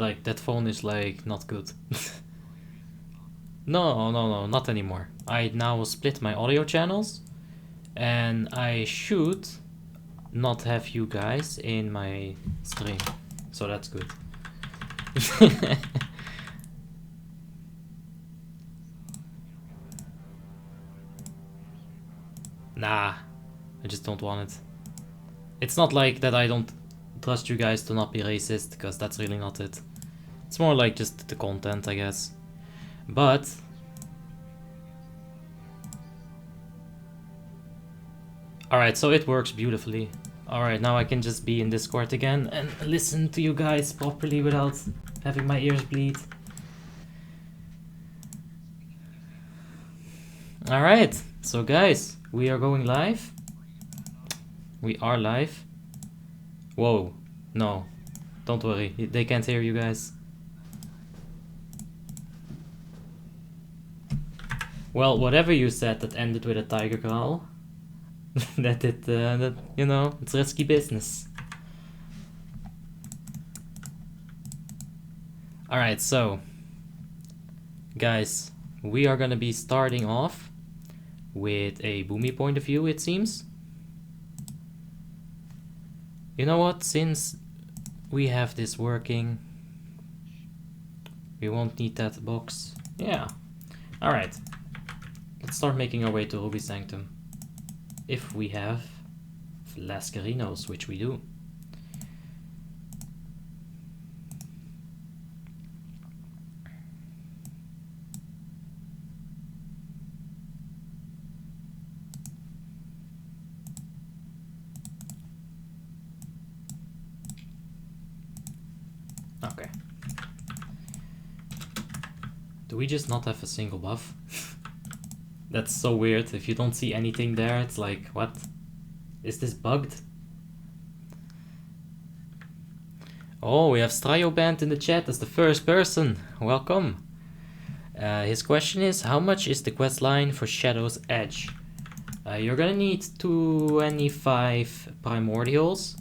like that phone is like not good. No, not anymore. I now split my audio channels, and I should not have you guys in my stream, so that's good. Nah, I just don't want it. It's not like that I don't trust you guys to not be racist, because that's really not it. It's more like just the content, I guess. But alright, so it works beautifully. Alright, now I can just be in Discord again and listen to you guys properly without having my ears bleed. Alright, so guys, we are going live. We are live. Whoa, no, don't worry, they can't hear you guys. Well, whatever you said that ended with a tiger growl, that you know, it's risky business. Alright, so guys, we are gonna be starting off with a boomy point of view, it seems. You know what, since we have this working, we won't need that box. Yeah. Alright. Let's start making our way to Ruby Sanctum. If we have Lascarinos, which we do. Okay. Do we just not have a single buff? That's so weird. If you don't see anything there, it's like, what? Is this bugged? Oh, we have Stryoband in the chat as the first person. Welcome. His question is, how much is the quest line for Shadow's Edge? You're gonna need 25 primordials.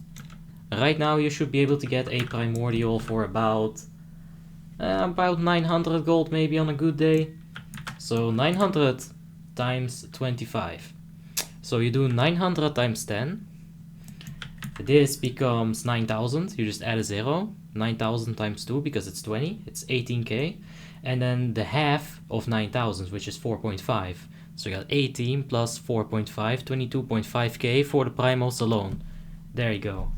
Right now you should be able to get a primordial for about 900 gold maybe on a good day. So 900 times 25. So you do 900 times 10. This becomes 9,000. You just add a 0. 9,000 times 2 because it's 20. It's 18k. And then the half of 9,000, which is 4.5. So you got 18 plus 4.5, 22.5k for the primals alone. There you go.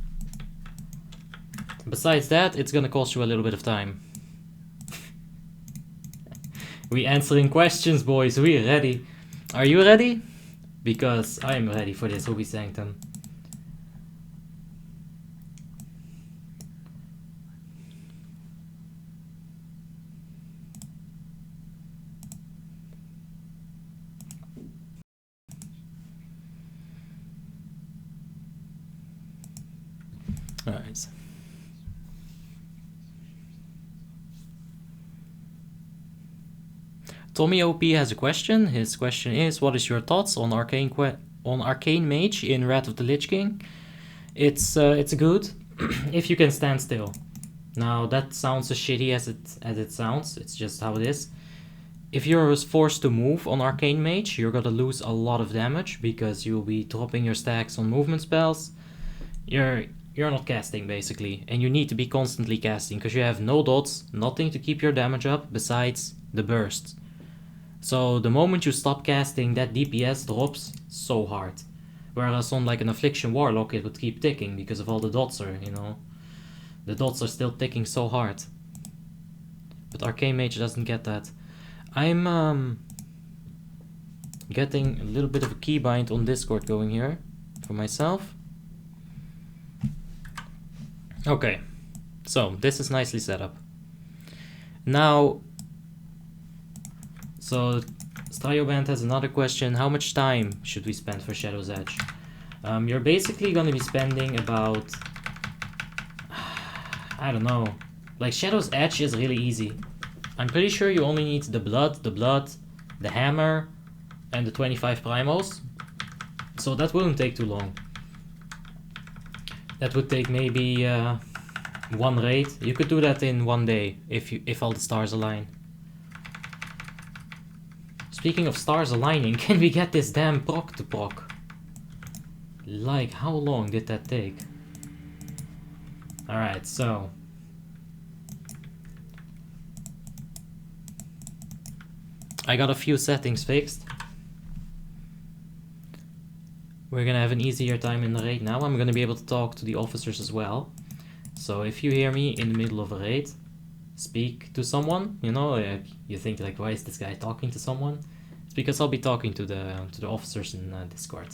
Besides that, it's gonna cost you a little bit of time. We answering questions, boys. We ready. Are you ready? Because I am ready for this Ruby Sanctum. Alright. Tommy OP has a question. His question is, what is your thoughts on Arcane Mage in Wrath of the Lich King? It's good if you can stand still. Now that sounds as shitty as it sounds. It's just how it is. If you're forced to move on Arcane Mage, you're gonna lose a lot of damage because you'll be dropping your stacks on movement spells. You're not casting basically, and you need to be constantly casting because you have no dots, nothing to keep your damage up besides the bursts. So the moment you stop casting, that DPS drops so hard. Whereas on like an Affliction Warlock, it would keep ticking because of all the dots are, you know. The dots are still ticking so hard. But Arcane Mage doesn't get that. I'm getting a little bit of a keybind on Discord going here for myself. Okay, so this is nicely set up. Now, so Stryoband has another question. How much time should we spend for Shadow's Edge? You're basically going to be spending about, I don't know, like Shadow's Edge is really easy. I'm pretty sure you only need the blood, the hammer, and the 25 primals. So that wouldn't take too long. That would take maybe one raid. You could do that in one day if all the stars align. Speaking of stars aligning, can we get this damn proc to proc? Like, how long did that take? Alright, so... I got a few settings fixed. We're gonna have an easier time in the raid now. I'm gonna be able to talk to the officers as well. So if you hear me in the middle of a raid, speak to someone, you know, you think like, why is this guy talking to someone? It's because I'll be talking to the officers in Discord.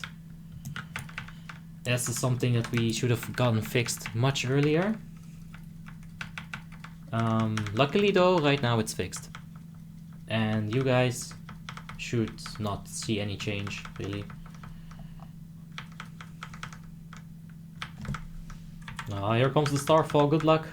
This is something that we should have gotten fixed much earlier. Luckily though, right now it's fixed. And you guys should not see any change, really. Here comes the Starfall, good luck.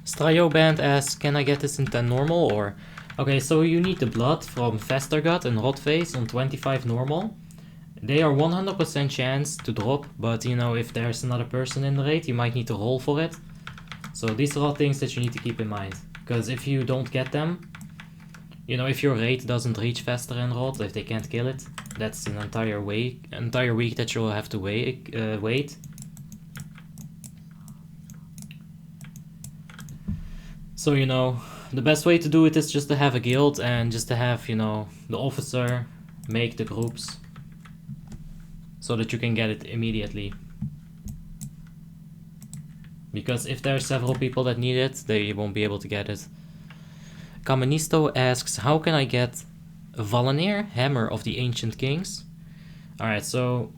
Strayo Band asks, can I get this in 10 normal or... Okay, so you need the blood from Festergut and Rotface on 25 normal. They are 100% chance to drop, but you know, if there's another person in the raid, you might need to roll for it. So these are all things that you need to keep in mind. Because if you don't get them, you know, if your raid doesn't reach Fester and Rot, if they can't kill it, that's an entire week that you'll have to wait. So, you know, the best way to do it is just to have a guild and just to have, you know, the officer make the groups so that you can get it immediately. Because if there are several people that need it, they won't be able to get it. Kamenisto asks, how can I get Valanir, Hammer of the Ancient Kings? Alright, so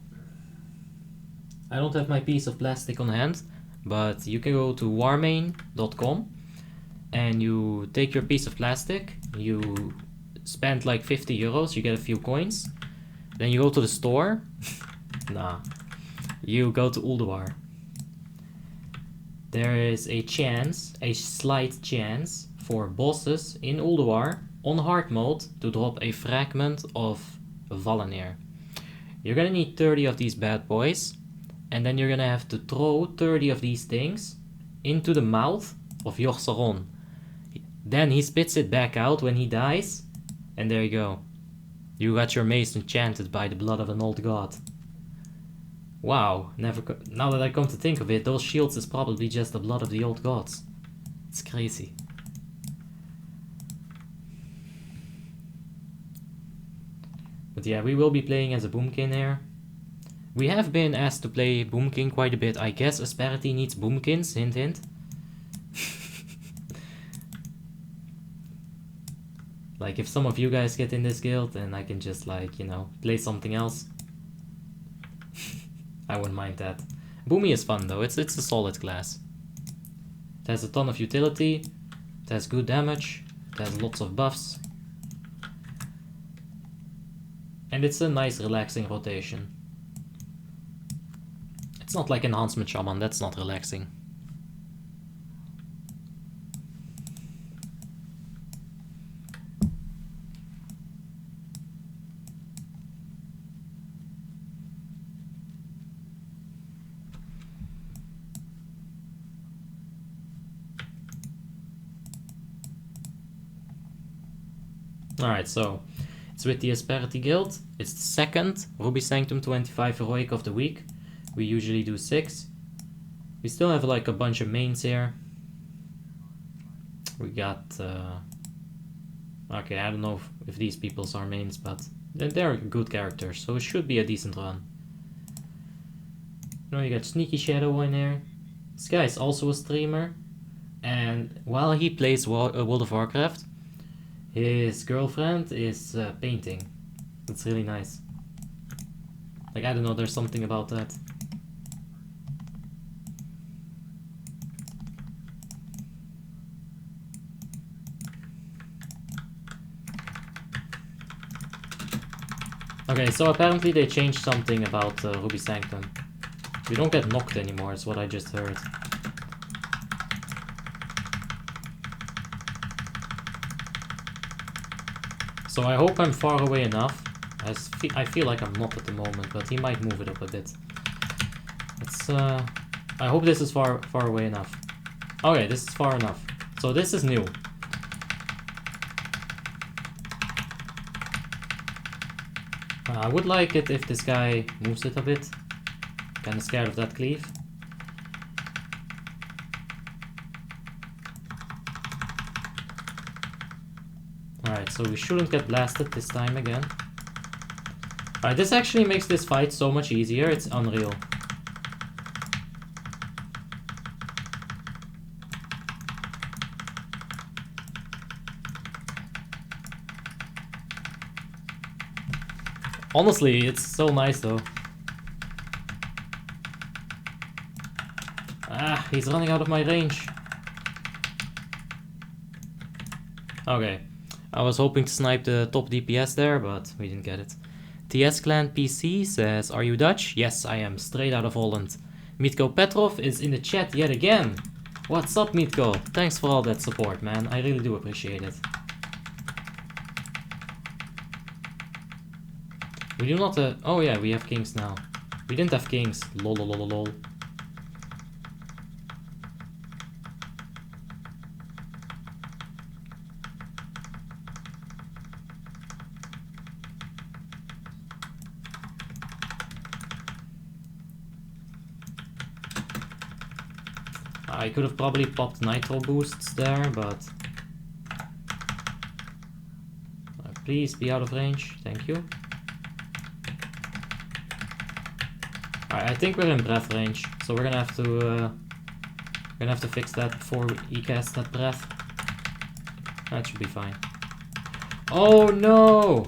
I don't have my piece of plastic on hand, but you can go to warmanes.com. And you take your piece of plastic, you spend like 50 euros, you get a few coins. Then you go to the store. You go to Ulduar. There is a chance, a slight chance, for bosses in Ulduar on hard mode to drop a fragment of Valanir. You're gonna need 30 of these bad boys, and then you're gonna have to throw 30 of these things into the mouth of Yorsaron. Then he spits it back out when he dies, and there you go. You got your mace enchanted by the blood of an old god. Wow, now that I come to think of it, those shields is probably just the blood of the old gods. It's crazy. But yeah, we will be playing as a Boomkin here. We have been asked to play Boomkin quite a bit. I guess Asperity needs Boomkins, hint hint. Like, if some of you guys get in this guild, then I can just, like, you know, play something else. I wouldn't mind that. Boomy is fun, though. It's a solid class. It has a ton of utility. It has good damage. It has lots of buffs. And it's a nice, relaxing rotation. It's not like Enhancement Shaman. That's not relaxing. Alright, so it's with the Asperity Guild. It's the second Ruby Sanctum 25 Heroic of the week. We usually do 6. We still have like a bunch of mains here. We got... okay, I don't know if these peoples are mains, but they're good characters, so it should be a decent run. You know, you got Sneaky Shadow in here. This guy is also a streamer. And while he plays World of Warcraft, his girlfriend is painting. That's really nice. Like, I don't know, there's something about that. Okay, so apparently they changed something about Ruby Sanctum. We don't get knocked anymore, is what I just heard. So I hope I'm far away enough. I feel like I'm not at the moment, but he might move it up a bit. Let's, I hope this is far away enough. Okay, this is far enough. So this is new. I would like it if this guy moves it a bit. Kinda scared of that cleave. Alright, so we shouldn't get blasted this time again. Alright, this actually makes this fight so much easier, it's unreal. Honestly, it's so nice though. Ah, he's running out of my range. Okay, I was hoping to snipe the top DPS there, but we didn't get it. TS Clan PC says, are you Dutch? Yes, I am, straight out of Holland. Mitko Petrov is in the chat yet again. What's up, Mitko? Thanks for all that support, man. I really do appreciate it. We do not, oh yeah, we have kings now. We didn't have kings. Lol, lol, lol, lol. I could have probably popped nitro boosts there, but... please be out of range, thank you. Alright, I think we're in breath range, so we're gonna have to fix that before we cast that breath. That should be fine. Oh no!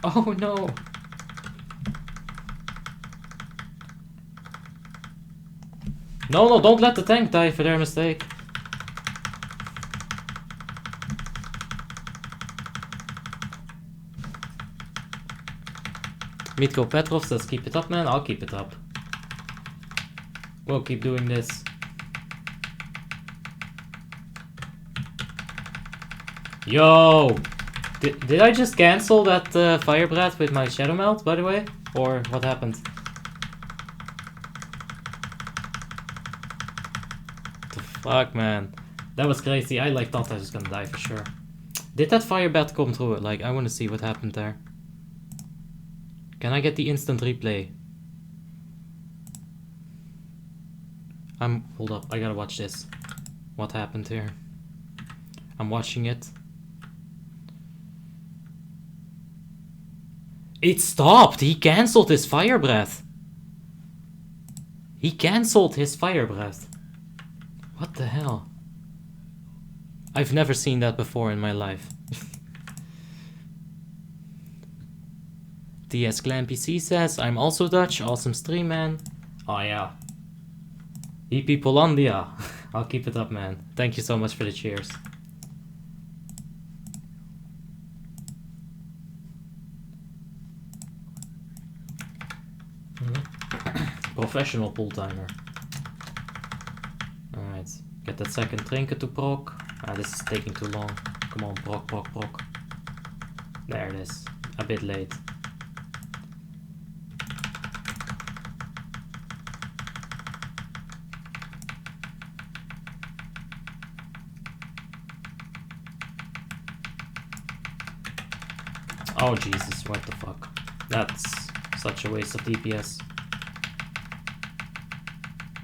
Oh no! No, no, don't let the tank die for their mistake. Mitko Petrov says, keep it up, man. I'll keep it up. We'll keep doing this. Yo! Did I just cancel that fire breath with my shadow melt, by the way? Or what happened? The fuck, man. That was crazy. I thought I was gonna die for sure. Did that fire bat come through? Like, I want to see what happened there. Can I get the instant replay? Hold up, I gotta watch this. What happened here? I'm watching it. It stopped! He cancelled his fire breath! He cancelled his fire breath. What the hell? I've never seen that before in my life. DS Clan PC says, I'm also Dutch, awesome stream, man. Oh yeah. EP Polandia. I'll keep it up, man. Thank you so much for the cheers. Professional pull timer. Alright, get that second trinket to proc. Ah, this is taking too long. Come on, proc, proc, proc. There it is. A bit late. Oh Jesus, what the fuck. That's such a waste of DPS.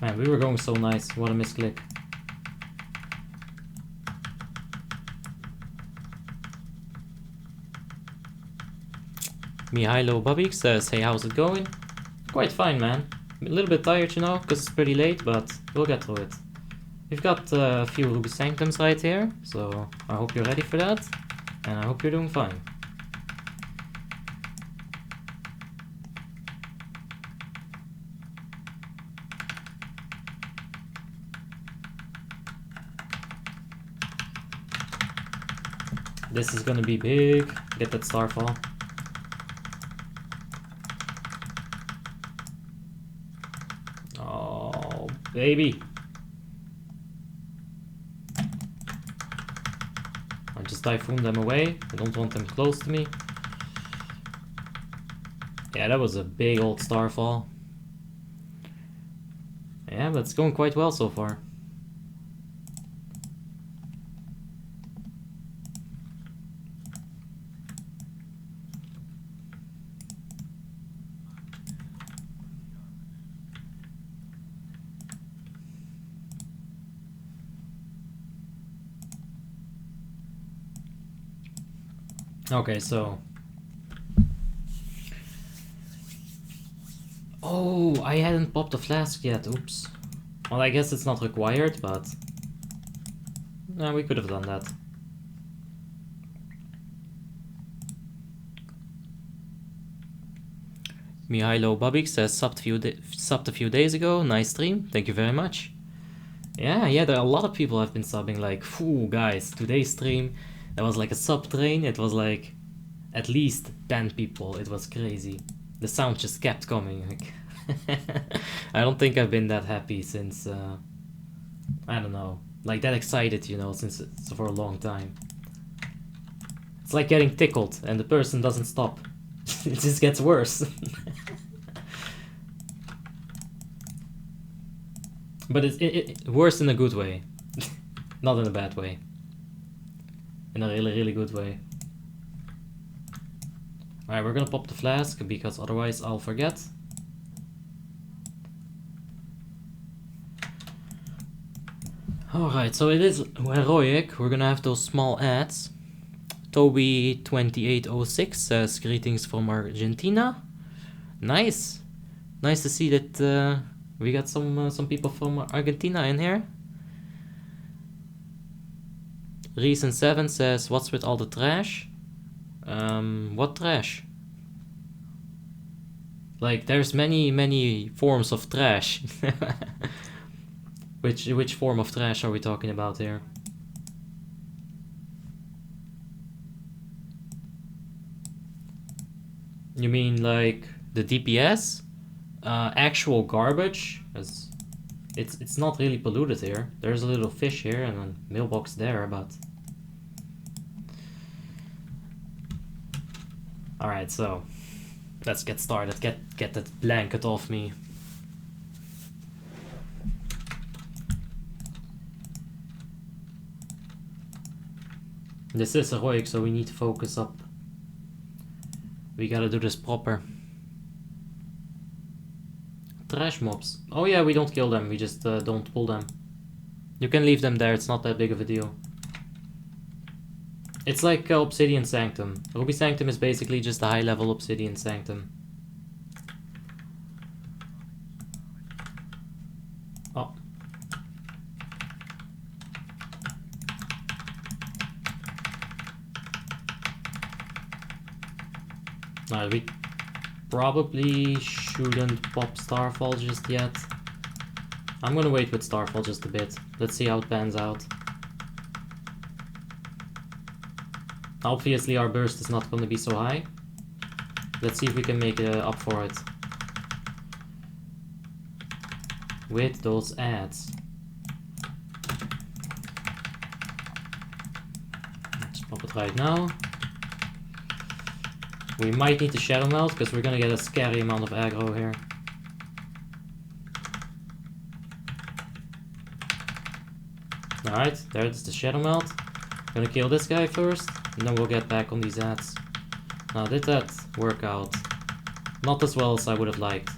Man, we were going so nice. What a misclick. Mihailo Babik says, hey, how's it going? Quite fine, man. A little bit tired, you know, because it's pretty late, but we'll get through it. We've got a few Ruby Sanctums right here, so I hope you're ready for that. And I hope you're doing fine. This is gonna be big. Get that Starfall. Oh, baby. I just Typhoon them away. I don't want them close to me. Yeah, that was a big old Starfall. Yeah, but it's going quite well so far. Okay, so... Oh, I hadn't popped the flask yet, oops. Well, I guess it's not required, but... Yeah, we could have done that. Mihailo Babik says subbed a few days ago, nice stream, thank you very much. Yeah, there are a lot of people have been subbing, like, phew, guys, today's stream, there was like a sub train, it was like at least 10 people, it was crazy. The sound just kept coming, like, I don't think I've been that happy since, I don't know, like that excited, you know, since for a long time. It's like getting tickled and the person doesn't stop. It just gets worse. But it's worse in a good way. Not in a bad way. In a really, really good way. Alright, we're gonna pop the flask because otherwise I'll forget. Alright, so it is heroic. We're gonna have those small ads. Toby2806 says greetings from Argentina. Nice. Nice to see that we got some people from Argentina in here. Reason7 says, what's with all the trash? What trash? Like, there's many forms of trash. Which form of trash are we talking about here? You mean like the DPS? Actual garbage? It's not really polluted here. There's a little fish here and a mailbox there, but... Alright, so... Let's get started. Get that blanket off me. This is heroic, so we need to focus up. We gotta do this proper. Trash mobs. Oh yeah, we don't kill them, we just don't pull them. You can leave them there, it's not that big of a deal. It's like Obsidian Sanctum. Ruby Sanctum is basically just a high level Obsidian Sanctum. Oh. We probably shouldn't pop Starfall just yet. I'm gonna wait with Starfall just a bit. Let's see how it pans out. Obviously our burst is not gonna be so high. Let's see if we can make up for it. With those ads. Let's pop it right now. We might need to Shadow Melt because we're gonna get a scary amount of aggro here. Alright, there's the Shadow Melt. Gonna kill this guy first, and then we'll get back on these ads. Now, did that work out? Not as well as I would have liked.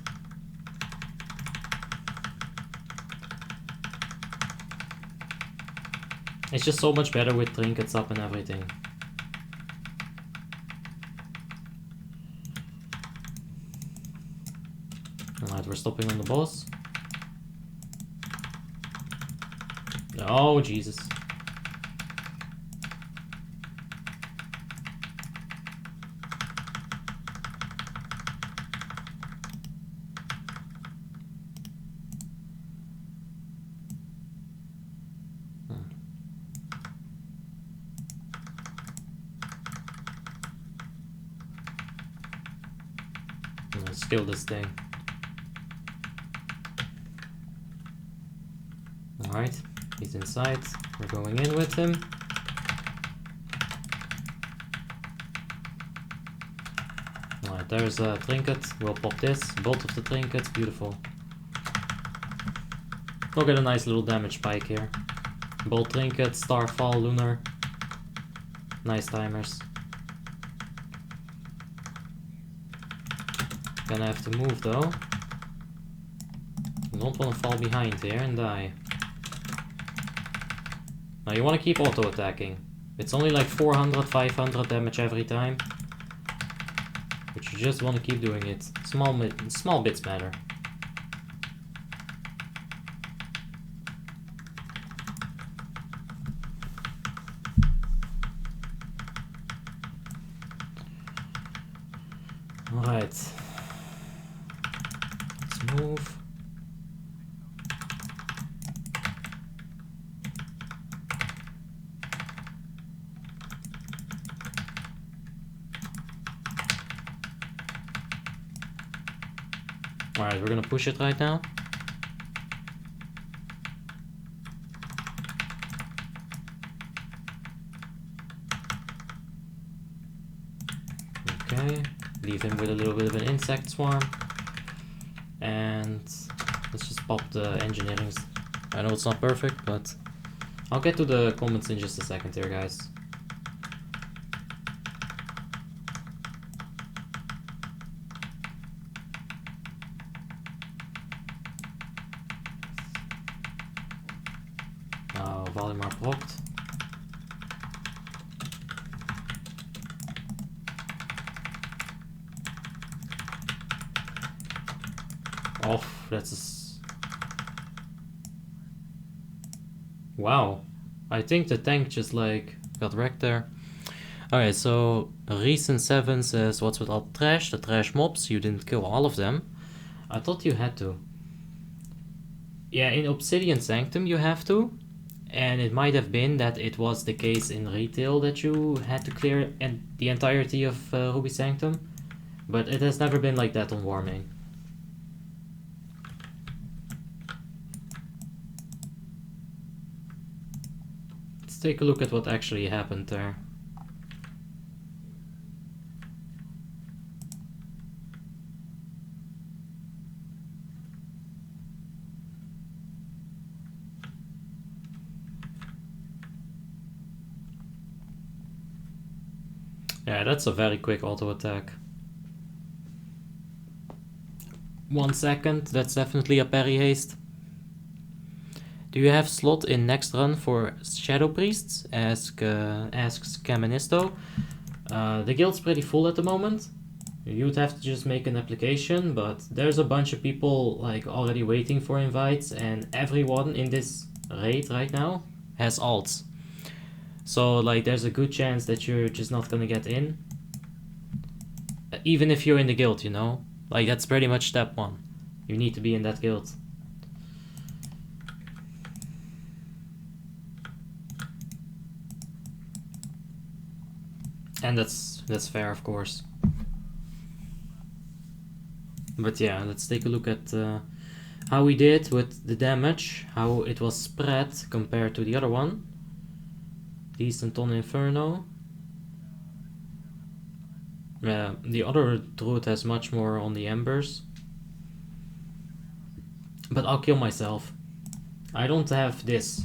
It's just so much better with trinkets up and everything. Alright, we're stopping on the boss. Oh, Jesus. kill this thing. Alright, he's inside. We're going in with him. Alright, there's a trinket. We'll pop this. Both of the trinkets. Beautiful. We'll get a nice little damage spike here. Bolt trinket, starfall, lunar. Nice timers. Gonna have to move though. Don't want to fall behind here and die. Now you want to keep auto attacking. It's only like 400, 500 damage every time. But you just want to keep doing it. Small bits matter. Alright. Let's move. Alright, we're gonna push it right now. Okay, leave him with a little bit of an insect swarm. And let's just pop the engineering. I know it's not perfect, but I'll get to the comments in just a second here, guys. Volume are blocked. Oh, that's wow. I think the tank just like got wrecked there. Alright, so Recent7 says, what's with all the trash? The trash mobs, you didn't kill all of them. I thought you had to. Yeah, in Obsidian Sanctum you have to. And it might have been that it was the case in retail that you had to clear the entirety of Ruby Sanctum. But it has never been like that on Warmane. Let's take a look at what actually happened there. Yeah, that's a very quick auto attack. 1 second, that's definitely a parry haste. Do you have slot in next run for Shadow Priests? Asks Caministo. The guild's pretty full at the moment. You'd have to just make an application, but there's a bunch of people like already waiting for invites, and everyone in this raid right now has alts. So like there's a good chance that you're just not gonna get in. Even if you're in the guild, you know? Like that's pretty much step 1. You need to be in that guild. And that's fair, of course. But yeah, let's take a look at how we did with the damage, how it was spread compared to the other one. Decent on Inferno. Yeah, the other druid has much more on the embers. But I'll kill myself. I don't have this.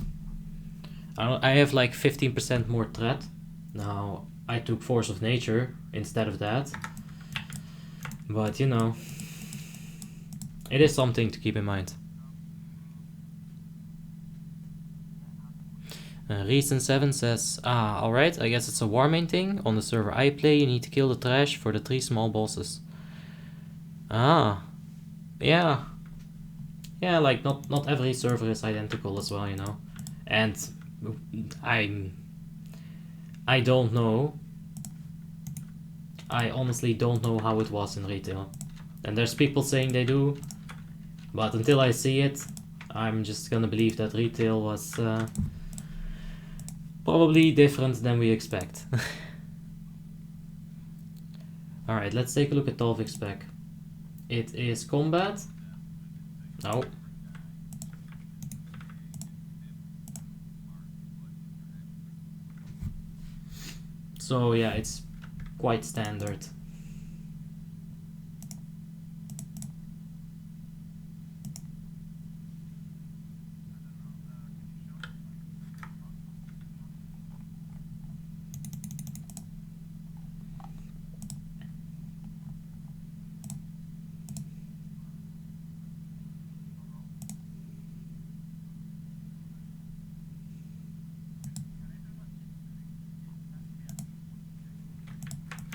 I have like 15% more threat. Now, I took Force of Nature instead of that. But you know, it is something to keep in mind. Recent7 says, alright, I guess it's a Warmane thing. On the server I play, you need to kill the trash for the 3 small bosses. Yeah. Yeah, like not every server is identical as well, you know. And I don't know. I honestly don't know how it was in retail. And there's people saying they do, but until I see it, I'm just gonna believe that retail was probably different than we expect. Alright, let's take a look at WoTLK spec. It is combat. No. So yeah, it's quite standard.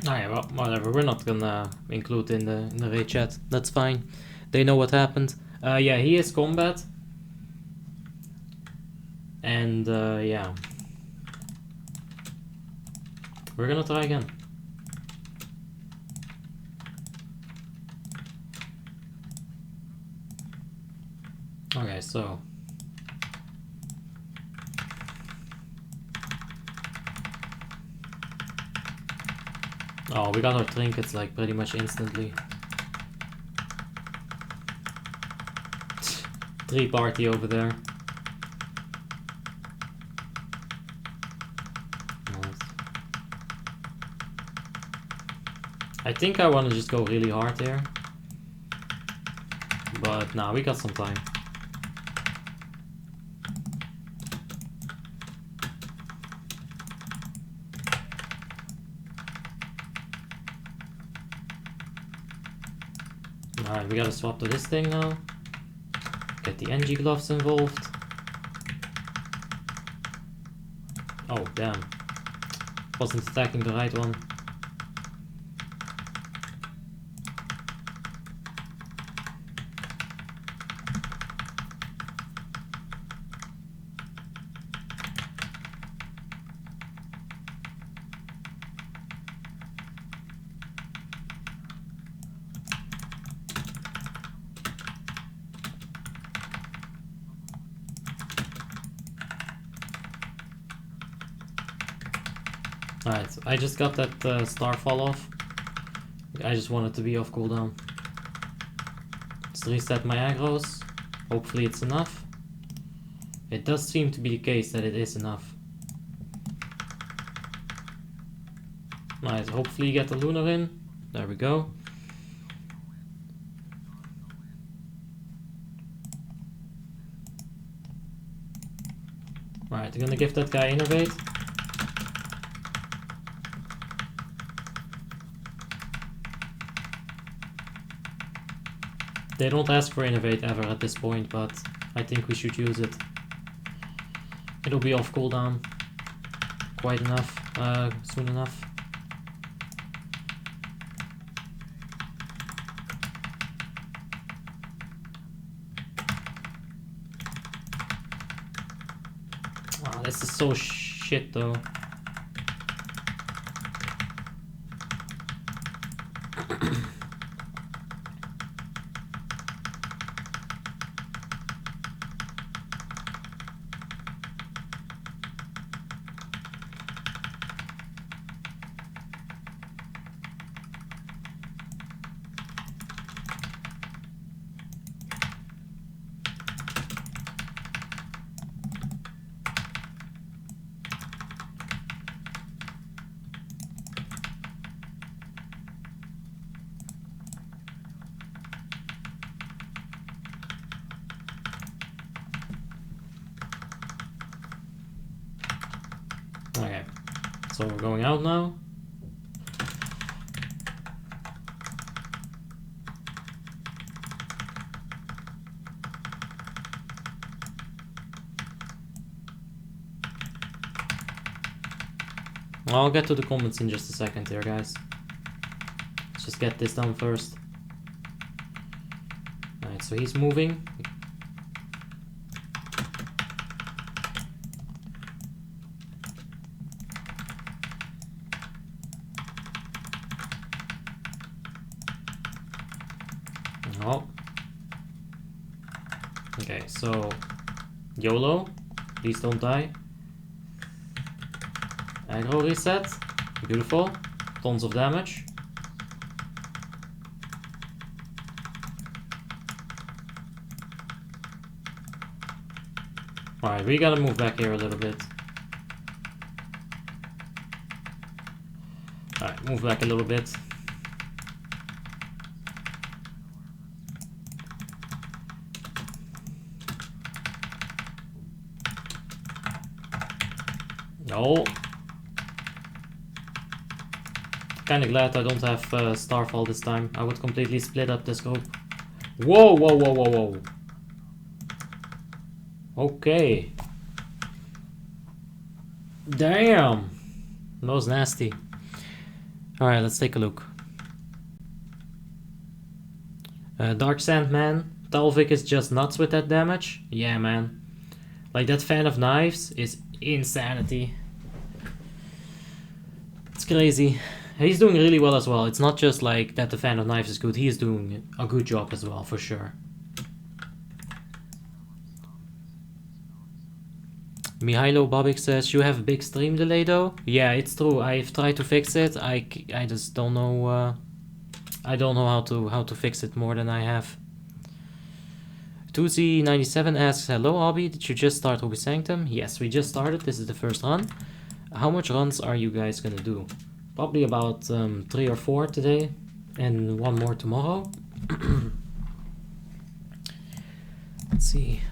Alright, well, whatever. We're not gonna include in the raid chat. That's fine. They know what happened. Yeah, he is combat. And yeah, we're gonna try again. Okay, so oh, we got our trinkets like pretty much instantly. 3 party over there. Nice. I think I want to just go really hard here. But nah, we got some time. Alright, we gotta swap to this thing now. Get the NG gloves involved. Oh, damn. Wasn't attacking the right one. Alright, I just got that star fall off. I just want it to be off cooldown. Let's reset my aggros. Hopefully it's enough. It does seem to be the case that it is enough. Nice, hopefully you get the Lunar in. There we go. Alright, they're gonna give that guy Innervate. They don't ask for Innervate ever at this point, but I think we should use it. It'll be off cooldown quite enough, soon enough. Wow, this is so shit though. Okay, so we're going out now. I'll get to the comments in just a second here, guys. Let's just get this done first. Alright, so he's moving. Oh. Okay, so YOLO, please don't die. Aggro reset, beautiful, tons of damage. Alright, we gotta move back here a little bit. Alright, move back a little bit. No. Kinda glad I don't have Starfall this time. I would completely split up this group. Whoa, whoa, whoa, whoa, whoa. Okay. Damn. That was nasty. Alright, let's take a look. Dark Sandman. Talvik is just nuts with that damage. Yeah, man. Like, that Fan of Knives is insanity. It's crazy. He's doing really well as well. It's not just like that the Fan of Knives is good. He is doing a good job as well, for sure. Mihailo Babik says, you have a big stream delay though? Yeah, it's true. I've tried to fix it. I just don't know. I don't know how to fix it more than I have. 2Z97 asks, hello Abby, did you just start Ruby Sanctum? Yes, we just started. This is the first run. How much runs are you guys gonna do? Probably about 3 or 4 today and 1 more tomorrow. Let's see.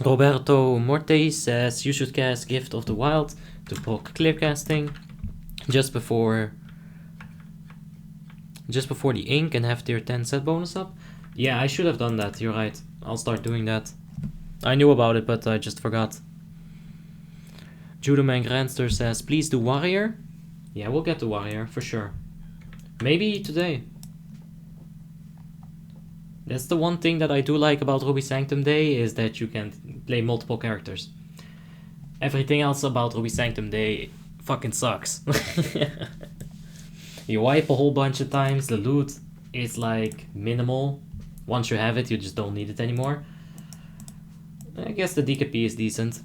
Roberto Morte says you should cast Gift of the Wild to proc clear casting just before the ink and have tier 10 set bonus up. Yeah, I should have done that. You're right. I'll start doing that. I knew about it, but I just forgot. Judoman Grandster says, please do Warrior. Yeah, we'll get to Warrior for sure. Maybe today. That's the one thing that I do like about Ruby Sanctum Day, is that you can play multiple characters. Everything else about Ruby Sanctum Day fucking sucks. You wipe a whole bunch of times, the loot is like minimal. Once you have it, you just don't need it anymore. I guess the DKP is decent.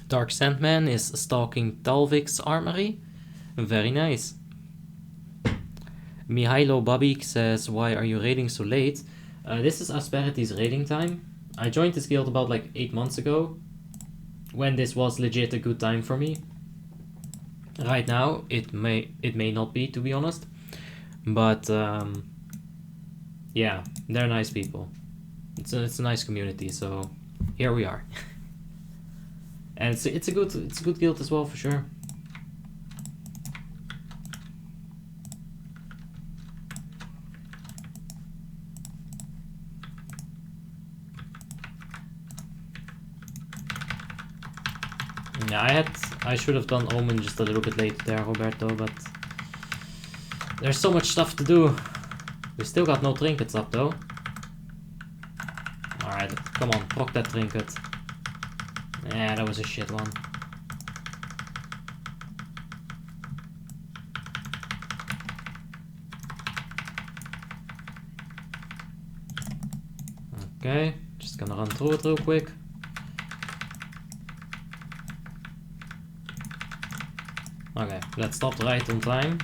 Dark Sandman is stalking Talvik's armory. Very nice. Mihailo Babik says, why are you raiding so late? This is Asperity's raiding time. I joined this guild about like 8 months ago, when this was legit a good time for me. Right now, it may not be, to be honest. But yeah, they're nice people. It's a nice community, so here we are. And it's a good guild as well, for sure. Yeah, I should have done Omen just a little bit late there, Roberto, but there's so much stuff to do. We still got no trinkets up though. Alright, come on, proc that trinket. Yeah, that was a shit one. Okay, just gonna run through it real quick. Okay, that stopped right on time.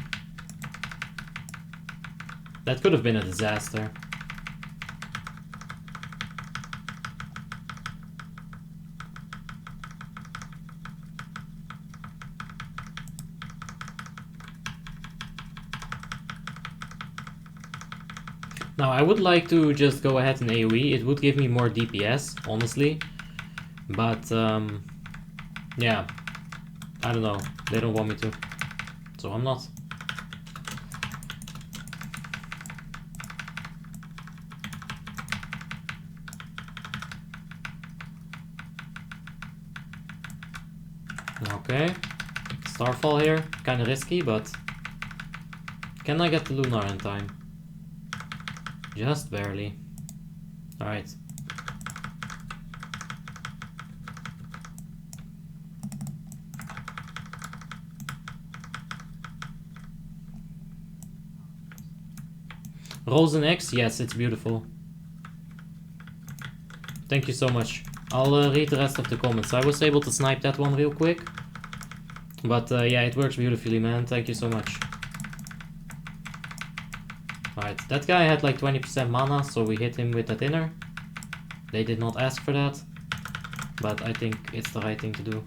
That could have been a disaster. Now, I would like to just go ahead and AoE. It would give me more DPS, honestly. But, yeah. I don't know. They don't want me to. So I'm not. Okay. Starfall here. Kinda risky, but... Can I get the Lunar in time? Just barely. Alright. Rosen X, yes, it's beautiful. Thank you so much. I'll read the rest of the comments. I was able to snipe that one real quick. But yeah, it works beautifully, man. Thank you so much. Alright. Alright, that guy had like 20% mana, so we hit him with that inner. They did not ask for that, but I think it's the right thing to do.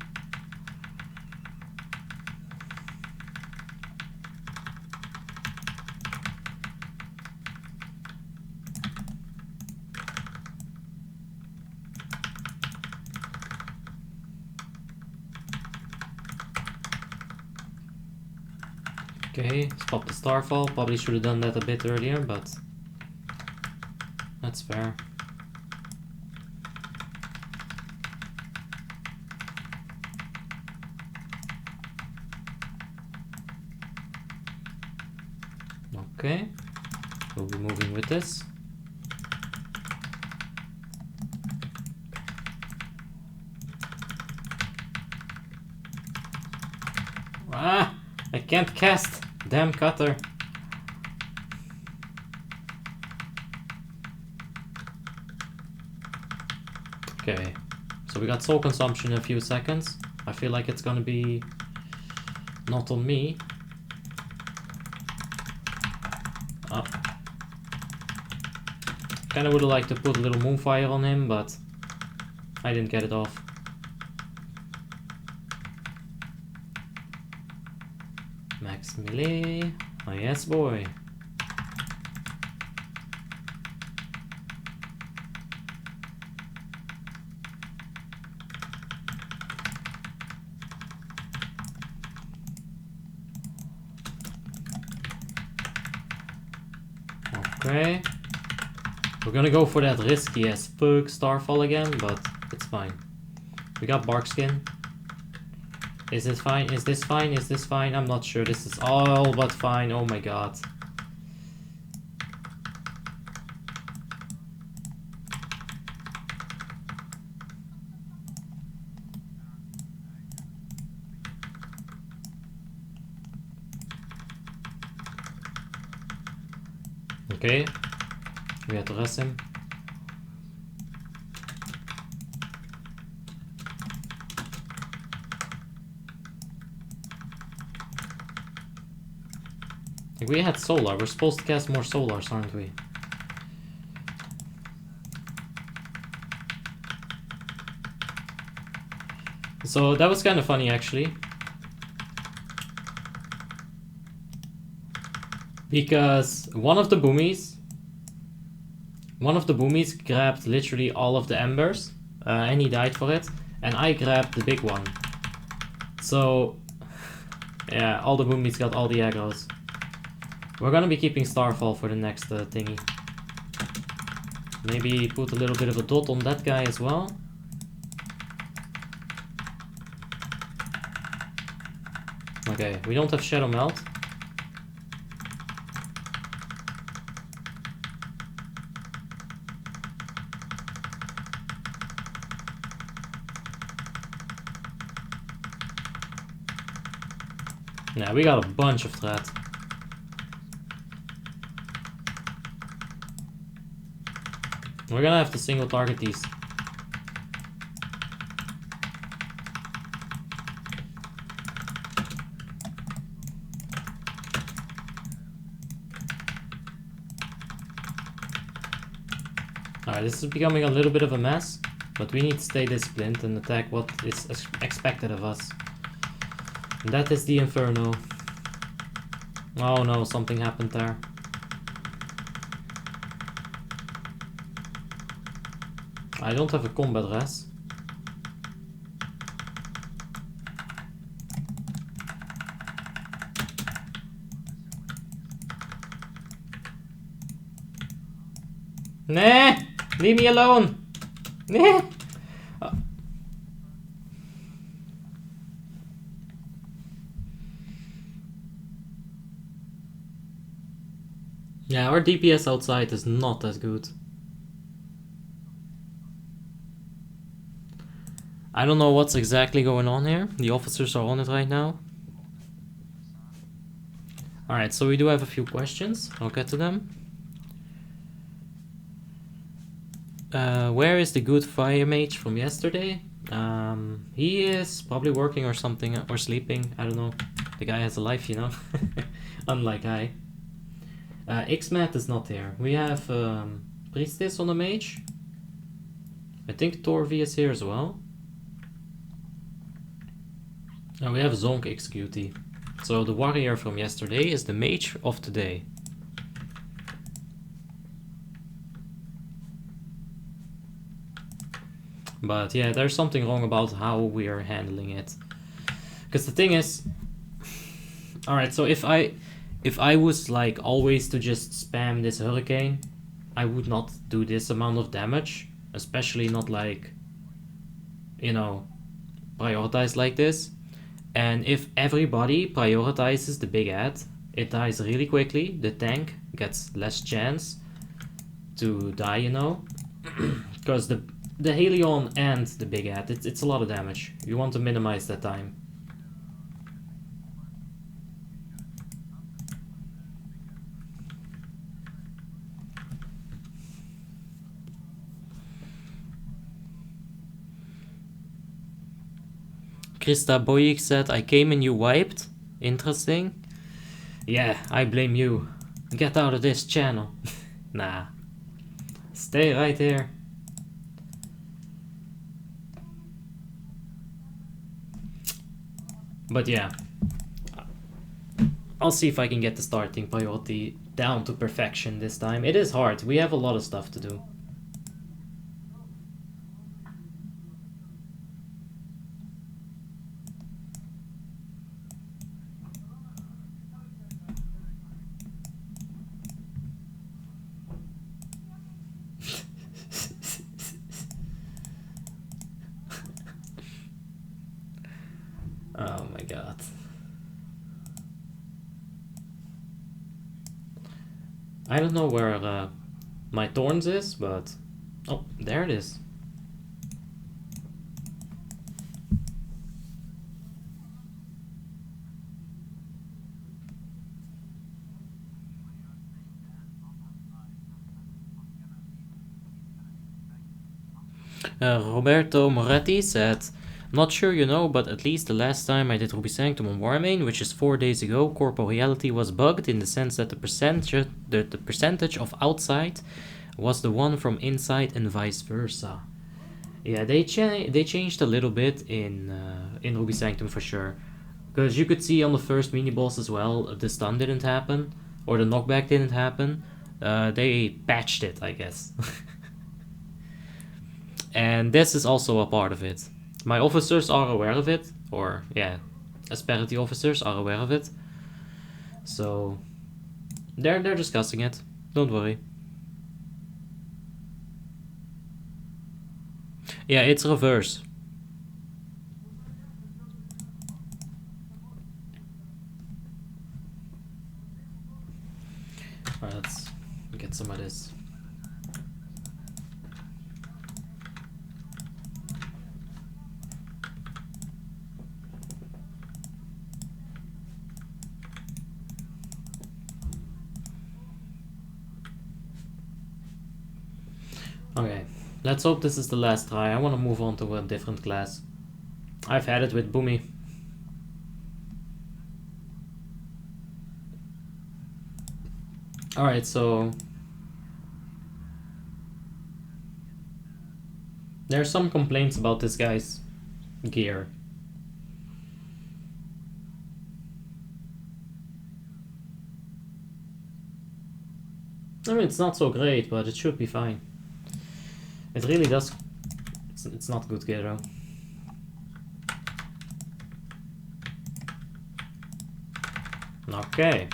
Okay, let's pop the Starfall. Probably should have done that a bit earlier, but that's fair. Okay, we'll be moving with this. Ah, I can't cast. Damn cutter. Okay, so we got soul consumption in a few seconds. I feel like it's gonna be not on me. Oh. Kinda would have liked to put a little moonfire on him, but I didn't get it off. Max melee. Oh yes, boy. Okay. We're gonna go for that risky as fuck Starfall again, but it's fine. We got Barkskin. Is this fine? Is this fine? Is this fine? I'm not sure. This is all but fine. Oh my god. Okay. We have to rest him. We had solar. We're supposed to cast more solars, aren't we? So that was kind of funny actually. Because one of the boomies grabbed literally all of the embers and he died for it. And I grabbed the big one. So yeah, all the boomies got all the aggros. We're gonna be keeping Starfall for the next thingy. Maybe put a little bit of a dot on that guy as well. Okay, we don't have Shadow Melt. Yeah, we got a bunch of threat. We're gonna have to single target these. Alright, this is becoming a little bit of a mess, but we need to stay disciplined and attack what is expected of us. And that is the Inferno. Oh no, something happened there. I don't have a combat res. Nah! Leave me alone! Nah! Yeah, our DPS outside is not as good. I don't know what's exactly going on here. The officers are on it right now. Alright, so we do have a few questions. I'll get to them. Where is the good fire mage from yesterday? He is probably working or something, or sleeping. I don't know. The guy has a life, you know. Unlike I. Xmat is not there. We have Priestess on the mage. I think Torvi is here as well. And we have Zonk XQT. So the warrior from yesterday is the mage of today. But yeah, there's something wrong about how we are handling it. Because the thing is... Alright, so if I was like always to just spam this hurricane, I would not do this amount of damage. Especially not like, you know, prioritize like this. And if everybody prioritizes the big ad, it dies really quickly. The tank gets less chance to die, you know. Because the Helion and the big ad, it's a lot of damage. You want to minimize that time. Krista Boyik said, I came and you wiped. Interesting. Yeah, I blame you. Get out of this channel. Nah. Stay right here. But yeah. I'll see if I can get the starting priority down to perfection this time. It is hard. We have a lot of stuff to do. Oh my god. I don't know where my thorns is, but... Oh, there it is. Roberto Moretti said, not sure you know, but at least the last time I did Ruby Sanctum on Warmanes, which is 4 days ago, corporeality was bugged in the sense that the percentage of outside was the one from inside and vice versa. Yeah, they changed a little bit in Ruby Sanctum for sure. Because you could see on the first mini boss as well, the stun didn't happen, or the knockback didn't happen. They patched it, I guess. And this is also a part of it. My officers are aware of it, or yeah, Asperity officers are aware of it. So they're discussing it. Don't worry. Yeah, it's reverse. Alright, let's get some of this. Okay, let's hope this is the last try. I want to move on to a different class. I've had it with Boomy. Alright, so... there are some complaints about this guy's gear. I mean, it's not so great, but it should be fine. It really does... It's not good gear though. Okay.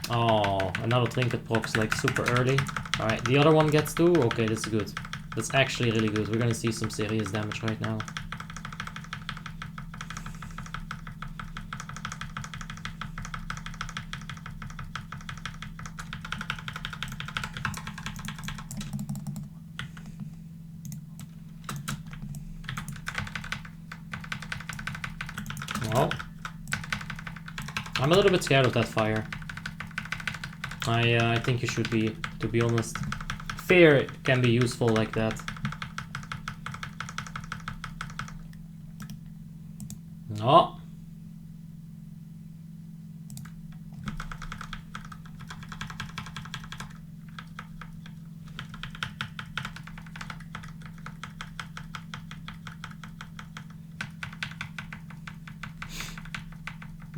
Oh, another trinket procs like super early. Alright, the other one gets 2. Okay, that's good. That's actually really good. We're gonna see some serious damage right now. Well, I'm a little bit scared of that fire. I think you should be, to be honest. Fear can be useful like that. No.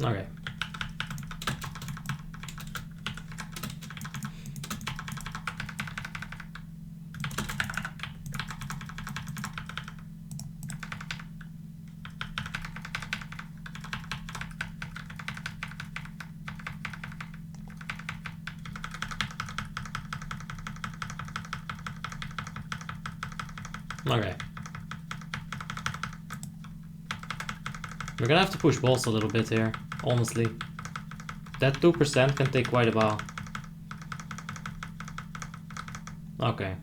Okay. Okay. We're gonna have to push balls a little bit here, honestly. That 2% can take quite a while. Okay.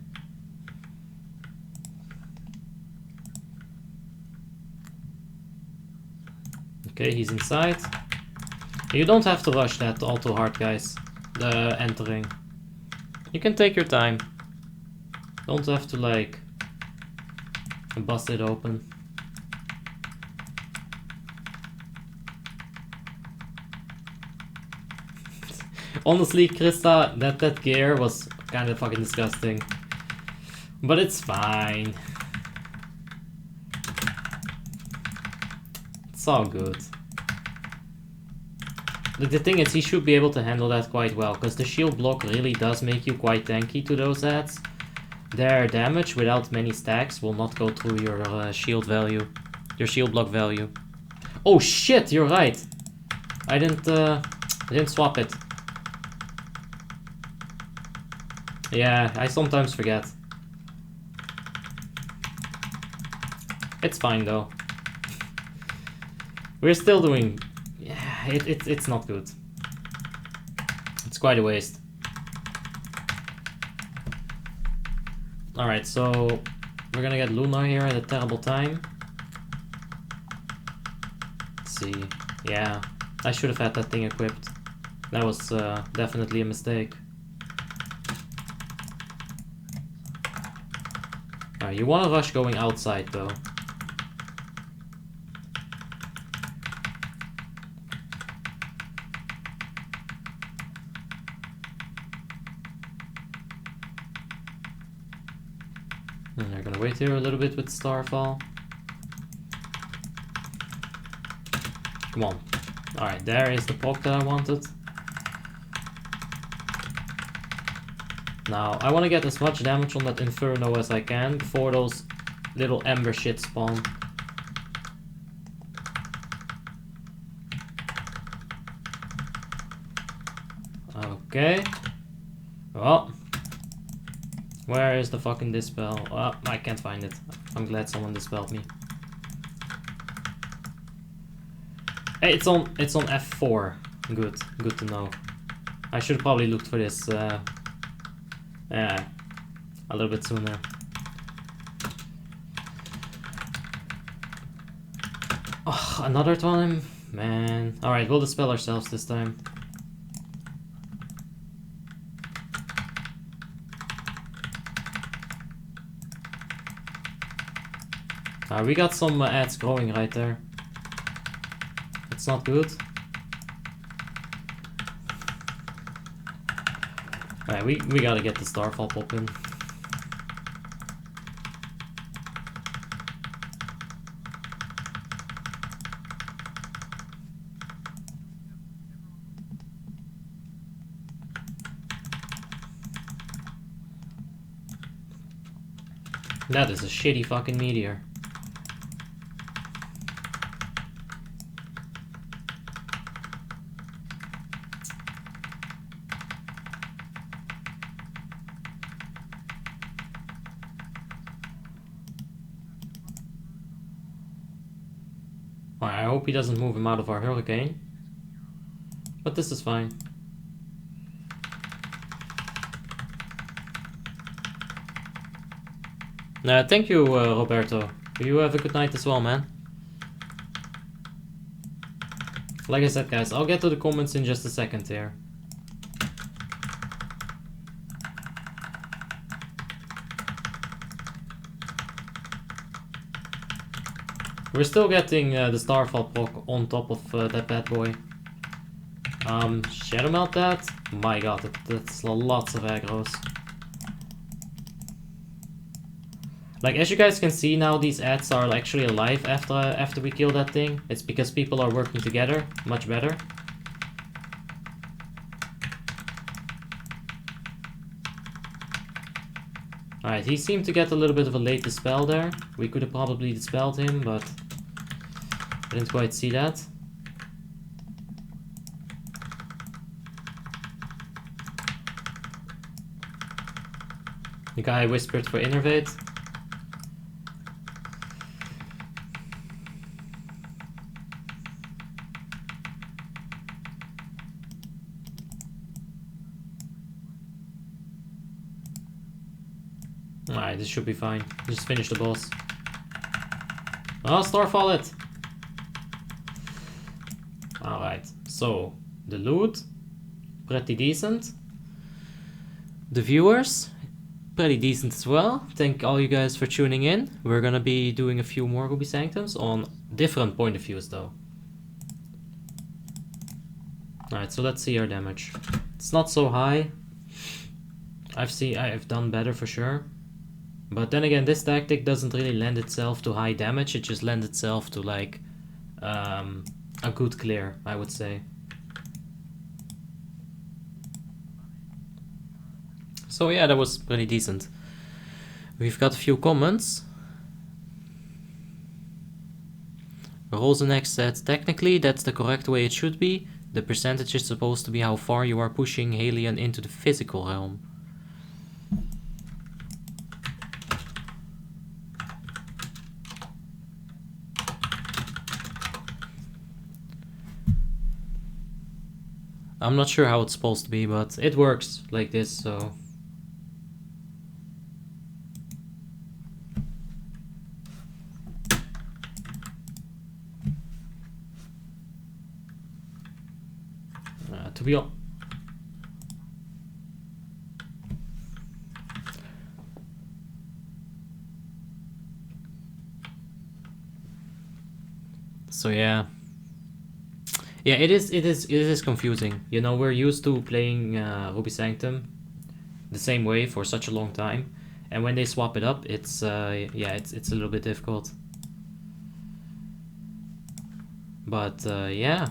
Okay, he's inside. You don't have to rush that all too hard, guys. The entering. You can take your time. Don't have to, like, bust it open. Honestly, Krista, that gear was kind of fucking disgusting. But it's fine. It's all good. The thing is, he should be able to handle that quite well, because the shield block really does make you quite tanky to those ads. Their damage without many stacks will not go through your shield value. Your shield block value. Oh shit, you're right! I didn't swap it. Yeah, I sometimes forget. It's fine though. We're still doing... Yeah, it's not good. It's quite a waste. Alright, so we're gonna get Luna here at a terrible time. Let's see. Yeah, I should have had that thing equipped. That was definitely a mistake. Alright, you want to rush going outside though. And they're gonna wait here a little bit with Starfall. Come on. Alright, there is the poke that I wanted. Now, I want to get as much damage on that Inferno as I can before those little ember shit spawn. Okay. Oh. Where is the fucking dispel? Oh, I can't find it. I'm glad someone dispelled me. Hey, it's on F4. Good to know. I should probably look for this yeah, a little bit sooner. Oh, another time? Man. Alright, we'll dispel ourselves this time. We got some ads growing right there. It's not good. Alright, we gotta get the Starfall pop in. That is a shitty fucking meteor. I hope he doesn't move him out of our hurricane. But this is fine. Thank you, Roberto. You have a good night as well, man. Like I said, guys, I'll get to the comments in just a second here. We're still getting the Starfall proc on top of that bad boy. Shadow Melt that? My god, that's lots of aggros. Like, as you guys can see now, these ads are actually alive after we kill that thing. It's because people are working together much better. Alright, he seemed to get a little bit of a late dispel there. We could have probably dispelled him, but I didn't quite see that. The guy whispered for Innervate. Alright, this should be fine. Just finish the boss. Oh, Starfall it! Alright, so the loot, pretty decent. The viewers, pretty decent as well. Thank all you guys for tuning in. We're gonna be doing a few more Ruby Sanctums on different point of views though. Alright, so let's see our damage. It's not so high. I've done better for sure. But then again, this tactic doesn't really lend itself to high damage. It just lends itself to like a good clear, I would say. So yeah, that was pretty decent. We've got a few comments. Rosenex said, technically that's the correct way it should be. The percentage is supposed to be how far you are pushing Halion into the physical realm. I'm not sure how it's supposed to be, but it works like this, so... to be honest... So yeah. Yeah, it is confusing. You know, we're used to playing Ruby Sanctum the same way for such a long time, and when they swap it up, it's yeah, it's a little bit difficult. But yeah,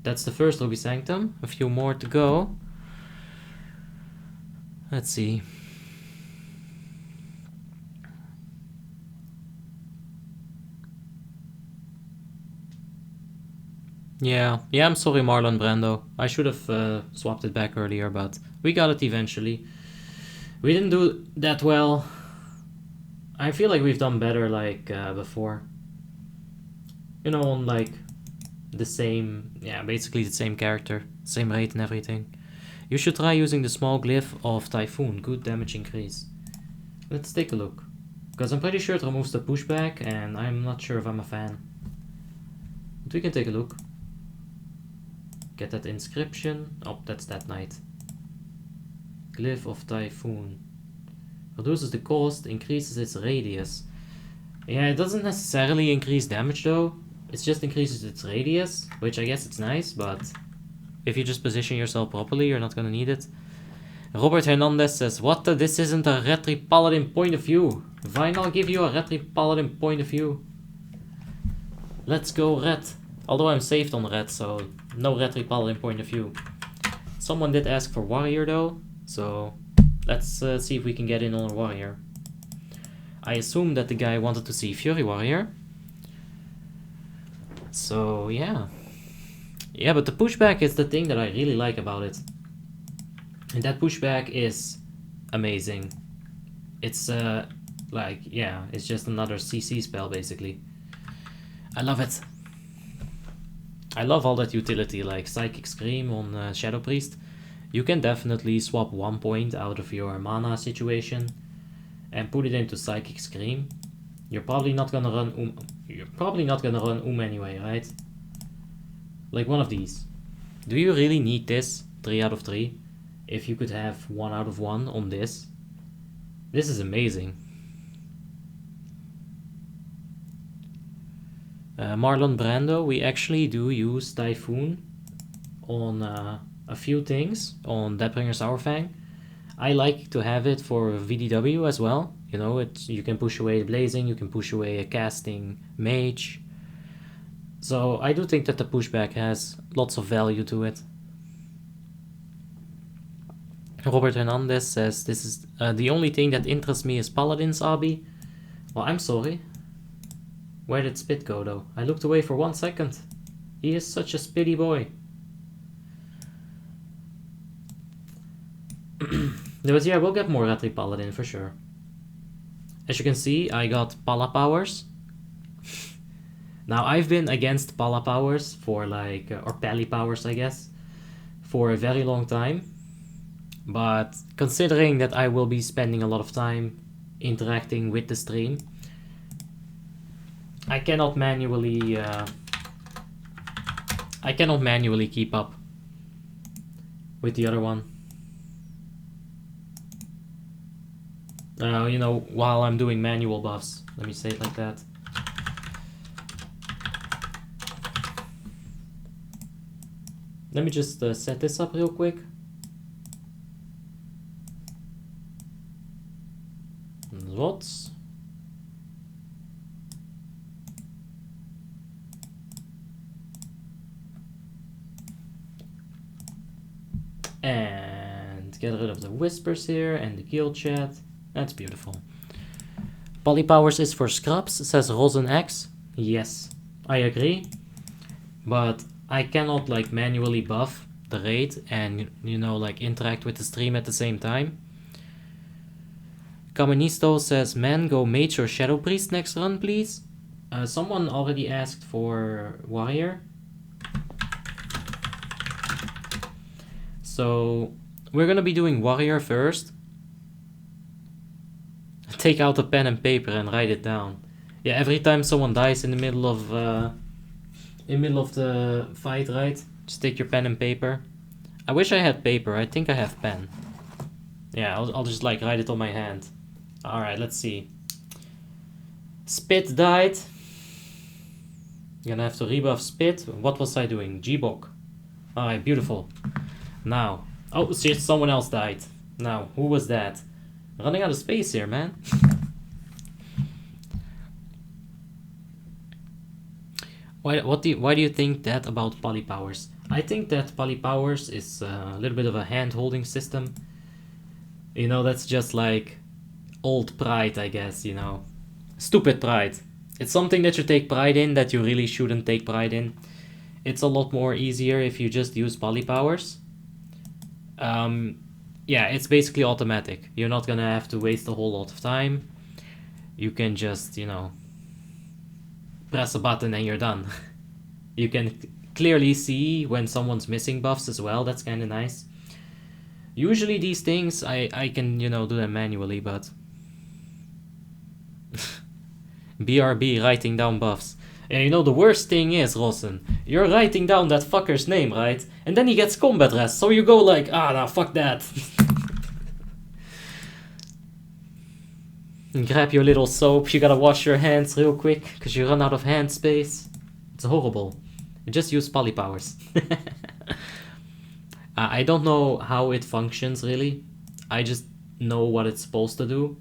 that's the first Ruby Sanctum. A few more to go. Let's see. Yeah, I'm sorry Marlon Brando. I should have swapped it back earlier, but we got it eventually. We didn't do that well. I feel like we've done better like before. You know, on like the same, yeah, basically the same character, same rate and everything. You should try using the small glyph of Typhoon, good damage increase. Let's take a look. Because I'm pretty sure it removes the pushback and I'm not sure if I'm a fan. But we can take a look. Get that inscription. Oh, that's that knight. Glyph of Typhoon. Reduces the cost, increases its radius. Yeah, it doesn't necessarily increase damage though. It just increases its radius, which I guess it's nice, but if you just position yourself properly, you're not gonna need it. Robert Hernandez says, what the? This isn't a Retri Paladin point of view. Fine, I'll give you a Retri Paladin point of view. Let's go red. Although I'm saved on red, so no Retri Paladin point of view. Someone did ask for warrior though, so let's see if we can get in on a warrior. I assume that the guy wanted to see Fury Warrior. So yeah. Yeah, but the pushback is the thing that I really like about it. And that pushback is amazing. It's like, yeah, it's just another CC spell basically. I love it. I love all that utility, like Psychic Scream on Shadow Priest. You can definitely swap 1 point out of your mana situation and put it into Psychic Scream. You're probably not gonna run anyway, right? Like one of these. Do you really need this 3 out of 3? If you could have 1 out of 1 on this. This is amazing. Marlon Brando, we actually do use Typhoon on a few things on Deathbringer Sourfang. I like to have it for VDW as well. You know, you can push away blazing, you can push away a casting mage. So I do think that the pushback has lots of value to it. Robert Hernandez says, this is the only thing that interests me is Paladins, Abi. Well, I'm sorry. Where did Spit go though? I looked away for 1 second. He is such a spitty boy. But yeah, we'll get more Ratri Paladin for sure. As you can see, I got PallyPowers. Now, I've been against PallyPowers for like, or PallyPowers I guess, for a very long time. But considering that I will be spending a lot of time interacting with the stream, I cannot manually keep up with the other one. You know, while I'm doing manual buffs. Let me say it like that. Let me just set this up real quick. What? And get rid of the whispers here and the guild chat. That's beautiful. PallyPowers is for scrubs, says RosenX. Yes, I agree. But I cannot like manually buff the raid and, you know, like interact with the stream at the same time. Kamanisto says, man, go mage or shadow priest next run, please. Someone already asked for warrior. So we're gonna be doing warrior first. Take out a pen and paper and write it down. Yeah, every time someone dies in the middle of the fight, right? Just take your pen and paper. I wish I had paper. I think I have pen. Yeah, I'll just like write it on my hand. All right, let's see. Spit died. Gonna have to rebuff Spit. What was I doing? G-Bok. All right, beautiful. Now, oh shit, someone else died. Now, who was that? Running out of space here, man. Why do you think that about PallyPowers? I think that PallyPowers is a little bit of a hand-holding system. You know, that's just like old pride, I guess, you know. Stupid pride. It's something that you take pride in that you really shouldn't take pride in. It's a lot more easier if you just use PallyPowers. Yeah, it's basically automatic. You're not gonna have to waste a whole lot of time. You can just, you know, press a button and you're done. You can clearly see when someone's missing buffs as well. That's kind of nice. Usually these things, I can, you know, do them manually, but... BRB, writing down buffs. And you know, the worst thing is, Rossen, you're writing down that fucker's name, right? And then he gets combat rest, so you go like, ah, nah, fuck that. And grab your little soap, you gotta wash your hands real quick, because you run out of hand space. It's horrible. You just use PallyPowers. I don't know how it functions, really. I just know what it's supposed to do.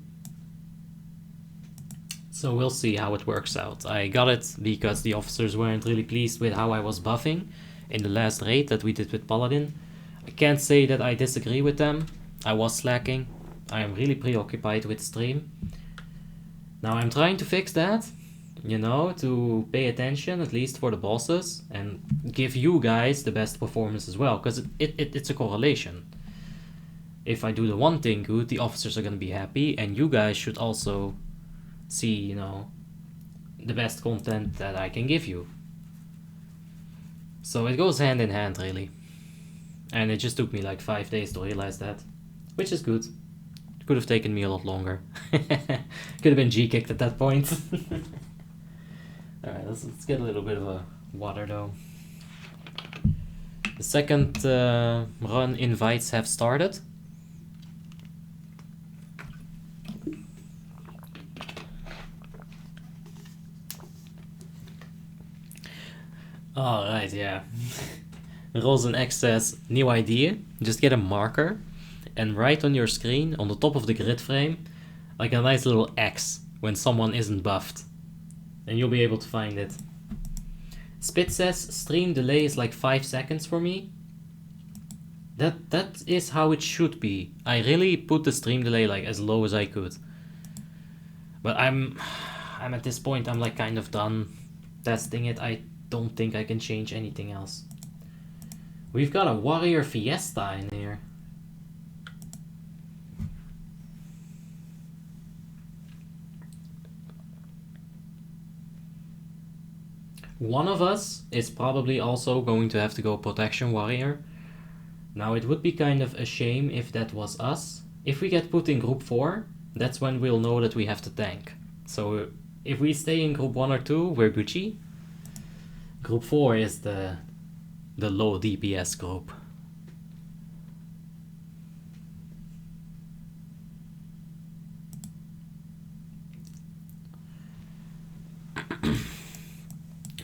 So we'll see how it works out. I got it because the officers weren't really pleased with how I was buffing in the last raid that we did with Paladin. I can't say that I disagree with them. I was slacking. I am really preoccupied with stream. Now I'm trying to fix that, you know, to pay attention at least for the bosses and give you guys the best performance as well, because it's a correlation. If I do the one thing good, the officers are gonna be happy, and you guys should also see, you know, the best content that I can give you. So it goes hand in hand, really. And it just took me like 5 days to realize that, which is good. It could have taken me a lot longer. Could have been G-kicked at that point. Alright, let's get a little bit of a water though. The second run invites have started. Alright, yeah. Rosen X says, new idea, just get a marker and write on your screen, on the top of the grid frame, like a nice little X when someone isn't buffed. And you'll be able to find it. Spit says stream delay is like 5 seconds for me. That is how it should be. I really put the stream delay like as low as I could. But I'm at this point, I'm like kind of done testing it. I don't think I can change anything else. We've got a warrior fiesta in here. One of us is probably also going to have to go protection warrior. Now it would be kind of a shame if that was us. If we get put in group 4, that's when we'll know that we have to tank. So if we stay in group 1 or 2, we're Gucci. Group 4 is the low DPS group.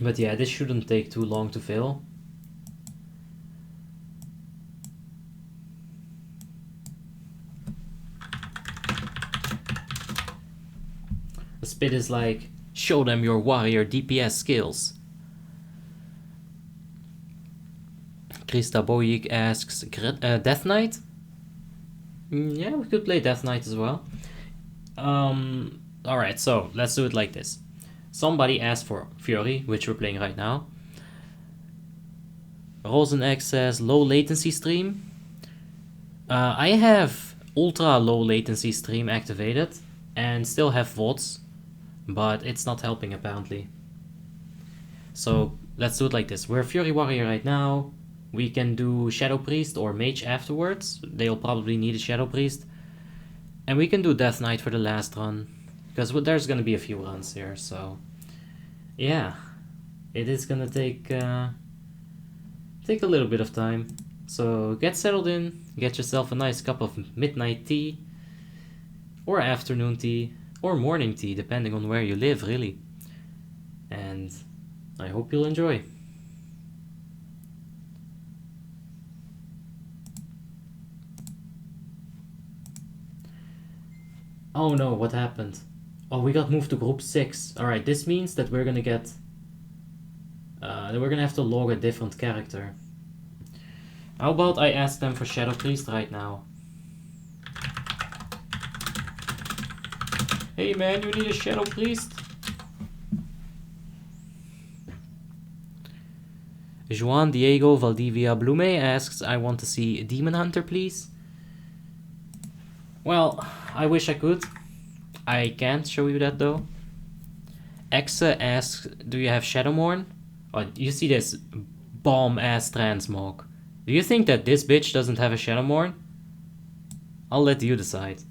But yeah, this shouldn't take too long to fill. The spit is like, show them your warrior DPS skills. Krista Boyik asks, Death Knight? Yeah, we could play Death Knight as well. Alright, so let's do it like this. Somebody asked for Fury, which we're playing right now. Rosenegg says low latency stream. I have ultra low latency stream activated and still have VODs, but it's not helping apparently. So let's do it like this. We're Fury Warrior right now. We can do Shadow Priest or Mage afterwards. They'll probably need a Shadow Priest. And we can do Death Knight for the last run. Because there's going to be a few runs here, so... Yeah. It is going to take a little bit of time. So get settled in. Get yourself a nice cup of midnight tea. Or afternoon tea. Or morning tea, depending on where you live, really. And I hope you'll enjoy. Oh no, what happened? Oh, we got moved to group 6. Alright, this means that we're gonna get... that we're gonna have to log a different character. How about I ask them for Shadow Priest right now? Hey man, you need a Shadow Priest? Juan Diego Valdivia Blume asks, I want to see Demon Hunter, please. Well, I wish I could. I can't show you that though. Exa asks, do you have Shadowmourne? Oh, you see this bomb-ass transmog. Do you think that this bitch doesn't have a Shadowmourne? I'll let you decide.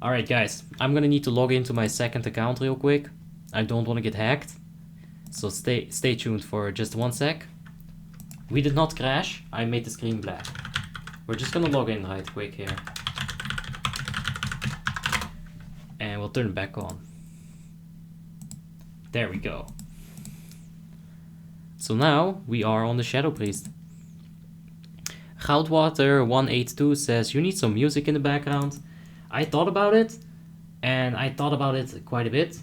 Alright guys, I'm gonna need to log into my second account real quick. I don't want to get hacked. So stay tuned for just 1 sec. We did not crash, I made the screen black. We're just gonna log in right quick here. And we'll turn it back on. There we go. So now we are on the Shadow Priest. Goudwater182 says, you need some music in the background. I thought about it, and I thought about it quite a bit.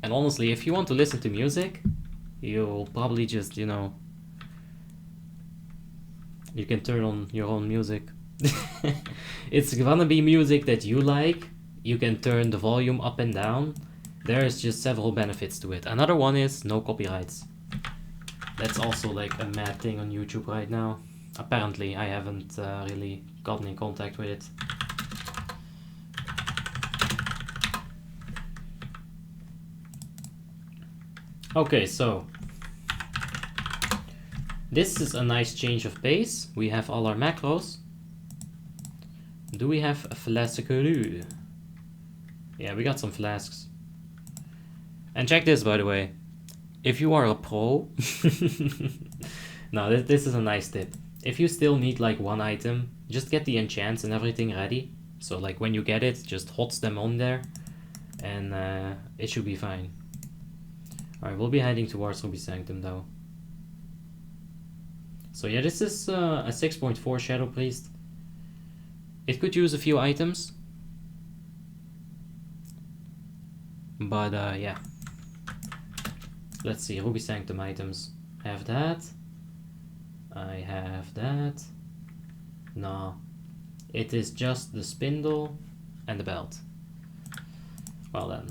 And honestly, if you want to listen to music, you'll probably just, you know, you can turn on your own music. It's gonna be music that you like. You can turn the volume up and down. There's just several benefits to it. Another one is no copyrights. That's also like a mad thing on YouTube right now. Apparently, I haven't really gotten in contact with it. Okay, so this is a nice change of pace. We have all our macros. Do we have a flask? Yeah, we got some flasks. And check this, by the way. If you are a pro... No, this is a nice tip. If you still need like one item, just get the enchants and everything ready. So like when you get it, just hots them on there. And it should be fine. Alright, we'll be heading towards Ruby Sanctum though. So yeah, this is a 6.4 Shadow Priest. It could use a few items. But yeah. Let's see, Ruby Sanctum items. Have that. I have that. No. It is just the spindle and the belt. Well then.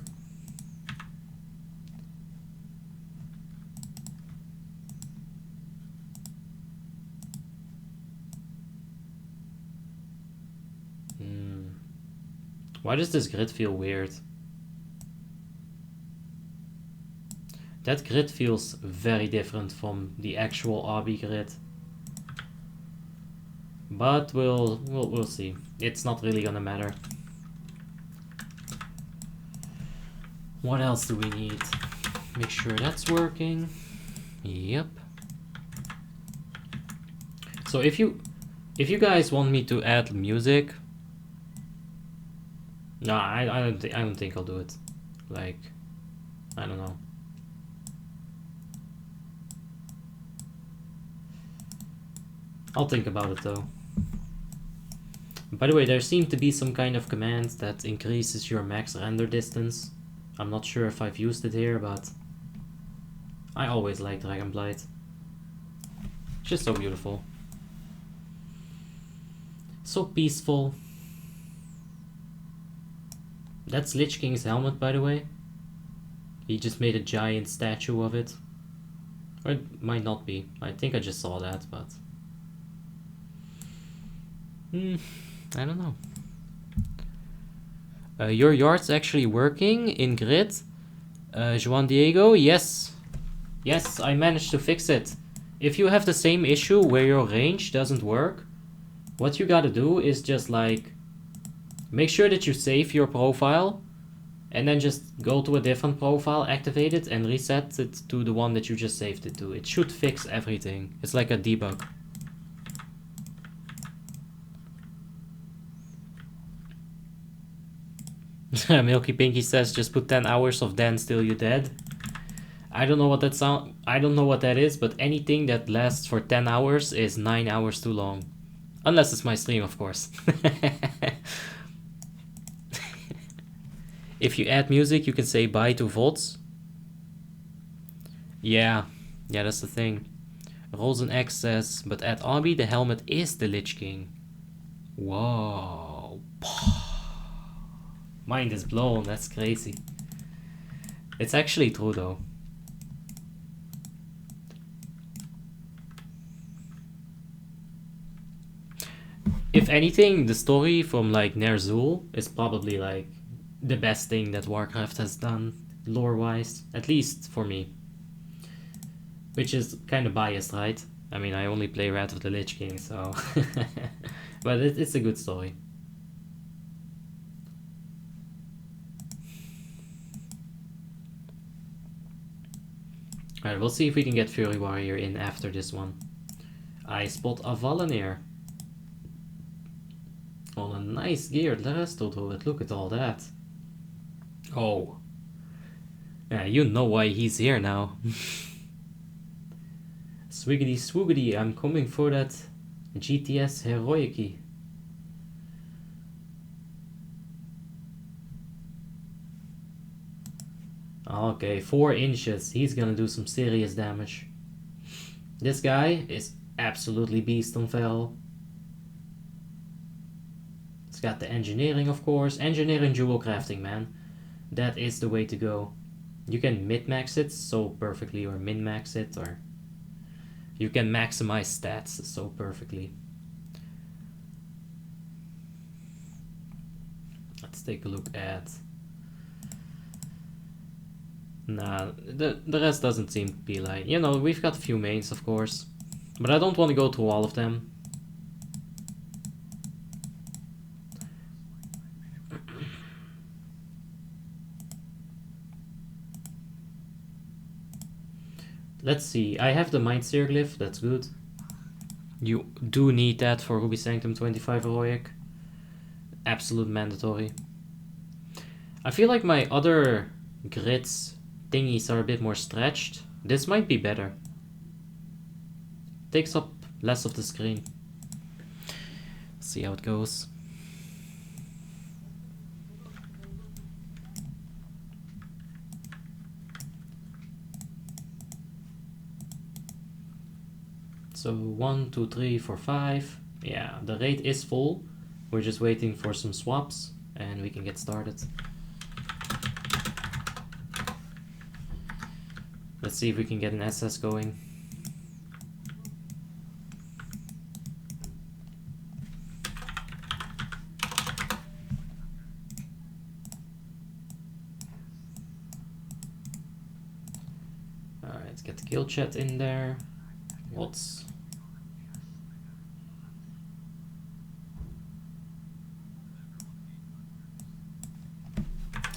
Why does this grid feel weird? That grid feels very different from the actual RB grid. But we'll see. It's not really gonna matter. What else do we need? Make sure that's working. Yep. So if you guys want me to add music, no, I don't think I'll do it. Like, I don't know. I'll think about it though. By the way, there seems to be some kind of command that increases your max render distance. I'm not sure if I've used it here, but I always like Dragonblight. It's just so beautiful. So peaceful. That's Lich King's helmet, by the way. He just made a giant statue of it. Or it might not be. I think I just saw that, but... I don't know. Your yard's actually working in grid. Juan Diego, yes. Yes, I managed to fix it. If you have the same issue where your range doesn't work, what you gotta do is just like... make sure that you save your profile and then just go to a different profile, activate it and reset it to the one that you just saved it to. It should fix everything. It's like a debug. Milky Pinky says just put 10 hours of dance till you're dead. I don't know what that sound. I don't know what that is, but anything that lasts for 10 hours is 9 hours too long. Unless it's my stream, of course. If you add music, you can say bye to VODs. Yeah, that's the thing. Rosen X says, but at RB the helmet is the Lich King. Whoa. Mind is blown, that's crazy. It's actually true though. If anything, the story from like Ner'zhul is probably like the best thing that Warcraft has done lore-wise, at least for me. Which is kind of biased, right? I mean, I only play Wrath of the Lich King, so... but it's a good story. Alright, we'll see if we can get Fury Warrior in after this one. I spot a Valanir. On a nice geared Resto Druid, look at all that. Oh. Yeah, you know why he's here now. Swiggity swoogity, I'm coming for that GTS Heroic. Okay, 4 inches. He's gonna do some serious damage. This guy is absolutely beast on Fel. It's got the engineering, of course. Engineering jewel crafting, man. That is the way to go. You can min-max it so perfectly, or min-max it, or... you can maximize stats so perfectly. Let's take a look at... Nah, the rest doesn't seem to be like... You know, we've got a few mains, of course. But I don't want to go through all of them. Let's see, I have the Mindseer glyph, that's good. You do need that for Ruby Sanctum 25 Heroic. Absolute mandatory. I feel like my other grids thingies are a bit more stretched. This might be better. Takes up less of the screen. See how it goes. So 1, 2, 3, 4, 5. Yeah, the raid is full. We're just waiting for some swaps and we can get started. Let's see if we can get an SS going. Alright, let's get the guild chat in there. What's...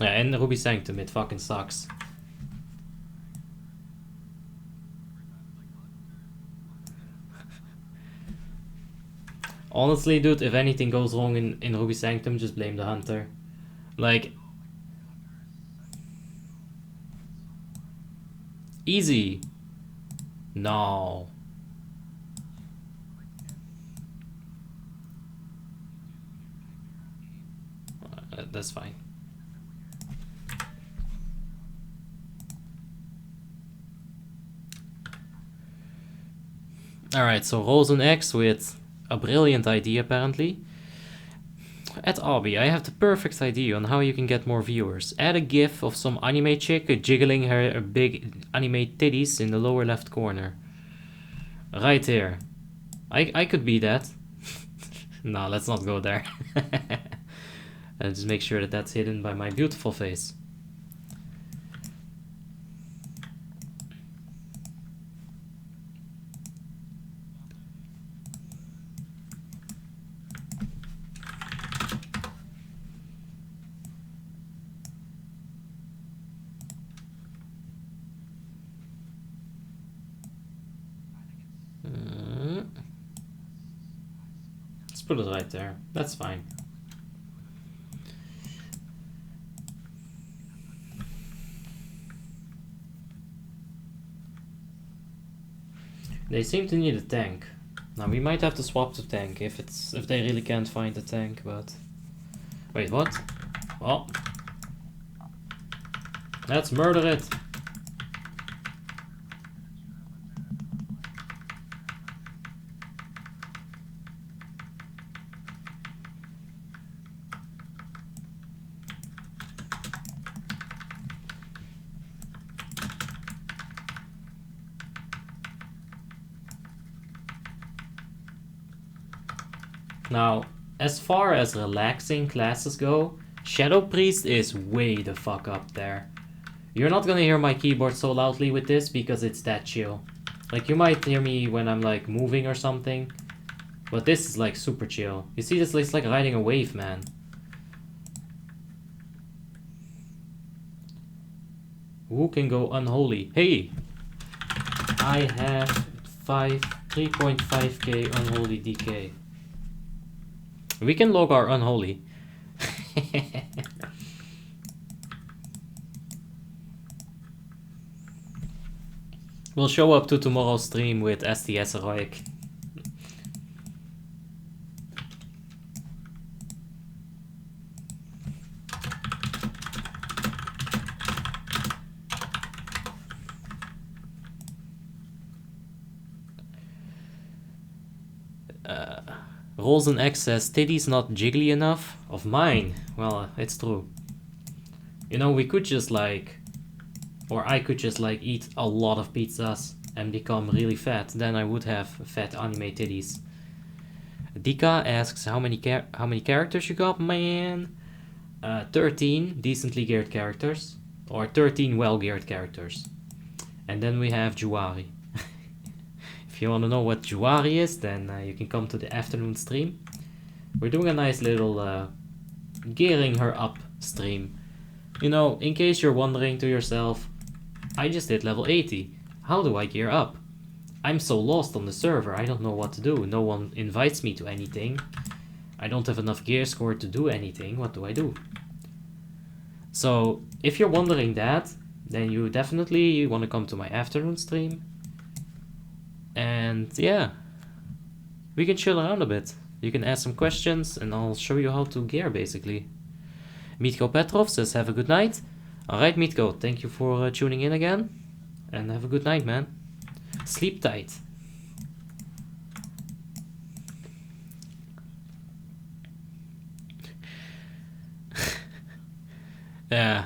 Yeah, in Ruby Sanctum it fucking sucks. Honestly, dude, if anything goes wrong in Ruby Sanctum, just blame the hunter. Like... Easy. No. That's fine. Alright, so Rosen X with a brilliant idea apparently. At Obby, I have the perfect idea on how you can get more viewers. Add a gif of some anime chick jiggling her big anime titties in the lower left corner. Right here. I could be that. No, let's not go there. I'll just make sure that that's hidden by my beautiful face. Put it right there. That's fine. They seem to need a tank. Now we might have to swap the tank if they really can't find a tank, but wait, what? Well, let's murder it. Now, as far as relaxing classes go, Shadow Priest is way the fuck up there. You're not gonna hear my keyboard so loudly with this because it's that chill. Like, you might hear me when I'm like moving or something, but this is like super chill. You see, this is like riding a wave, man. Who can go unholy? Hey! I have 3.5k unholy DK. We can log our unholy. We'll show up to tomorrow's stream with STS Heroic. Rosen X says, titties not jiggly enough? Of mine? Well, it's true. You know, we could just like... Or I could just like eat a lot of pizzas and become really fat. Then I would have fat anime titties. Dika asks, how many characters you got, man? 13 decently geared characters. Or 13 well-geared characters. And then we have Juari. If you want to know what Juari is, then you can come to the afternoon stream. We're doing a nice little gearing her up stream. You know, in case you're wondering to yourself, I just hit level 80. How do I gear up? I'm so lost on the server, I don't know what to do. No one invites me to anything. I don't have enough gear score to do anything. What do I do? So, if you're wondering that, then you definitely want to come to my afternoon stream. And yeah, we can chill around a bit. You can ask some questions and I'll show you how to gear basically. Mitko Petrov says have a good night. Alright Mitko, thank you for tuning in again. And have a good night, man. Sleep tight. Yeah,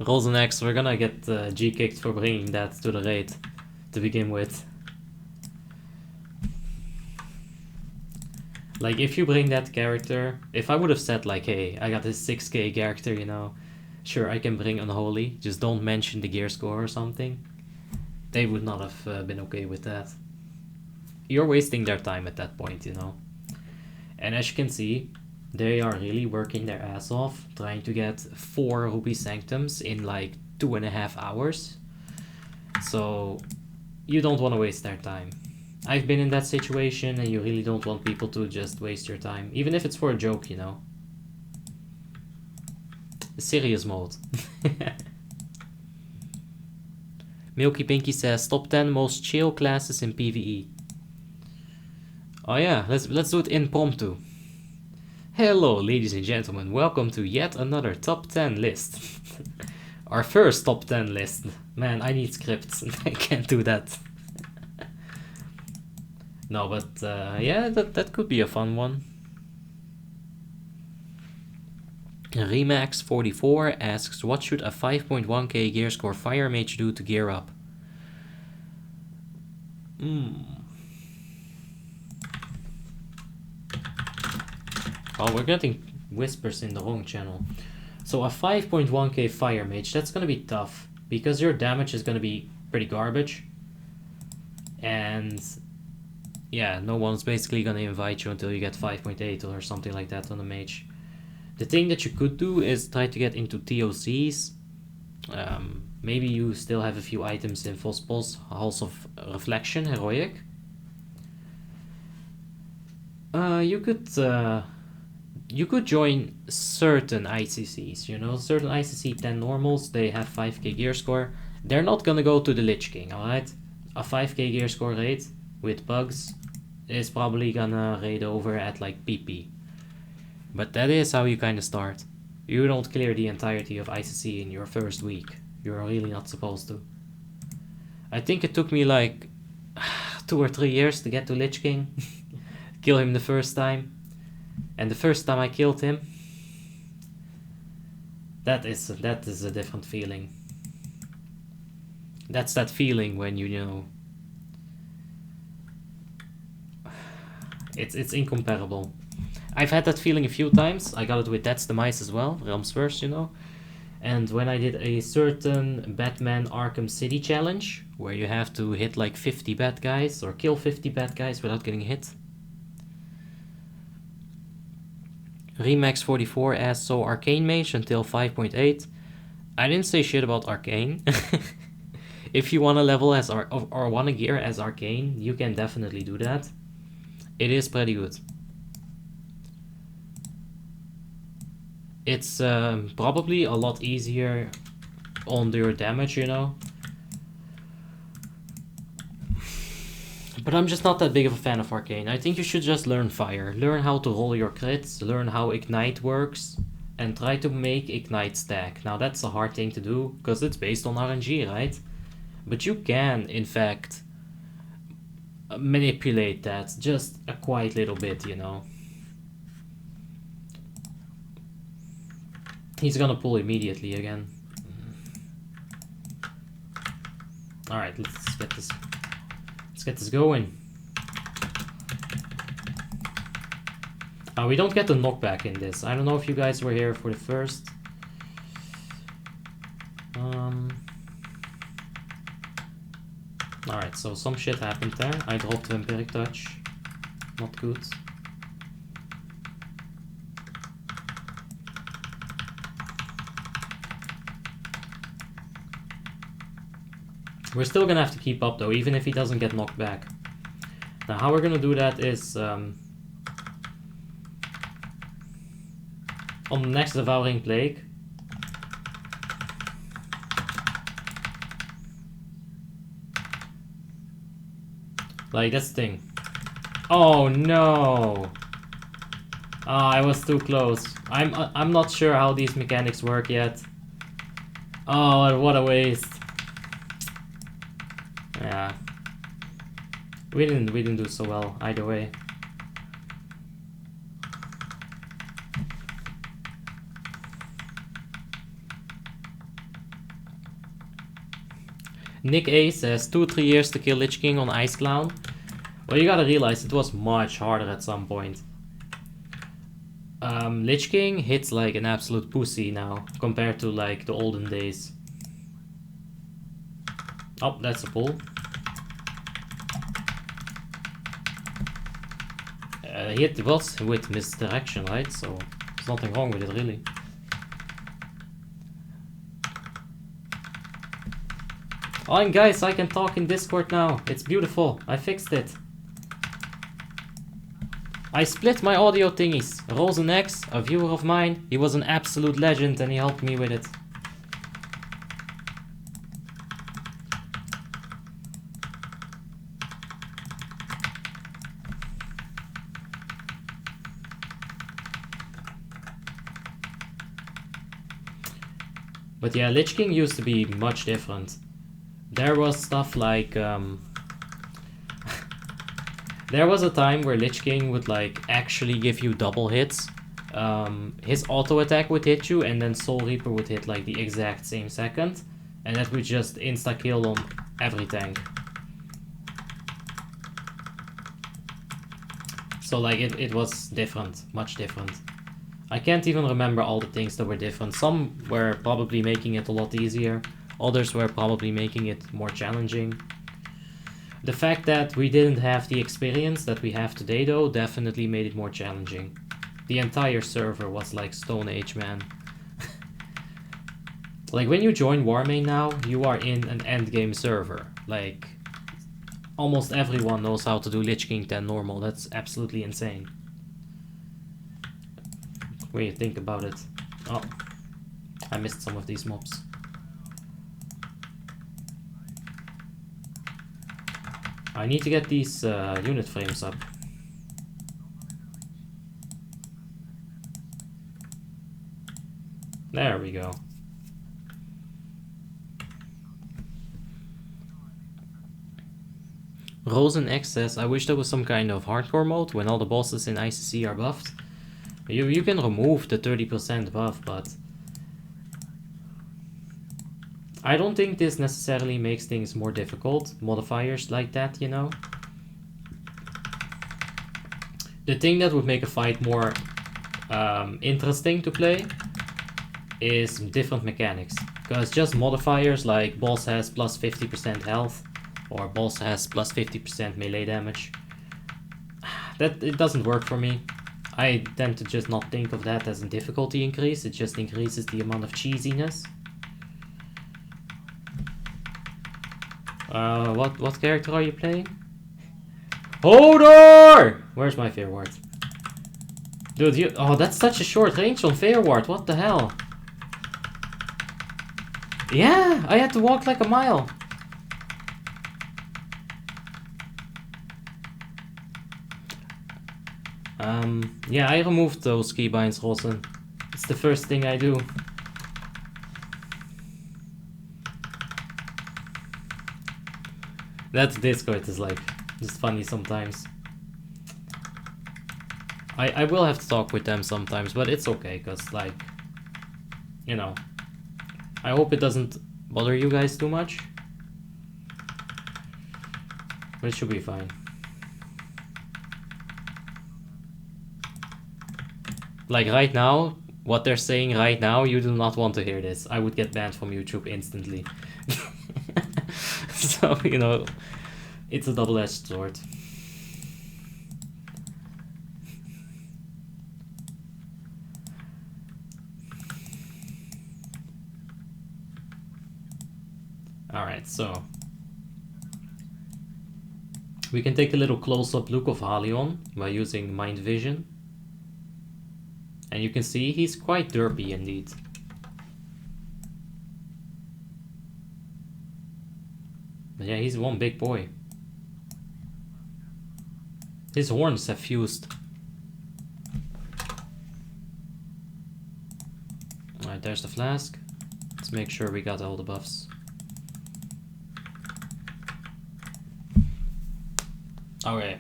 Rosenex, we're gonna get G kicked for bringing that to the raid to begin with. Like, if you bring that character, if I would have said like, hey, I got this 6k character, you know, sure, I can bring Unholy, just don't mention the gear score or something, they would not have been okay with that. You're wasting their time at that point, you know. And as you can see, they are really working their ass off, trying to get 4 Ruby Sanctums in like 2.5 hours. So, you don't want to waste their time. I've been in that situation, and you really don't want people to just waste your time, even if it's for a joke, you know. Serious mode. Milky Pinky says top 10 most chill classes in PvE. Oh yeah, let's do it impromptu. Hello, ladies and gentlemen, welcome to yet another top 10 list. Our first top 10 list. Man, I need scripts. I can't do that. No, but yeah, that could be a fun one. Remax44 asks, what should a 5.1k gear score fire mage do to gear up? Oh, we're getting whispers in the wrong channel. So a 5.1k fire mage, that's gonna be tough, because your damage is gonna be pretty garbage. And yeah, no one's basically gonna invite you until you get 5.8 or something like that on a mage. The thing that you could do is try to get into TOCs. Maybe you still have a few items in Vospos, Halls of Reflection, Heroic. You could join certain ICCs, you know, certain ICC 10 normals, they have 5k gear score. They're not gonna go to the Lich King, alright? A 5k gear score raid with bugs is probably gonna raid over at like PP. But that is how you kind of start. You don't clear the entirety of ICC in your first week. You're really not supposed to. I think it took me like 2 or 3 years to get to Lich King. Kill him the first time. And the first time I killed him, that is a different feeling. That's that feeling when you know, it's incomparable. I've had that feeling a few times. I got it with That's the Mice as well, Realms First, you know. And when I did a certain Batman Arkham City challenge, where you have to hit like 50 bad guys, or kill 50 bad guys without getting hit. Remax44 asks, so Arcane Mage until 5.8. I didn't say shit about Arcane. If you want to level as or want to gear as Arcane, you can definitely do that. It is pretty good. It's probably a lot easier on your damage, you know. But I'm just not that big of a fan of Arcane. I think you should just learn Fire. Learn how to roll your crits, learn how Ignite works, and try to make Ignite stack. Now that's a hard thing to do, because it's based on RNG, right? But you can, in fact, manipulate that just a quite little bit, you know. He's gonna pull immediately again. Alright, let's get this going. We don't get the knockback in this. I don't know if you guys were here for the first. Alright, so some shit happened there. I dropped Vampiric Touch. Not good. We're still gonna have to keep up though, even if he doesn't get knocked back. Now how we're gonna do that is on the next Devouring Plague. Like, that's the thing. Oh no! I was too close. I'm not sure how these mechanics work yet. Oh, what a waste. Yeah. We didn't do so well either way. Nick A says 2-3 years to kill Lich King on Icecrown. Well, you gotta realize it was much harder at some point. Lich King hits like an absolute pussy now compared to like the olden days. Oh, that's a pull. It was with misdirection, right? So there's nothing wrong with it really. Oh, and guys, I can talk in Discord now. It's beautiful. I fixed it. I split my audio thingies. RosenX, a viewer of mine, he was an absolute legend and he helped me with it. But yeah, Lich King used to be much different. There was stuff like there was a time where Lich King would like actually give you double hits. His auto attack would hit you and then Soul Reaper would hit like the exact same second. And that would just insta kill on every tank. So like it was different, much different. I can't even remember all the things that were different. Some were probably making it a lot easier. Others were probably making it more challenging. The fact that we didn't have the experience that we have today though definitely made it more challenging. The entire server was like Stone Age, man. Like when you join Warmanes now, you are in an endgame server. Like almost everyone knows how to do Lich King 10 normal. That's absolutely insane. When you think about it. Oh, I missed some of these mobs. I need to get these unit frames up. There we go. RosenX says, I wish there was some kind of hardcore mode when all the bosses in ICC are buffed. You can remove the 30% buff, but I don't think this necessarily makes things more difficult, modifiers like that, you know. The thing that would make a fight more interesting to play is different mechanics. Because just modifiers like boss has plus 50% health or boss has plus 50% melee damage, that it doesn't work for me. I tend to just not think of that as a difficulty increase, it just increases the amount of cheesiness. What character are you playing? Hodor! Where's my fair ward? Dude, oh, that's such a short range on fair ward, what the hell? Yeah, I had to walk like a mile. Yeah, I removed those keybinds, Rosen. It's the first thing I do. That Discord is like, just funny sometimes. I will have to talk with them sometimes, but it's okay, cause like, you know, I hope it doesn't bother you guys too much. But it should be fine. Like right now, what they're saying right now, you do not want to hear this. I would get banned from YouTube instantly. So, you know, it's a double-edged sword. Alright, so we can take a little close-up look of Halion by using Mind Vision. And you can see he's quite derpy indeed. But yeah, he's one big boy. His horns have fused. Alright, there's the flask. Let's make sure we got all the buffs. Alright.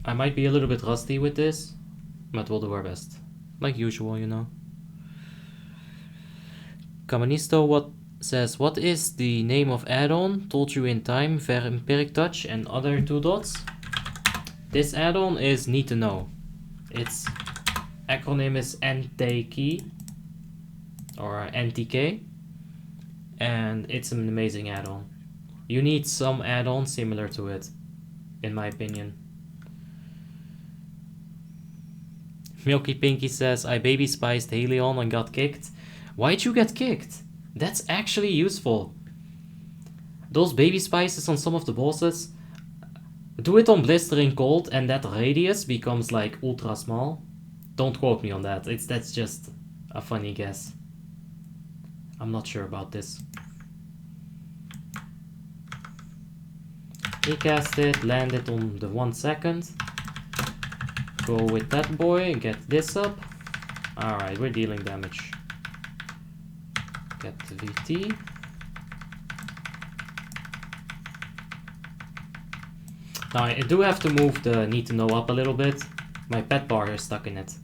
I might be a little bit rusty with this, but we'll do our best. Like usual, you know. Kamanisto, what says, what is the name of add-on? Told you in time, Vampiric Touch and other 2 dots. This add-on is NeedtoKnow. Its acronym is NTK or NTK, and it's an amazing add-on. You need some add-on similar to it, in my opinion. Milky Pinky says, I baby spiced Helion and got kicked. Why'd you get kicked? That's actually useful. Those baby spices on some of the bosses, do it on Blistering Cold and that radius becomes like ultra small. Don't quote me on that, that's just a funny guess. I'm not sure about this. He cast it, land it on the 1 second. Go with that boy, get this up. Alright, we're dealing damage. Get the VT. Now I do have to move the NeedtoKnow up a little bit. My pet bar is stuck in it.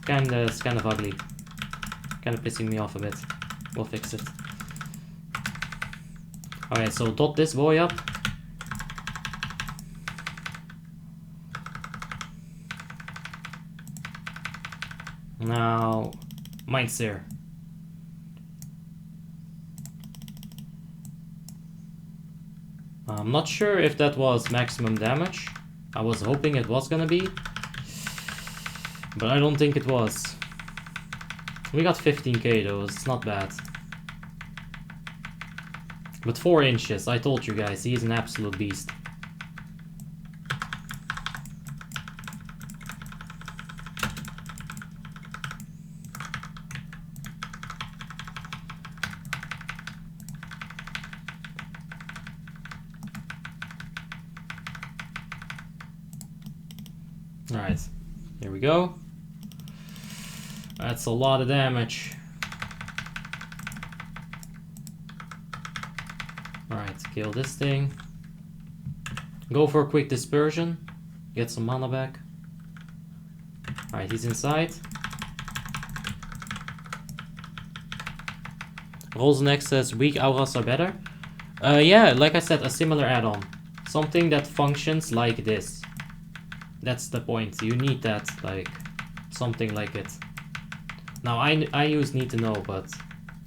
It's kind of ugly. Kind of pissing me off a bit. We'll fix it. Alright, so dot this boy up. Now, Mindseer. I'm not sure if that was maximum damage. I was hoping it was gonna be, but I don't think it was. We got 15k though, it's not bad. But 4 inches, I told you guys, he's an absolute beast. Alright, here we go. That's a lot of damage. Alright, kill this thing. Go for a quick dispersion. Get some mana back. Alright, he's inside. Roseneck says weak auras are better. Yeah, like I said, a similar add-on. Something that functions like this. That's the point. You need that, like, something like it. Now, I use NeedtoKnow, but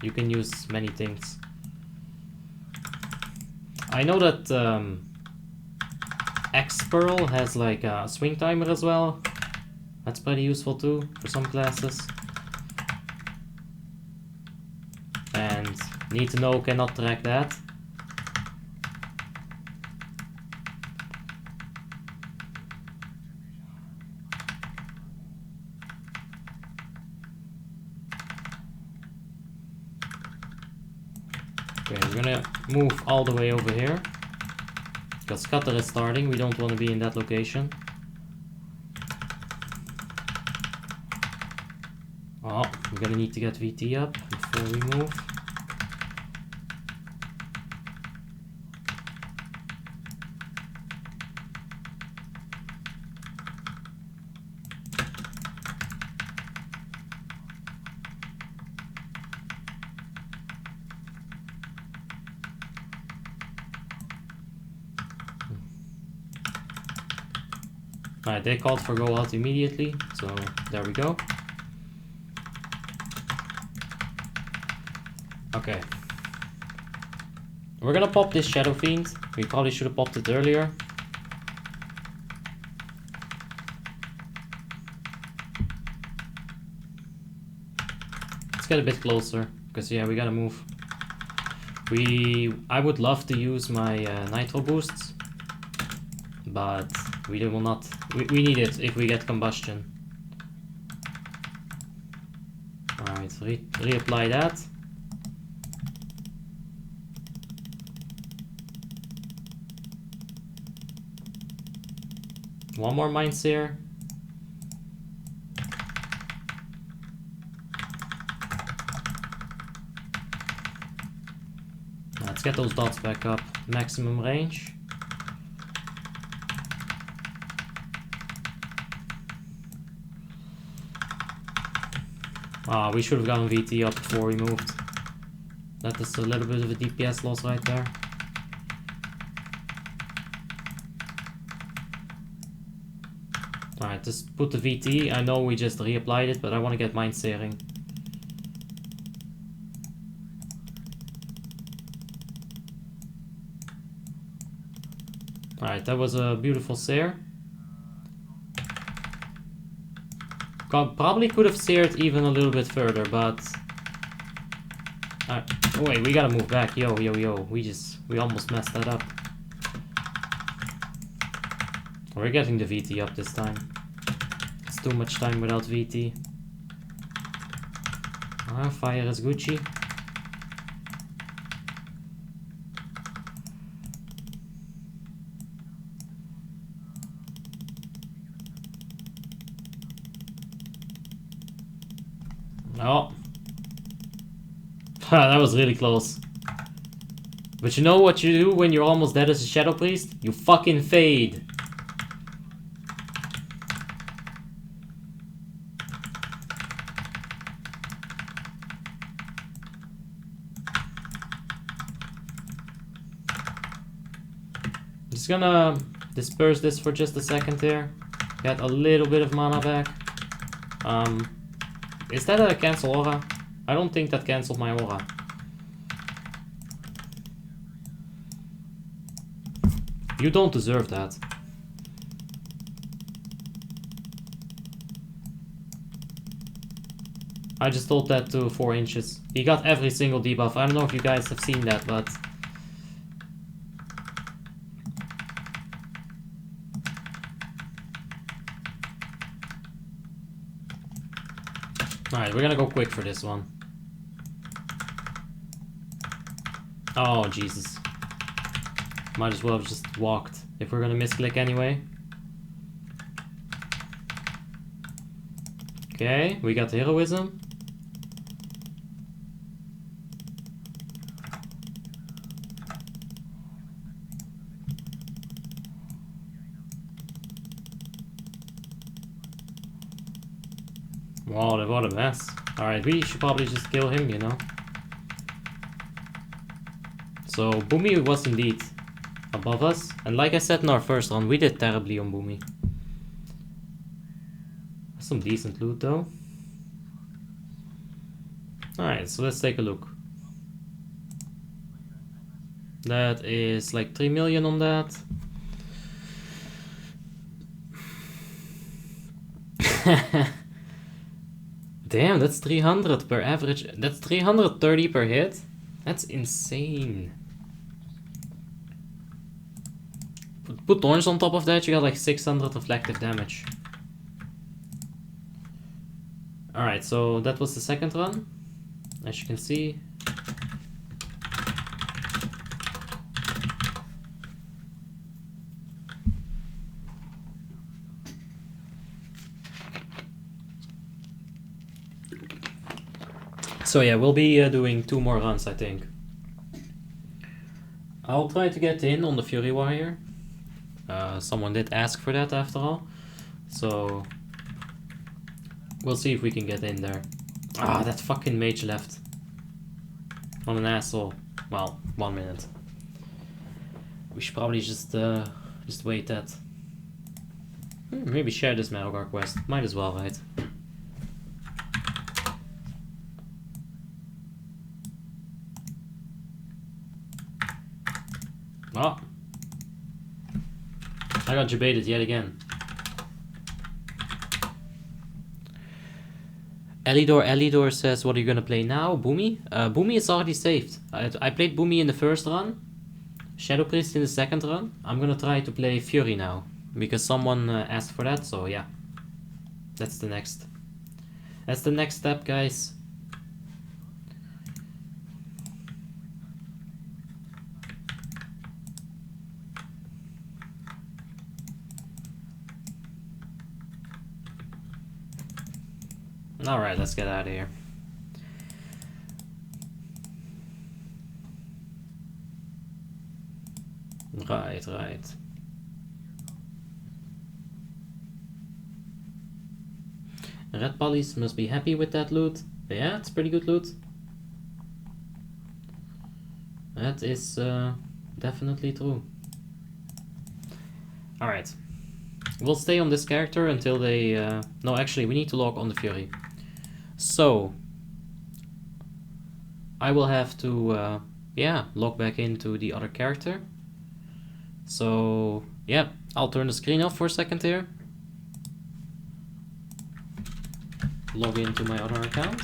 you can use many things. I know that X-Pearl has like a swing timer as well. That's pretty useful too for some classes. And NeedtoKnow cannot track that. Okay, we're gonna move all the way over here. Because Cutter is starting, we don't want to be in that location. Oh, we're gonna need to get VT up before we move. Alright, they called for go out immediately, so there we go. Okay. We're gonna pop this Shadow Fiend. We probably should have popped it earlier. Let's get a bit closer, because yeah, we gotta move. I would love to use my Nitro boosts, but we will not. We need it if we get combustion. Alright, reapply that. One more Mindseer. Let's get those dots back up. Maximum range. Ah, we should have gotten VT up before we moved. That is a little bit of a DPS loss right there. Alright, just put the VT. I know we just reapplied it, but I want to get mind searing. Alright, that was a beautiful sear. Probably could have seared even a little bit further, but... Oh wait, we gotta move back. Yo. We almost messed that up. We're getting the VT up this time. It's too much time without VT. Ah, fire is Gucci. Oh. That was really close. But you know what you do when you're almost dead as a Shadow Priest? You fucking fade. Just gonna disperse this for just a second here. Get a little bit of mana back. Is that a cancel aura? I don't think that canceled my aura. You don't deserve that. I just told that to 4 inches. He got every single debuff. I don't know if you guys have seen that, but... Alright, we're gonna go quick for this one. Oh, Jesus. Might as well have just walked if we're gonna misclick anyway. Okay, we got the heroism. Wow, what a mess. Alright, we should probably just kill him, you know. So, Boomy was indeed above us. And like I said in our first run, we did terribly on Boomy. Some decent loot though. Alright, so let's take a look. That is like 3 million on that. Damn, that's 300 per average. That's 330 per hit. That's insane. Put thorns on top of that, you got like 600 reflective damage. Alright, so that was the second run. As you can see. So yeah, we'll be doing 2 more runs, I think. I'll try to get in on the Fury Warrior. Someone did ask for that after all. So we'll see if we can get in there. Ah, that fucking mage left. What an asshole. Well, 1 minute. We should probably just wait that. Maybe share this Metalgar quest. Might as well, right? Oh. I got debated yet again. Elidor says, what are you gonna play now? Boomy? Boomy is already saved. I played Boomy in the first run. Shadow Priest in the second run. I'm gonna try to play Fury now. Because someone asked for that, so yeah. That's the next step, guys. Alright, let's get out of here. Right. Red Pollies must be happy with that loot. Yeah, it's pretty good loot. That is definitely true. Alright. We'll stay on this character until they... no, actually, we need to log on the Fury. So... I will have to, yeah, log back into the other character. So, yeah, I'll turn the screen off for a second here. Log into my other account.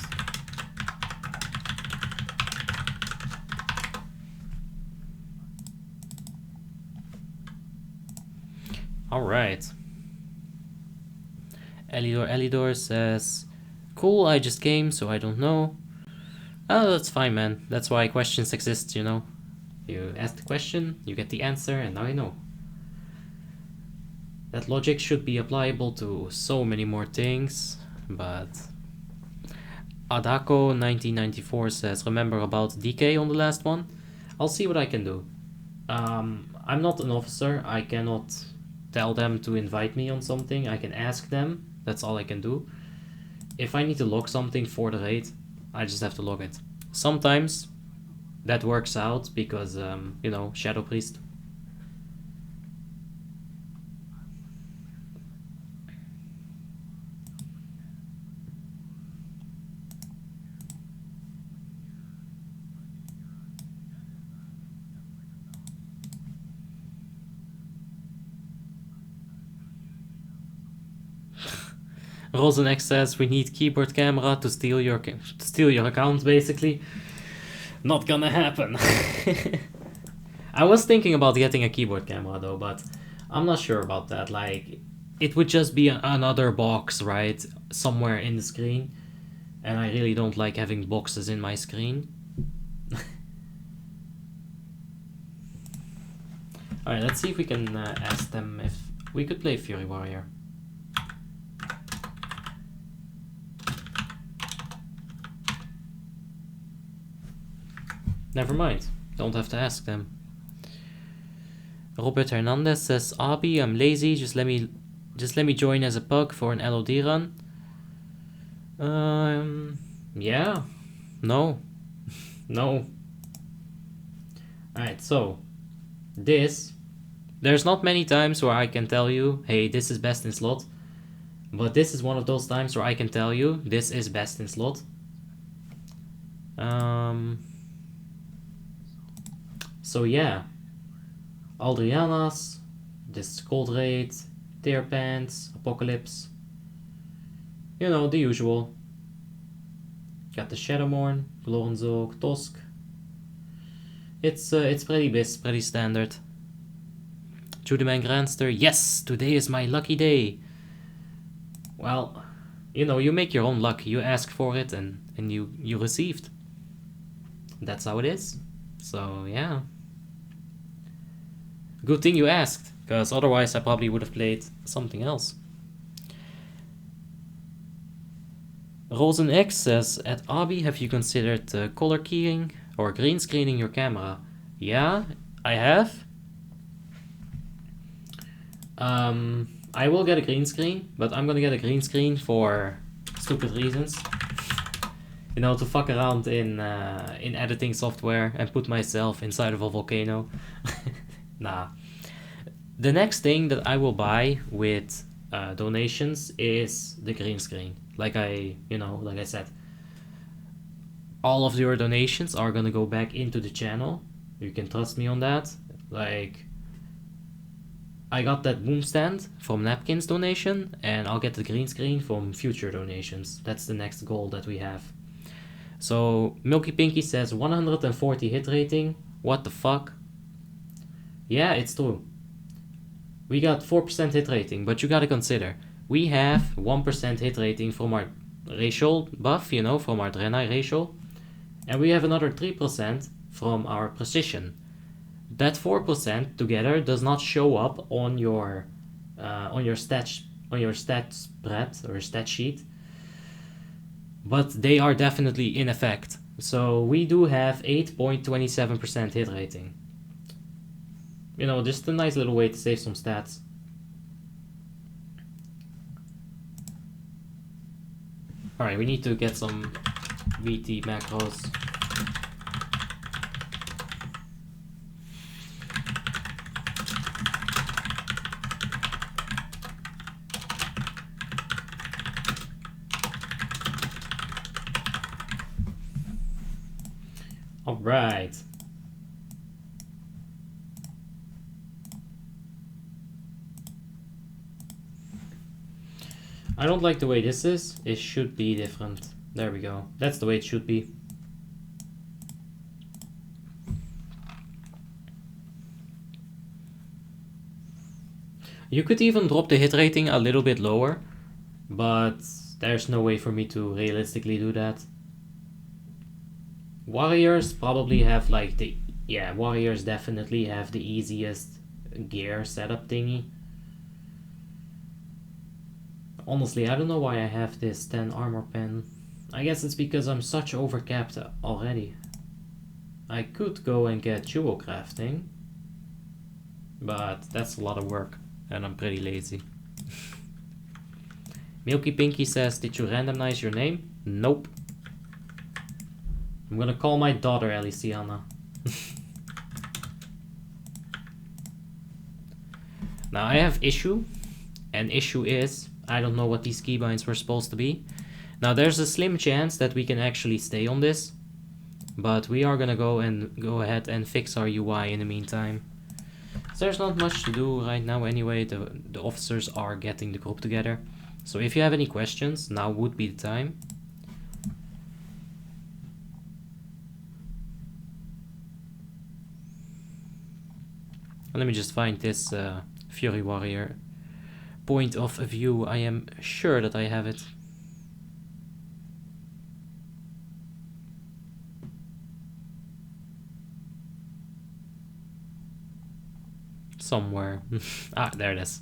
Alright. Elidor says, cool, I just came, so I don't know. Oh, that's fine, man. That's why questions exist, you know. You ask the question, you get the answer, and now I know. That logic should be applicable to so many more things, but... Adako1994 says, remember about DK on the last one? I'll see what I can do. I'm not an officer, I cannot tell them to invite me on something. I can ask them, that's all I can do. If I need to log something for the raid, I just have to log it. Sometimes that works out because, you know, Shadow Priest. Rosenex says we need keyboard camera to steal your account, basically. Not gonna happen. I was thinking about getting a keyboard camera though, but I'm not sure about that. Like, it would just be another box, right? Somewhere in the screen. And I really don't like having boxes in my screen. Alright, let's see if we can ask them if we could play Fury Warrior. Never mind, don't have to ask them. Robert Hernandez says, Abi, I'm lazy, just let me join as a pug for an LOD run. Yeah. No. No. Alright, so there's not many times where I can tell you, hey, this is best in slot. But this is one of those times where I can tell you, this is best in slot. So yeah, Aldrianas, this Cold Raid, Tear Pants, Apocalypse. You know, the usual. Got the Shadowmourne, Glorenzog, Tosk. It's pretty standard. Judeman Grandster, yes, today is my lucky day. Well, you know, you make your own luck. You ask for it and you received. That's how it is. So yeah. Good thing you asked, because otherwise I probably would have played something else. RosenX says, at Abi, have you considered color keying or green screening your camera? Yeah, I have. I will get a green screen, but I'm gonna get a green screen for stupid reasons. You know, to fuck around in editing software and put myself inside of a volcano. Nah. The next thing that I will buy with donations is the green screen. Like I said, all of your donations are gonna go back into the channel. You can trust me on that. Like, I got that boom stand from Napkin's donation, and I'll get the green screen from future donations. That's the next goal that we have. So Milky Pinky says 140 hit rating. What the fuck? Yeah, it's true. We got 4% hit rating, but you gotta consider, we have 1% hit rating from our racial buff, you know, from our Draenei racial, and we have another 3% from our precision. That 4% together does not show up on your stats spread or stat sheet, but they are definitely in effect. So we do have 8.27% hit rating. You know, just a nice little way to save some stats. Alright, we need to get some VT macros. Alright. I don't like the way this is. It should be different. There we go. That's the way it should be. You could even drop the hit rating a little bit lower, but there's no way for me to realistically do that. Warriors probably have like the... Yeah, warriors definitely have the easiest gear setup thingy. Honestly, I don't know why I have this 10 armor pen. I guess it's because I'm such overcapped already. I could go and get jewel crafting, but that's a lot of work and I'm pretty lazy. Milky Pinky says, did you randomize your name? Nope. I'm gonna call my daughter Elisiana. Now I have issue, and issue is I don't know what these keybinds were supposed to be. Now there's a slim chance that we can actually stay on this, but we are gonna go ahead and fix our UI in the meantime. So there's not much to do right now anyway. The officers are getting the group together. So if you have any questions, now would be the time. Let me just find this Fury Warrior point of view. I am sure that I have it. Somewhere. Ah, there it is.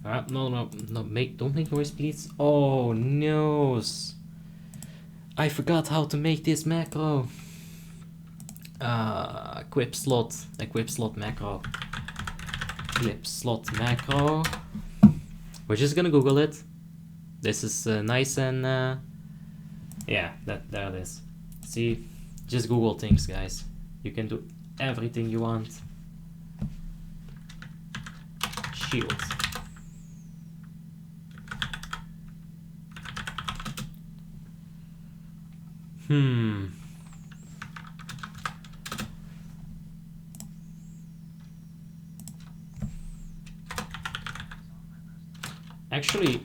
No, don't make noise, please. Oh no! I forgot how to make this macro. Equip slot macro. Equip slot macro. We're just gonna Google it. This is nice and yeah, there it is. See, just Google things, guys. You can do everything you want. Shield. Actually,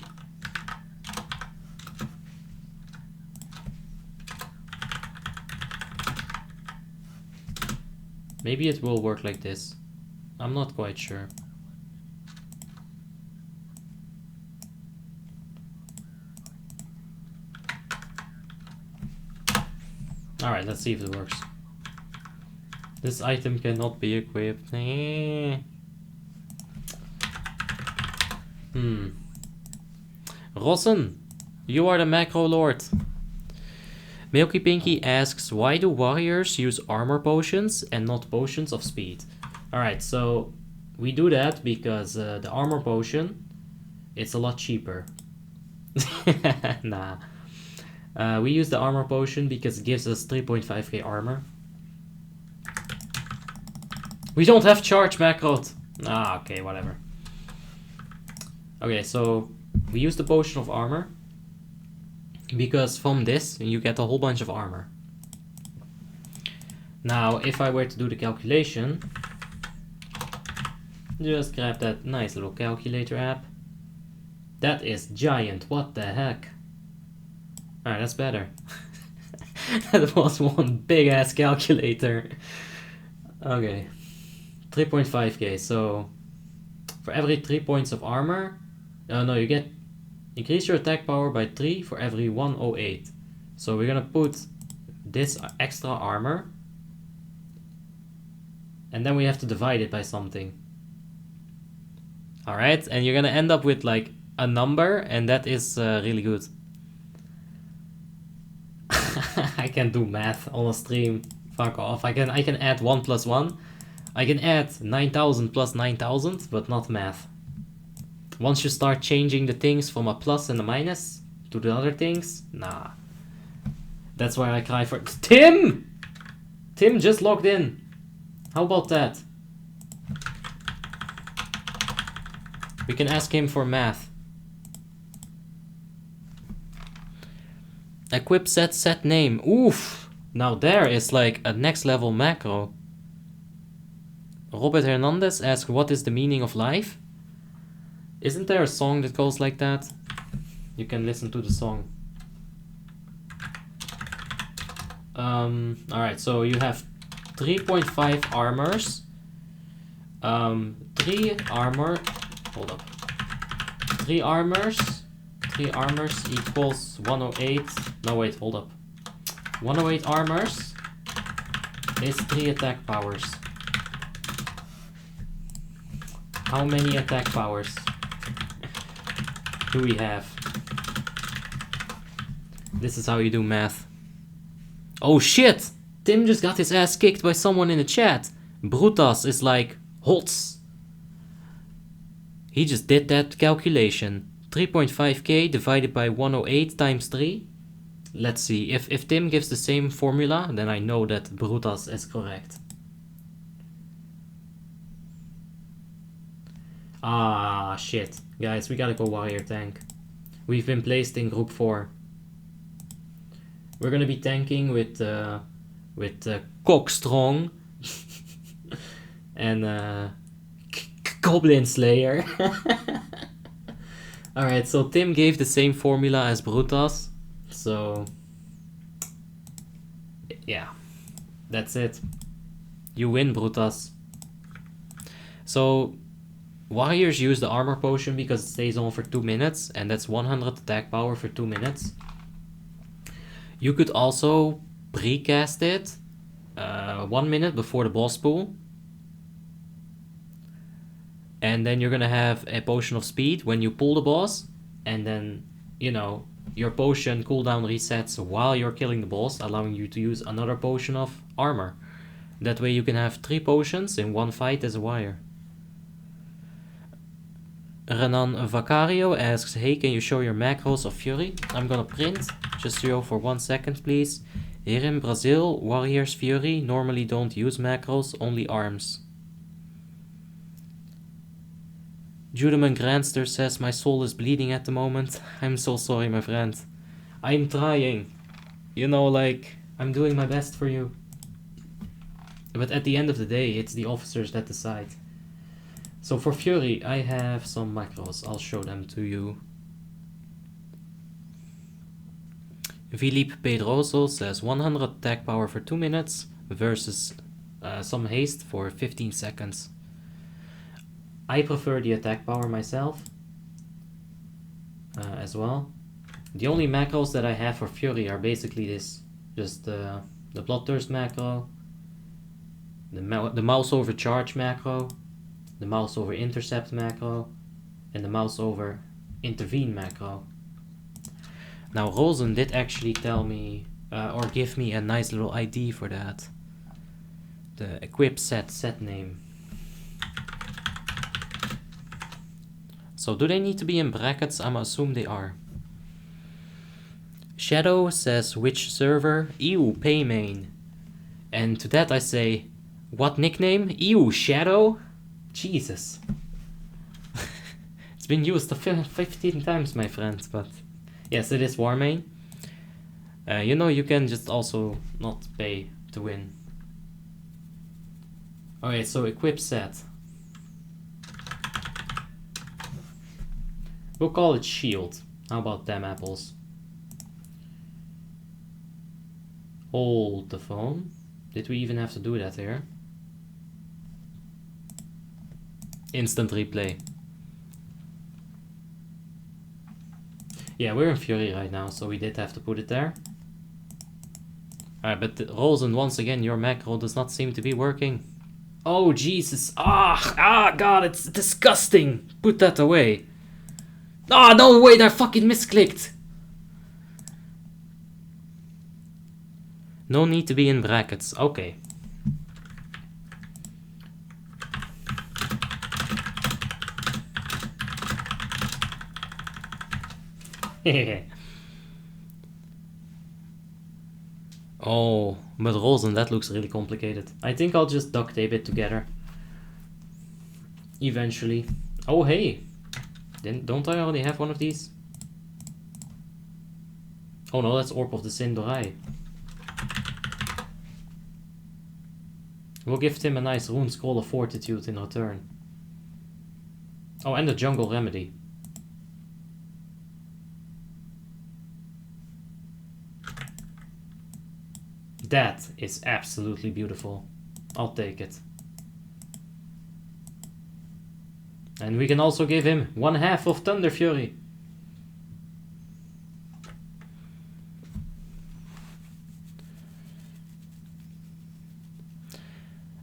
maybe it will work like this. I'm not quite sure. Alright, let's see if it works. This item cannot be equipped. Rossen, you are the macro lord. Milky Pinky asks, why do warriors use armor potions and not potions of speed? Alright, so we do that because the armor potion, it's a lot cheaper. Nah. We use the armor potion because it gives us 3.5k armor. We don't have charge macro. Ah, okay, whatever. Okay, so we use the potion of armor because from this you get a whole bunch of armor. Now, if I were to do the calculation, just grab that nice little calculator app. That is giant, what the heck? Alright, that's better. That was one big ass calculator. Okay, 3.5k, so for every 3 points of armor, no, you get increase your attack power by 3 for every 108. So we're gonna put this extra armor, and then we have to divide it by something. Alright, and you're gonna end up with like a number, and that is really good. I can do math on a stream. Fuck off. I can add 1 plus 1. I can add 9,000 plus 9,000, but not math. Once you start changing the things from a plus and a minus to the other things, nah. That's why I cry for Tim! Tim just logged in. How about that? We can ask him for math. Equip set name. Oof. Now there is like a next level macro. Robert Hernandez asked, what is the meaning of life? Isn't there a song that goes like that? You can listen to the song. Alright, so you have 3.5 armors. 3 armor. Hold up. 3 armors. 3 armors equals 108. No, wait, hold up. 108 armors is 3 attack powers. How many attack powers do we have? This is how you do math. Oh shit! Tim just got his ass kicked by someone in the chat. Brutas is like HOTS. He just did that calculation. 3.5k divided by 108 times 3. Let's see, if Tim gives the same formula, then I know that Brutas is correct. Ah, shit. Guys, we gotta go warrior tank. We've been placed in group 4. We're gonna be tanking with Cockstrong and Goblin Slayer. Alright, so Tim gave the same formula as Brutas. So yeah, that's it. You win, Brutas. So warriors use the armor potion because it stays on for 2 minutes, and that's 100 attack power for 2 minutes. You could also precast it 1 minute before the boss pool. And then you're gonna have a potion of speed when you pull the boss. And then, you know, your potion cooldown resets while you're killing the boss, allowing you to use another potion of armor. That way you can have 3 potions in one fight as a warrior. Renan Vacario asks, hey, can you show your macros of Fury? I'm gonna print, just show for 1 second please. Here in Brazil, warriors Fury normally don't use macros, only arms. Judeman Grandster says, my soul is bleeding at the moment. I'm so sorry, my friend. I'm trying. You know, like, I'm doing my best for you. But at the end of the day, it's the officers that decide. So for Fury, I have some macros. I'll show them to you. Philippe Pedroso says 100 attack power for 2 minutes versus some haste for 15 seconds. I prefer the attack power myself as well. The only macros that I have for Fury are basically this. Just the Bloodthirst macro, the mouse over charge macro, the mouse over intercept macro, and the mouse over intervene macro. Now Rosen did actually tell me or give me a nice little ID for that. The equip set name. So do they need to be in brackets? I'm assume they are. Shadow says which server? Ew, Paymain. And to that I say, what nickname? Ew, Shadow? Jesus. It's been used 15 times, my friends, but yes, it is Warmanes. You know, you can just also not pay to win. Okay, so equip set. We'll call it shield. How about them apples? Hold the phone. Did we even have to do that here? Instant replay. Yeah, we're in Fury right now, so we did have to put it there. Alright, but Rosen, once again, your macro does not seem to be working. Oh, Jesus. God, it's disgusting. Put that away. Ah, no, wait, I fucking misclicked. No need to be in brackets. Okay. Oh, but Rosen, that looks really complicated. I think I'll just duct tape it together. Eventually. Oh, hey. Don't I already have one of these? Oh no, that's Orb of the Sindorai. We'll gift him a nice rune scroll of fortitude in return. Oh, and a jungle remedy. That is absolutely beautiful. I'll take it. And we can also give him 1/2 of Thunder Fury.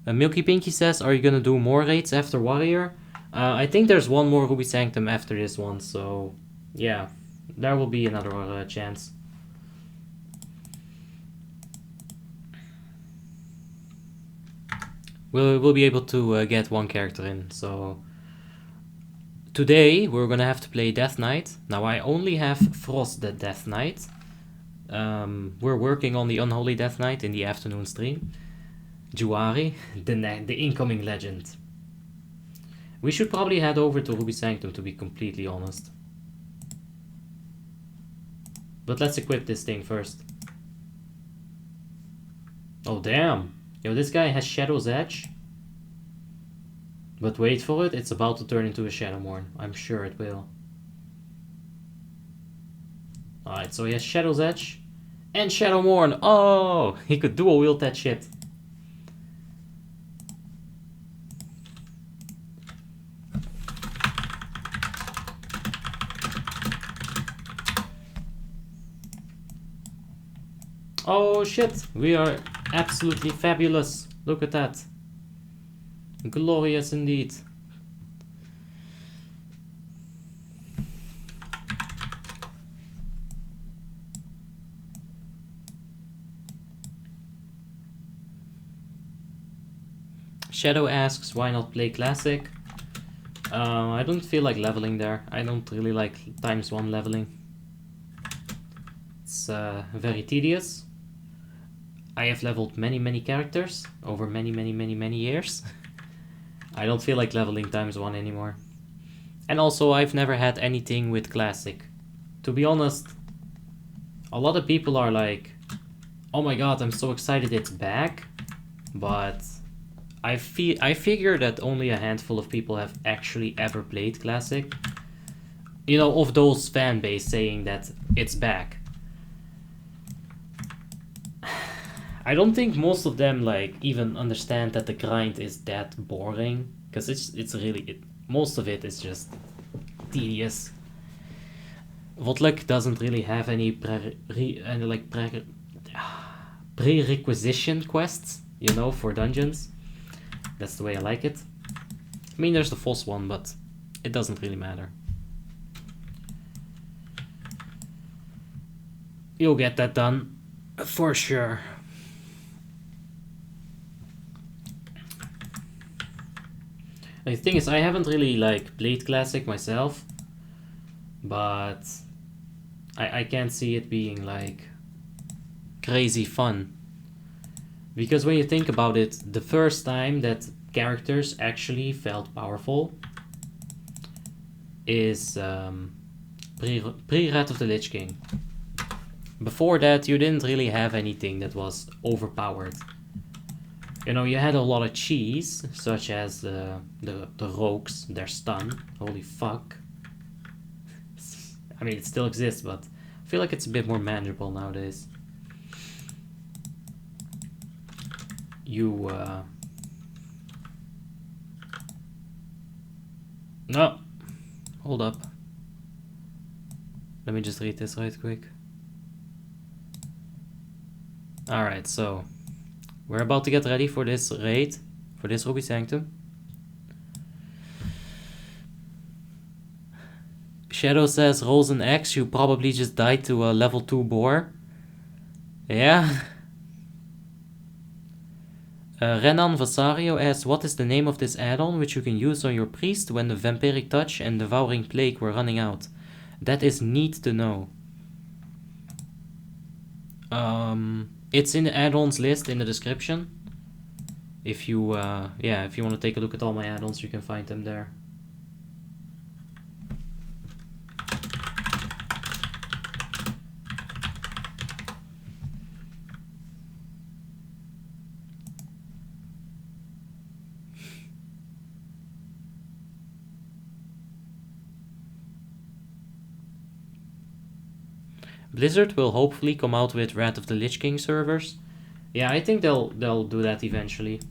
Milky Pinky says, are you gonna do more raids after Warrior? I think there's one more Ruby Sanctum after this one, so yeah, there will be another chance. We'll be able to get one character in, so today we're gonna have to play Death Knight. Now I only have Frost the Death Knight. We're working on the Unholy Death Knight in the afternoon stream. Juari, the incoming legend. We should probably head over to Ruby Sanctum, to be completely honest. But let's equip this thing first. Oh damn! Yo, this guy has Shadow's Edge. But wait for it, it's about to turn into a Shadowmourne. I'm sure it will. Alright, so he has Shadow's Edge and Shadowmourne. Oh! He could dual wield that shit. Oh shit, we are absolutely fabulous. Look at that. Glorious indeed. Shadow asks, why not play Classic? I don't feel like leveling there. I don't really like ×1 leveling. It's very tedious. I have leveled many characters over many years. I don't feel like leveling ×1 anymore. And also, I've never had anything with Classic. To be honest, a lot of people are like, oh my god, I'm so excited it's back. But I figure that only a handful of people have actually ever played Classic. You know, of those fan base saying that it's back. I don't think most of them like even understand that the grind is that boring, because it's really most of it is just tedious. WoTLK doesn't really have any prerequisition quests, you know, for dungeons. That's the way I like it. I mean, there's the false one, but it doesn't really matter. You'll get that done for sure. The thing is, I haven't really like played Classic myself, but I can't see it being like crazy fun. Because when you think about it, the first time that characters actually felt powerful is pre-Wrath of the Lich King. Before that, you didn't really have anything that was overpowered. You know, you had a lot of cheese, such as the rogues, their stun. Holy fuck. I mean, it still exists, but I feel like it's a bit more manageable nowadays. No! Hold up. Let me just read this right quick. Alright, so we're about to get ready for this raid, for this Ruby Sanctum. Shadow says, rolls an X, you probably just died to a level 2 boar. Yeah. Renan Vasario asks, what is the name of this add-on which you can use on your priest when the Vampiric Touch and Devouring Plague were running out? That is NeedtoKnow. It's in the add-ons list in the description. If you, if you want to take a look at all my add-ons, you can find them there. Blizzard will hopefully come out with Wrath of the Lich King servers. Yeah, I think they'll do that eventually.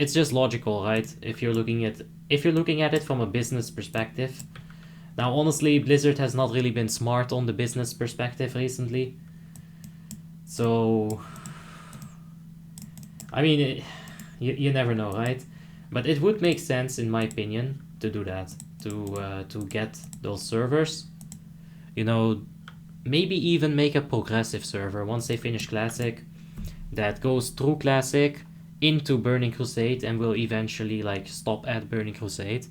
It's just logical, right? If you're looking at it from a business perspective. Now, honestly, Blizzard has not really been smart on the business perspective recently. So, I mean, you never know, right? But it would make sense, in my opinion, to do that, to get those servers. You know, maybe even make a progressive server once they finish Classic that goes through Classic into Burning Crusade and will eventually like stop at Burning Crusade.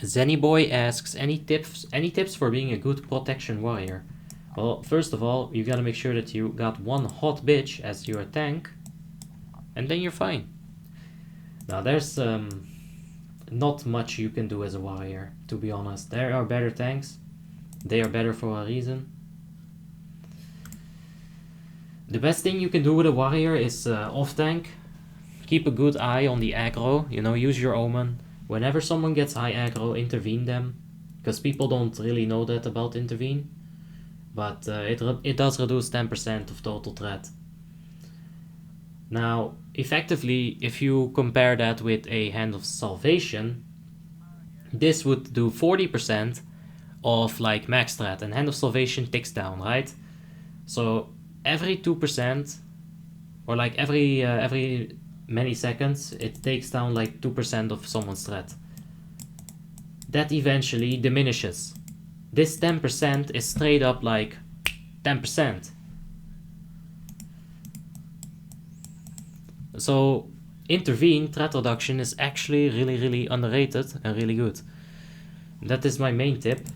Zennyboy asks, any tips for being a good protection warrior? Well, first of all, you gotta make sure that you got one hot bitch as your tank, and then you're fine. Now there's not much you can do as a warrior, to be honest. There are better tanks. They are better for a reason. The best thing you can do with a warrior is off tank. Keep a good eye on the aggro, you know, use your Omen. Whenever someone gets high aggro, intervene them. Because people don't really know that about intervene. But it does reduce 10% of total threat. Now, effectively, if you compare that with a Hand of Salvation, this would do 40% of like max threat, and Hand of Salvation ticks down, right? So every 2%, or like every many seconds, it takes down like 2% of someone's threat. That eventually diminishes. This 10% is straight up like 10%. So intervene threat reduction is actually really underrated and really good. That is my main tip.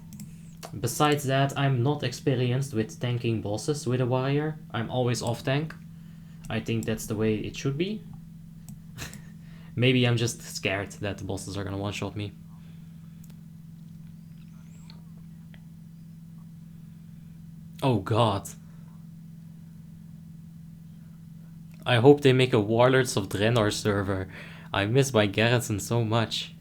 Besides that, I'm not experienced with tanking bosses with a warrior. I'm always off tank. I think that's the way it should be. Maybe I'm just scared that the bosses are gonna one-shot me. Oh god. I hope they make a Warlords of Draenor server. I miss my Garrison so much.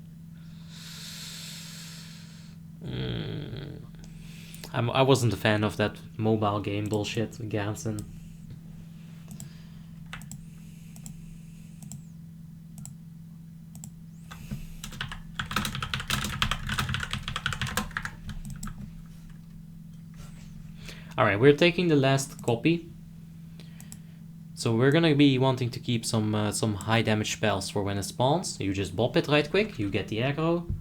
I wasn't a fan of that mobile game bullshit, Garrison. Alright, we're taking the last copy. So we're gonna be wanting to keep some high damage spells for when it spawns. You just bop it right quick, you get the aggro,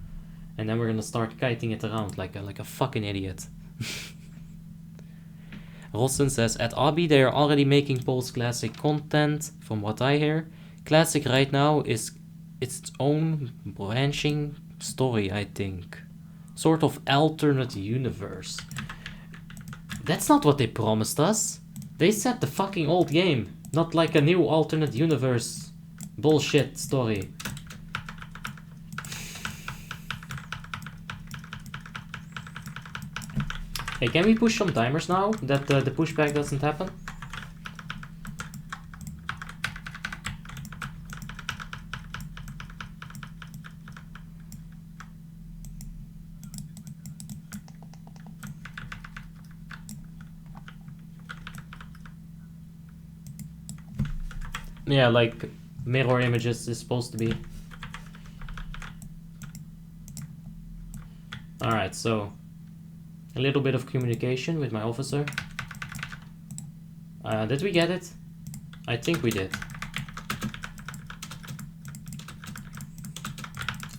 and then we're gonna start kiting it around like a fucking idiot. Rossen says, at Abby they are already making post-classic content, from what I hear. Classic right now is its own branching story, I think. Sort of alternate universe. That's not what they promised us. They said the fucking old game, not like a new alternate universe bullshit story. Hey, can we push some timers now that the pushback doesn't happen? Yeah, like mirror images is supposed to be. Alright, so a little bit of communication with my officer. Did we get it? I think we did.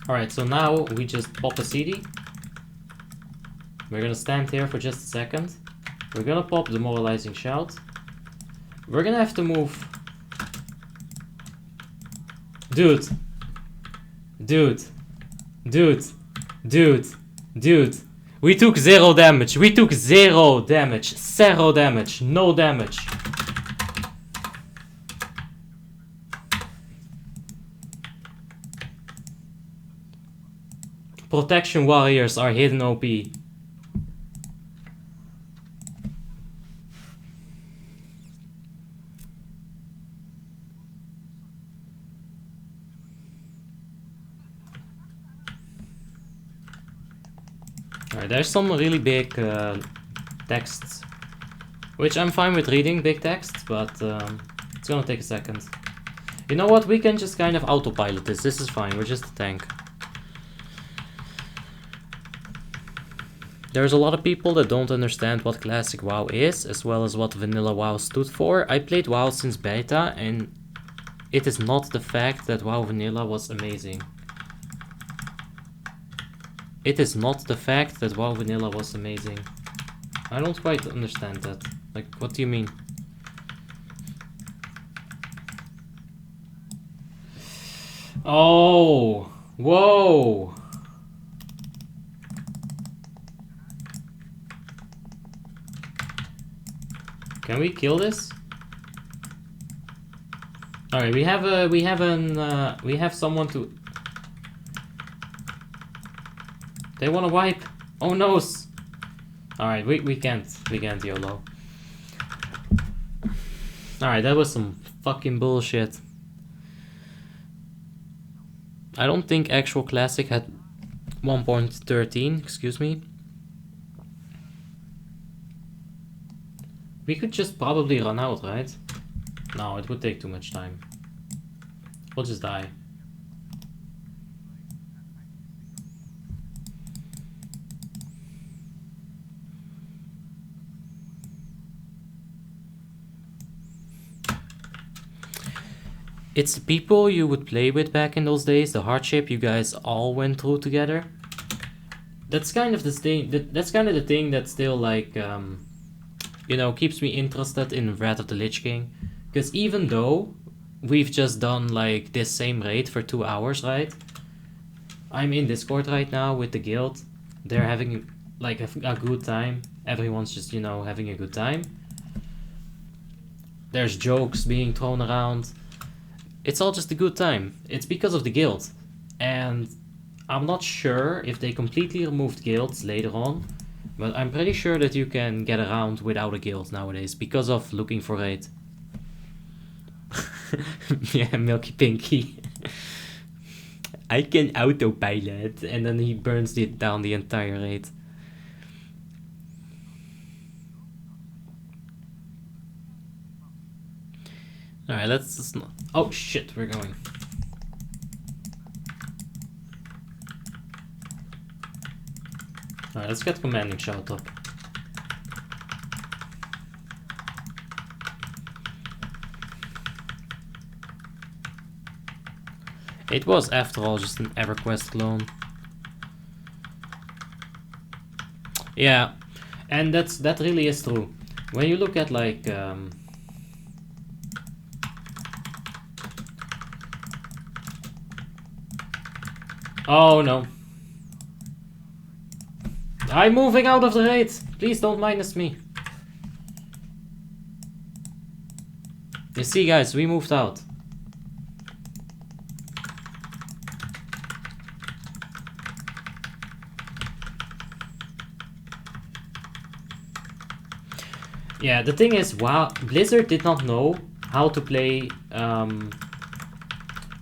Alright, so now we just pop a CD. We're gonna stand here for just a second. We're gonna pop Demoralizing Shout. We're gonna have to move. Dude. We took 0 damage. We took 0 damage. 0 damage. No damage. Protection warriors are hidden OP. Alright, Alright, there's some really big texts, which I'm fine with reading, big text, but it's gonna take a second. You know what, we can just kind of autopilot this. This is fine, we're just a tank. There's a lot of people that don't understand what Classic WoW is, as well as what Vanilla WoW stood for. I played WoW since beta, and it is not the fact that WoW Vanilla was amazing. It is not the fact that WoW Vanilla was amazing. I don't quite understand that. Like, what do you mean? Oh, whoa. Can we kill this? All right, we have someone to. They want to wipe. Oh no. All right, we can't YOLO. All right, that was some fucking bullshit. I don't think actual Classic had 1.13. Excuse me. We could just probably run out, right? No, it would take too much time. We'll just die. It's the people you would play with back in those days, the hardship you guys all went through together. That's kind of the thing. That's kind of the thing that still like, you know, keeps me interested in Wrath of the Lich King. Because even though we've just done like this same raid for 2 hours, right? I'm in Discord right now with the guild. They're having like a good time. Everyone's just, you know, having a good time. There's jokes being thrown around. It's all just a good time. It's because of the guild. And I'm not sure if they completely removed guilds later on, but I'm pretty sure that you can get around without a guild nowadays because of looking for raid. Yeah, Milky Pinky. I can autopilot, and then he burns it down the entire raid. Alright, let's just not. Oh shit, we're going. Alright, let's get commanding shout up. It was, after all, just an EverQuest clone. Yeah, and that really is true. When you look at like oh no. I'm moving out of the raid. Please don't minus me. You see guys, we moved out. Yeah, the thing is, wow, Blizzard did not know how to play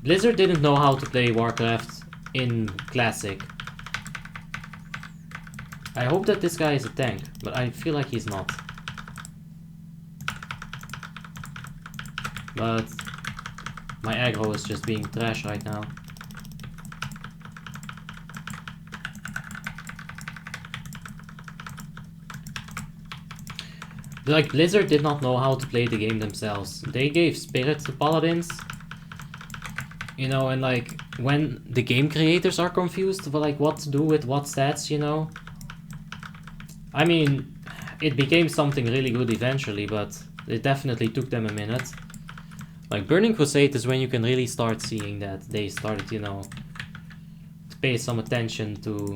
Blizzard didn't know how to play Warcraft in Classic. I hope that this guy is a tank, but I feel like he's not. But my aggro is just being trash right now. Like, Blizzard did not know how to play the game themselves. They gave spirit to paladins. You know, and like, when the game creators are confused for like what to do with what stats, you know. I mean, it became something really good eventually, but it definitely took them a minute. Like, Burning Crusade is when you can really start seeing that they started, you know, to pay some attention to...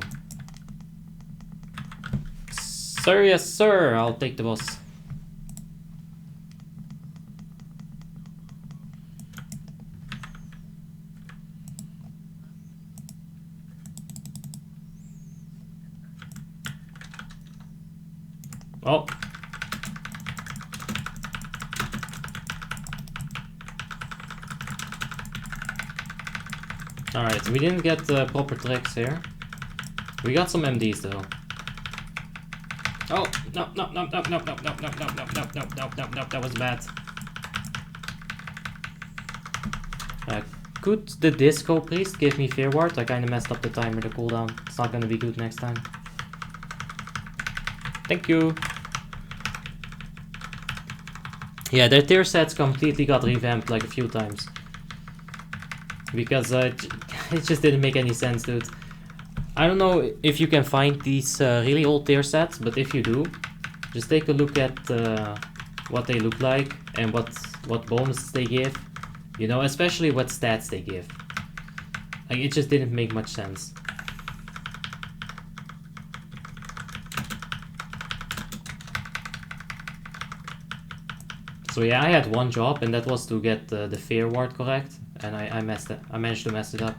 Sir, yes sir, I'll take the boss. Oh. Alright, we didn't get proper tracks here. We got some MDs though. Oh, no, no, no, no, no, no, no, no, no, no, no, no, no, no, no, that was bad. Could the Disco Priest give me Fear Ward? I kinda messed up the timer, the cooldown. It's not gonna be good next time. Thank you. Yeah, their tier sets completely got revamped like a few times. Because it just didn't make any sense, dude. I don't know if you can find these really old tier sets, but if you do, just take a look at what they look like and what bonuses they give. You know, especially what stats they give. Like, it just didn't make much sense. So yeah, I had one job, and that was to get the Fear Ward correct, and I managed to mess it up.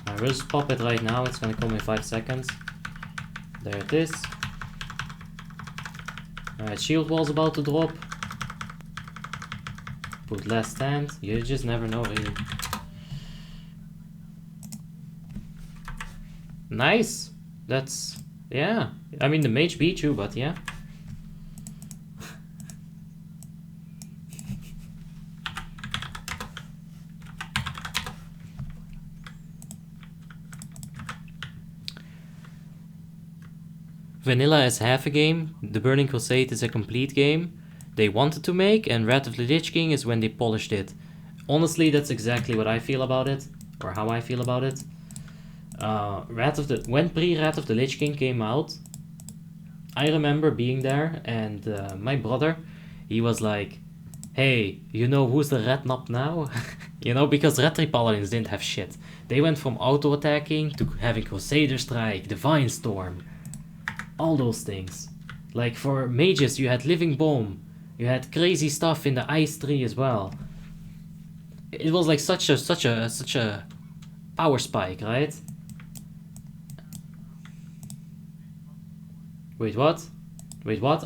I will just pop it right now. It's gonna come in 5 seconds. There it is. Alright, shield wall's about to drop. Put last stand. You just never know, really. Nice. That's, yeah. I mean, the mage beat you, but yeah. Vanilla is half a game, the Burning Crusade is a complete game they wanted to make, and Wrath of the Lich King is when they polished it. Honestly, that's exactly what I feel about it, or how I feel about it. When pre-Wrath of the Lich King came out, I remember being there, and my brother, he was like, hey, you know who's the red knob now? You know, because Red 3 Paladins didn't have shit. They went from auto-attacking to having Crusader Strike, Divine Storm, all those things. Like, for mages, you had Living Bomb. You had crazy stuff in the Ice Tree as well. It was like such a power spike, right? Wait, what? Wait, what?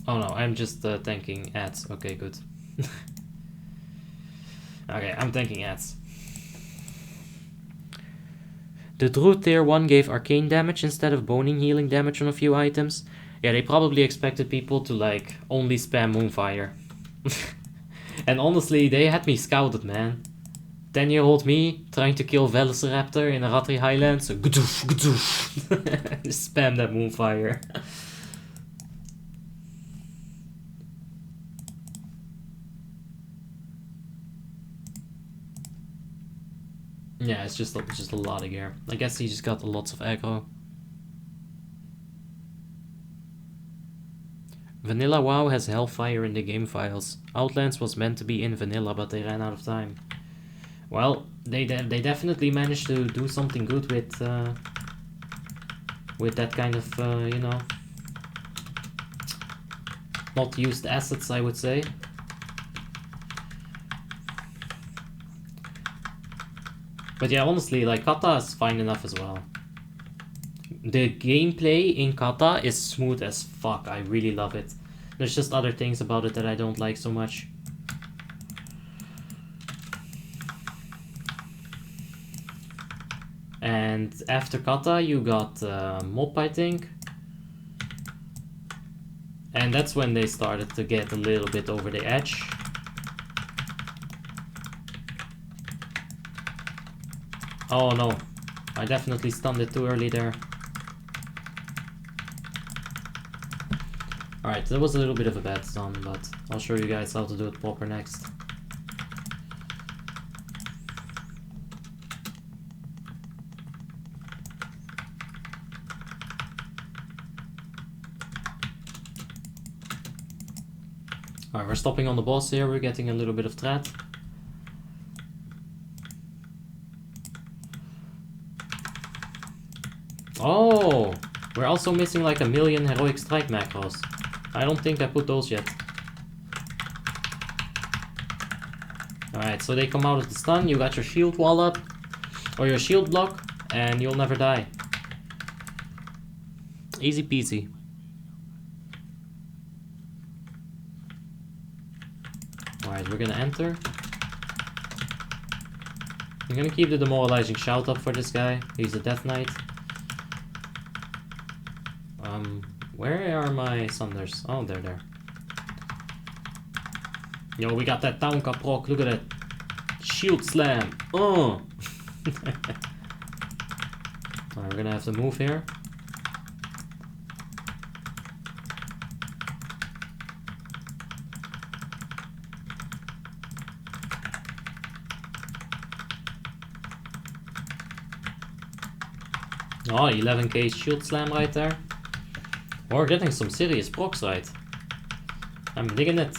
Oh no, I'm just tanking ads. Okay, good. Okay, I'm tanking ads. The Druid tier 1 gave arcane damage instead of boning healing damage on a few items. Yeah, they probably expected people to like only spam Moonfire. And honestly, they had me scouted, man. 10-year-old me trying to kill Velociraptor in a Ratri Highlands, so gadoof, gadoof. Spam that Moonfire. Yeah, it's just a lot of gear. I guess he just got lots of aggro. Vanilla WoW has Hellfire in the game files. Outlands was meant to be in vanilla, but they ran out of time. Well, they definitely managed to do something good with that kind of you know, not used assets, I would say. But yeah, honestly, like, Kata is fine enough as well. The gameplay in Kata is smooth as fuck. I really love it. There's just other things about it that I don't like so much. And after Kata, you got Mop, I think. And that's when they started to get a little bit over the edge. Oh no, I definitely stunned it too early there. Alright, that was a little bit of a bad stun, but I'll show you guys how to do it proper next. Alright, we're stopping on the boss here, we're getting a little bit of threat. Oh, we're also missing like 1,000,000 heroic strike macros. I don't think I put those yet. Alright, so they come out of the stun, you got your shield wall up, or your shield block, and you'll never die. Easy peasy. Alright, we're gonna enter. I'm gonna keep the demoralizing shout up for this guy. He's a Death Knight. Where are my Thunders? Oh, they're there. Yo, we got that Town Cap proc. Look at that. Shield Slam. Oh! Alright, we're gonna have to move here. Oh, 11k shield slam right there. We're getting some serious procs right. I'm digging it.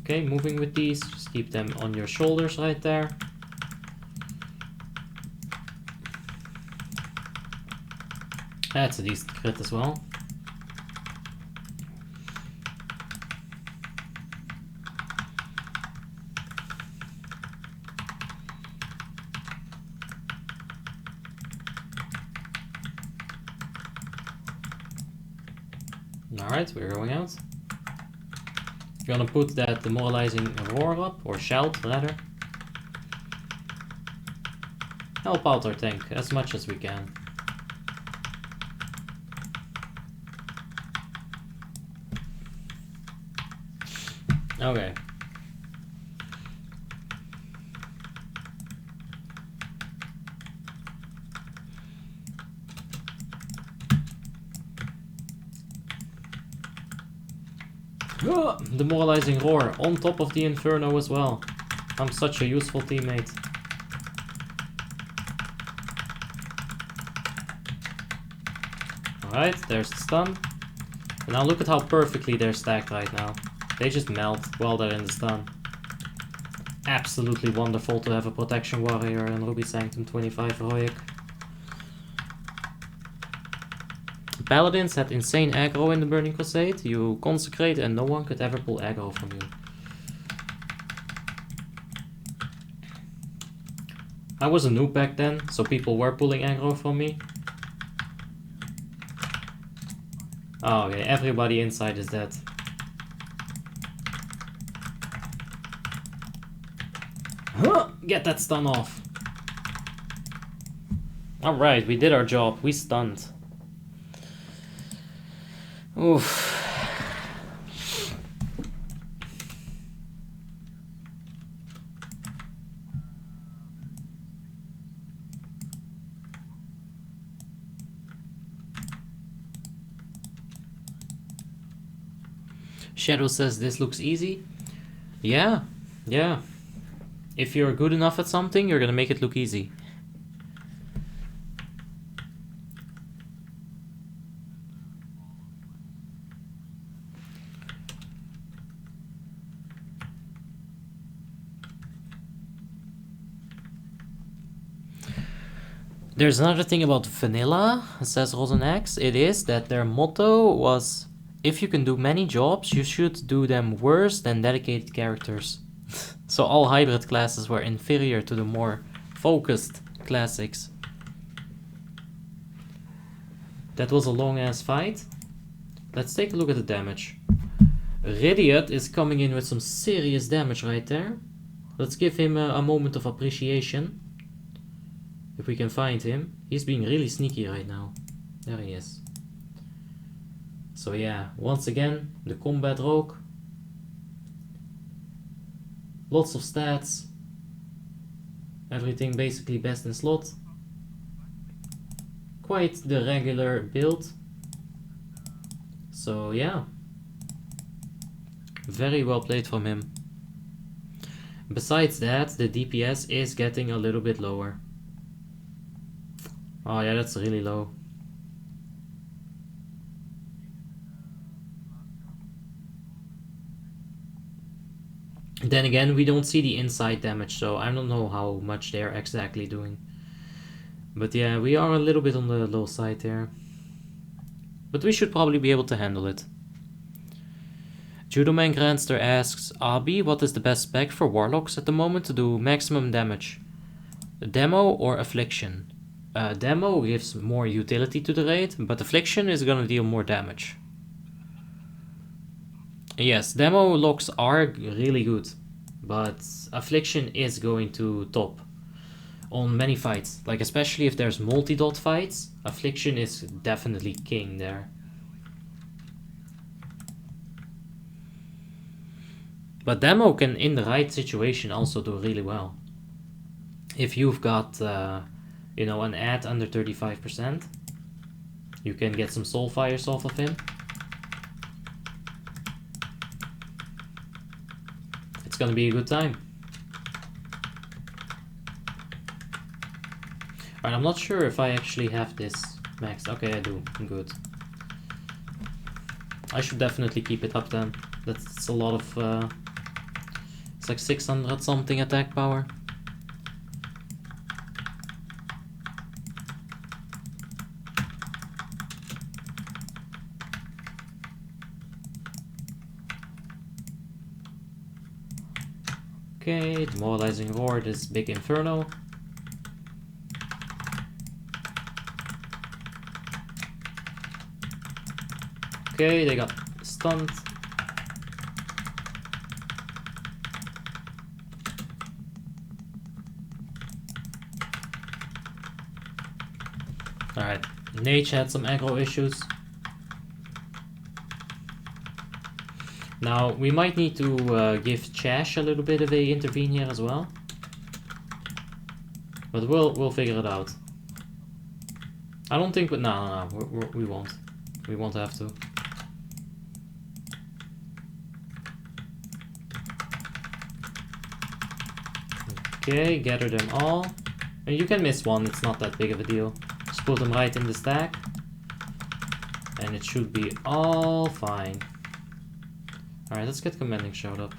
Okay, moving with these. Just keep them on your shoulders right there. That's a decent crit as well. Alright, we're going out. Gonna put that demoralizing roar up, or shout rather. Help out our tank as much as we can. Okay. Demoralizing roar on top of the inferno as well. I'm such a useful teammate. Alright, there's the stun. And now look at how perfectly they're stacked right now. They just melt while they're in the stun. Absolutely wonderful to have a protection warrior in Ruby Sanctum 25 heroic. Paladins had insane aggro in the Burning Crusade. You consecrate and no one could ever pull aggro from you. I was a noob back then, so people were pulling aggro from me. Oh, okay, everybody inside is dead. Huh, get that stun off. Alright, we did our job. We stunned. Oof. Shadow says this looks easy. Yeah. If you're good enough at something, you're gonna make it look easy. There's another thing about vanilla, says Rosenex. It is that their motto was, if you can do many jobs, you should do them worse than dedicated characters. So all hybrid classes were inferior to the more focused classics. That was a long ass fight. Let's take a look at the damage. Ridiot is coming in with some serious damage right there. Let's give him a moment of appreciation. If we can find him. He's being really sneaky right now. There he is. So yeah, once again, the combat rogue. Lots of stats. Everything basically best in slot. Quite the regular build. So yeah. Very well played from him. Besides that, the DPS is getting a little bit lower. Oh yeah, that's really low. Then again, we don't see the inside damage, so I don't know how much they're exactly doing. But yeah, we are a little bit on the low side there. But we should probably be able to handle it. Judoman Grandster asks, Abi, what is the best spec for Warlocks at the moment to do maximum damage? Demo or Affliction? Demo gives more utility to the raid, but Affliction is gonna deal more damage. Yes, Demo locks are really good, but Affliction is going to top on many fights. Like, especially if there's multi-dot fights, Affliction is definitely king there. But Demo can, in the right situation, also do really well. If you've got, you know, an ad under 35%, you can get some soul fires off of him. It's gonna be a good time. Alright, I'm not sure if I actually have this maxed. Okay, I do. I'm good. I should definitely keep it up then. That's a lot of... it's like 600 something attack power. Okay, demoralizing roar, this big inferno. Okay, they got stunned. Alright, Nage had some aggro issues. Now, we might need to give Chash a little bit of a intervene here as well. But we'll figure it out. I don't think... No, we won't. We won't have to. Okay, gather them all. And you can miss one, it's not that big of a deal. Just put them right in the stack. And it should be all fine. Alright, let's get commanding showed up.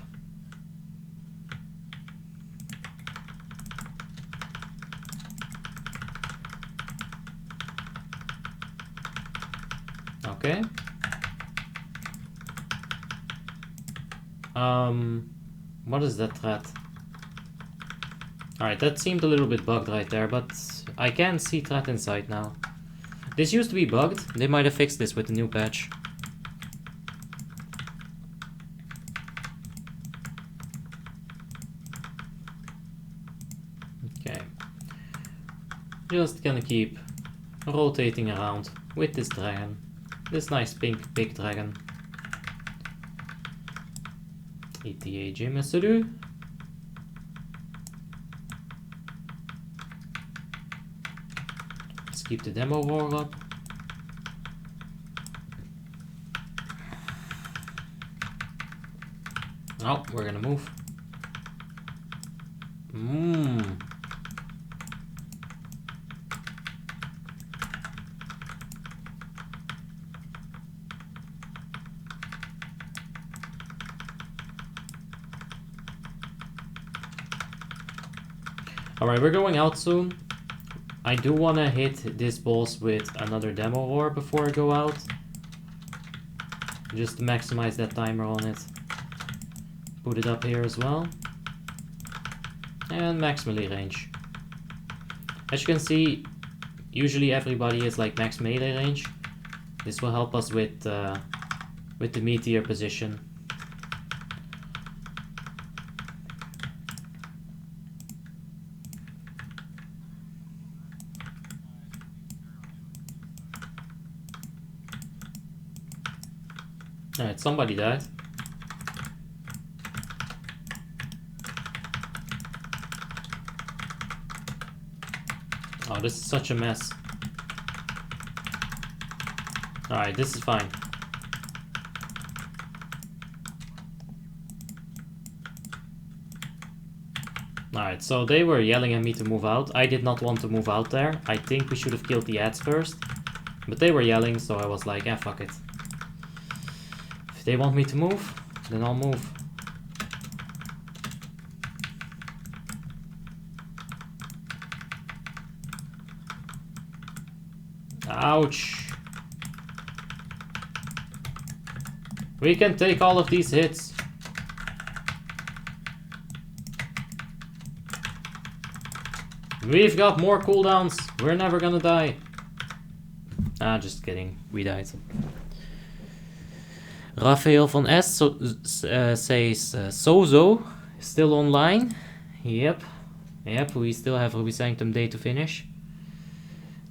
Okay. What is that threat? Alright, that seemed a little bit bugged right there, but I can see threat inside now. This used to be bugged. They might have fixed this with the new patch. Okay. Just gonna keep rotating around with this dragon. This nice pink big dragon. ETA Jim Salut. Let's keep the demo war up. Oh, we're gonna move. Alright, we're going out soon. I do want to hit this boss with another demo war before I go out. Just to maximize that timer on it. Put it up here as well. And max melee range. As you can see, usually everybody is like max melee range. This will help us with the meteor position. Alright, somebody died. Oh, this is such a mess. Alright, this is fine. Alright, so they were yelling at me to move out. I did not want to move out there. I think we should have killed the ads first. But they were yelling, so I was like, fuck it. If they want me to move, then I'll move. Ouch. We can take all of these hits. We've got more cooldowns. We're never gonna die. Ah, just kidding. We died. Rafael van S says, Sozo still online. Yep. Yep, we still have Ruby Sanctum Day to finish.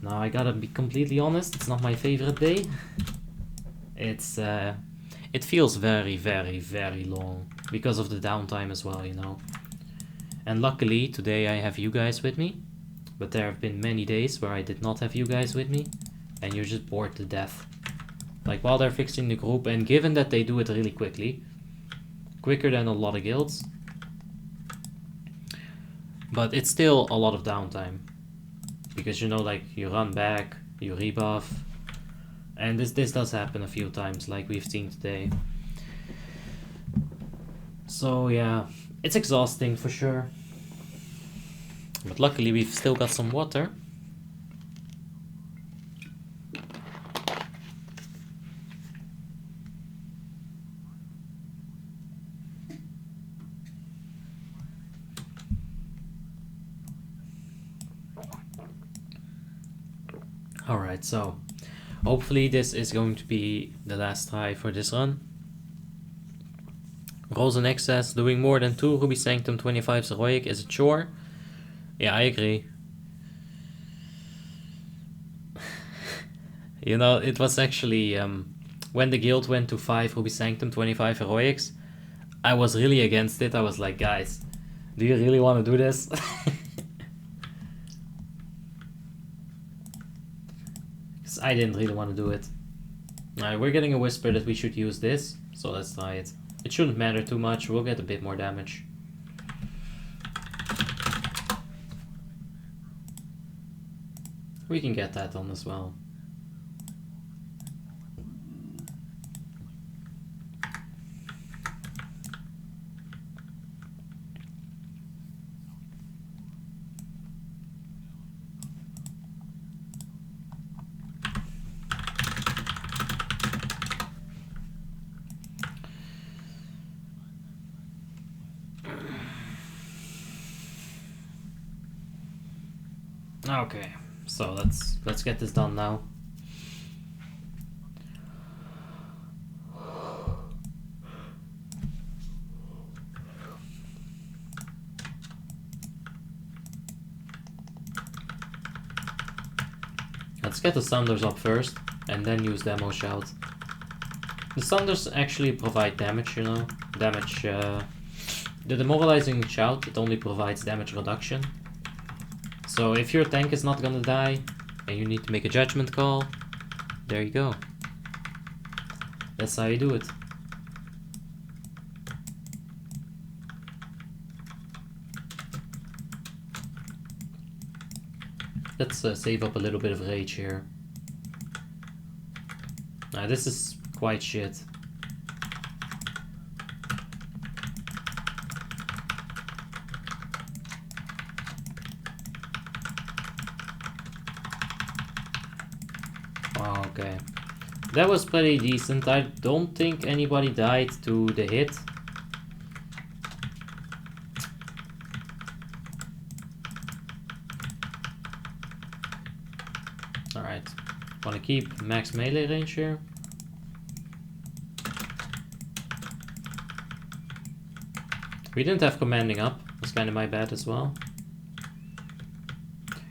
Now I gotta be completely honest, it's not my favorite day. It's it feels very, very, very long because of the downtime as well, you know. And luckily today I have you guys with me, but there have been many days where I did not have you guys with me, and you're just bored to death. Like while they're fixing the group, and given that they do it really quickly, quicker than a lot of guilds, but it's still a lot of downtime. Because you know, like, you run back, you rebuff, and this does happen a few times, like we've seen today. So yeah, it's exhausting for sure. But luckily we've still got some water. Alright, so hopefully this is going to be the last try for this run. Rosenex says, doing more than 2 Ruby Sanctum 25's heroic is a chore. Yeah, I agree. You know, it was actually, when the guild went to 5 Ruby Sanctum 25 heroics, I was really against it. I was like, guys, do you really want to do this? I didn't really want to do it. Alright, we're getting a whisper that we should use this, so let's try it. It shouldn't matter too much, we'll get a bit more damage. We can get that on as well. Okay, so let's get this done now. Let's get the Sunders up first, and then use Demo Shout. The Sunders actually provide damage, you know. Damage, the Demoralizing Shout, it only provides damage reduction. So if your tank is not gonna die, and you need to make a judgment call, there you go. That's how you do it. Let's save up a little bit of rage here. Now this is quite shit. Okay, that was pretty decent. I don't think anybody died to the hit. Alright, wanna keep max melee range here. We didn't have commanding up, that's kinda my bad as well.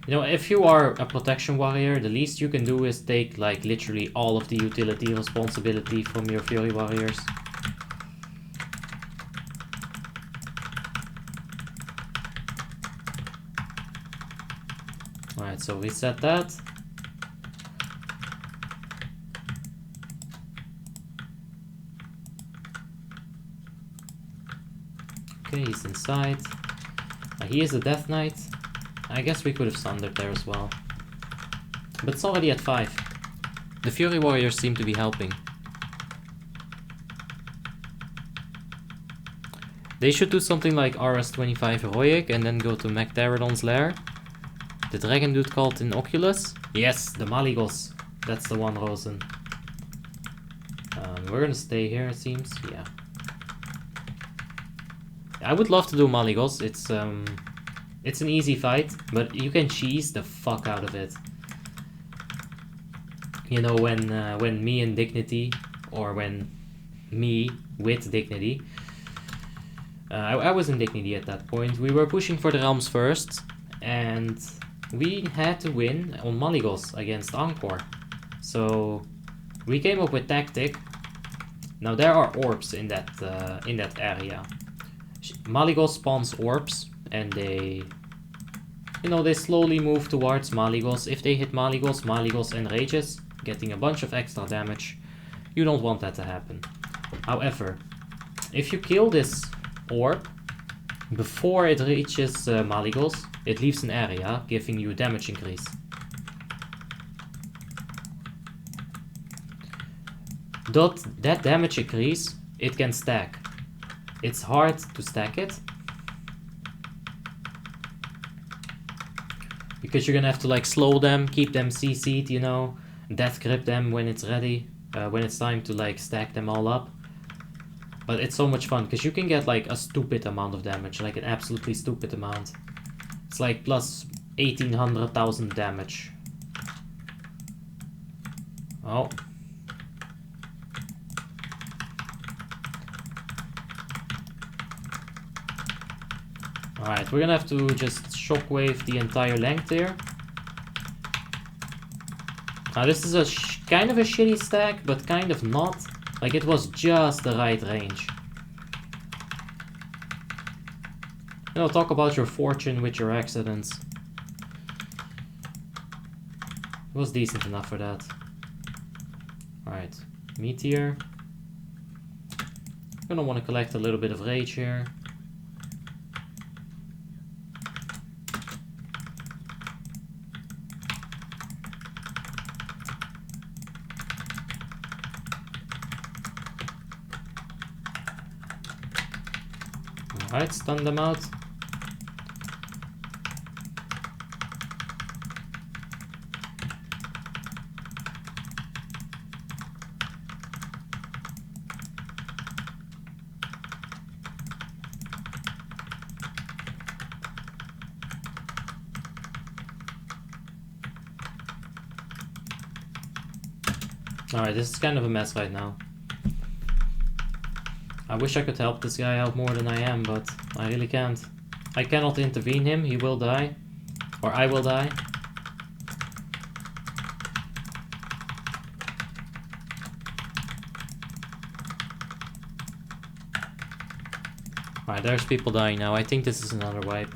You know, if you are a protection warrior, the least you can do is take, like, literally all of the utility responsibility from your fury warriors. Alright, so reset that. Okay, he's inside. He is a Death Knight. I guess we could have Sundered there as well. But it's already at 5. The Fury Warriors seem to be helping. They should do something like RS25 Heroic and then go to McDaradon's Lair. The Dragon Dude called in Oculus. Yes, the Maligos. That's the one, Rosen. We're gonna stay here, it seems. Yeah. I would love to do Maligos. It's It's an easy fight, but you can cheese the fuck out of it. You know, when me and Dignity, or when me with Dignity, I was in Dignity at that point, we were pushing for the realms first, and we had to win on Malygos against Angkor. So we came up with tactic. Now there are orbs in that area. Malygos spawns orbs, and they, you know, they slowly move towards Malygos. If they hit Malygos, Malygos enrages, getting a bunch of extra damage. You don't want that to happen. However, if you kill this orb before it reaches Malygos, it leaves an area, giving you damage increase. That damage increase, it can stack. It's hard to stack it, because you're gonna have to like slow them, keep them CC'd, you know, death grip them when it's ready, when it's time to like stack them all up. But it's so much fun, because you can get like a stupid amount of damage, like an absolutely stupid amount. It's like plus 1800,000 damage. Oh. Alright, we're gonna have to just shockwave the entire length here. Now this is a kind of a shitty stack, but kind of not. Like, it was just the right range. You know, talk about your fortune with your accidents. It was decent enough for that. Alright, meteor. I'm gonna want to collect a little bit of rage here. Alright, stun them out. Alright, this is kind of a mess right now. I wish I could help this guy out more than I am, but I really can't. I cannot intervene him, he will die. Or I will die. Alright, there's people dying now. I think this is another wipe.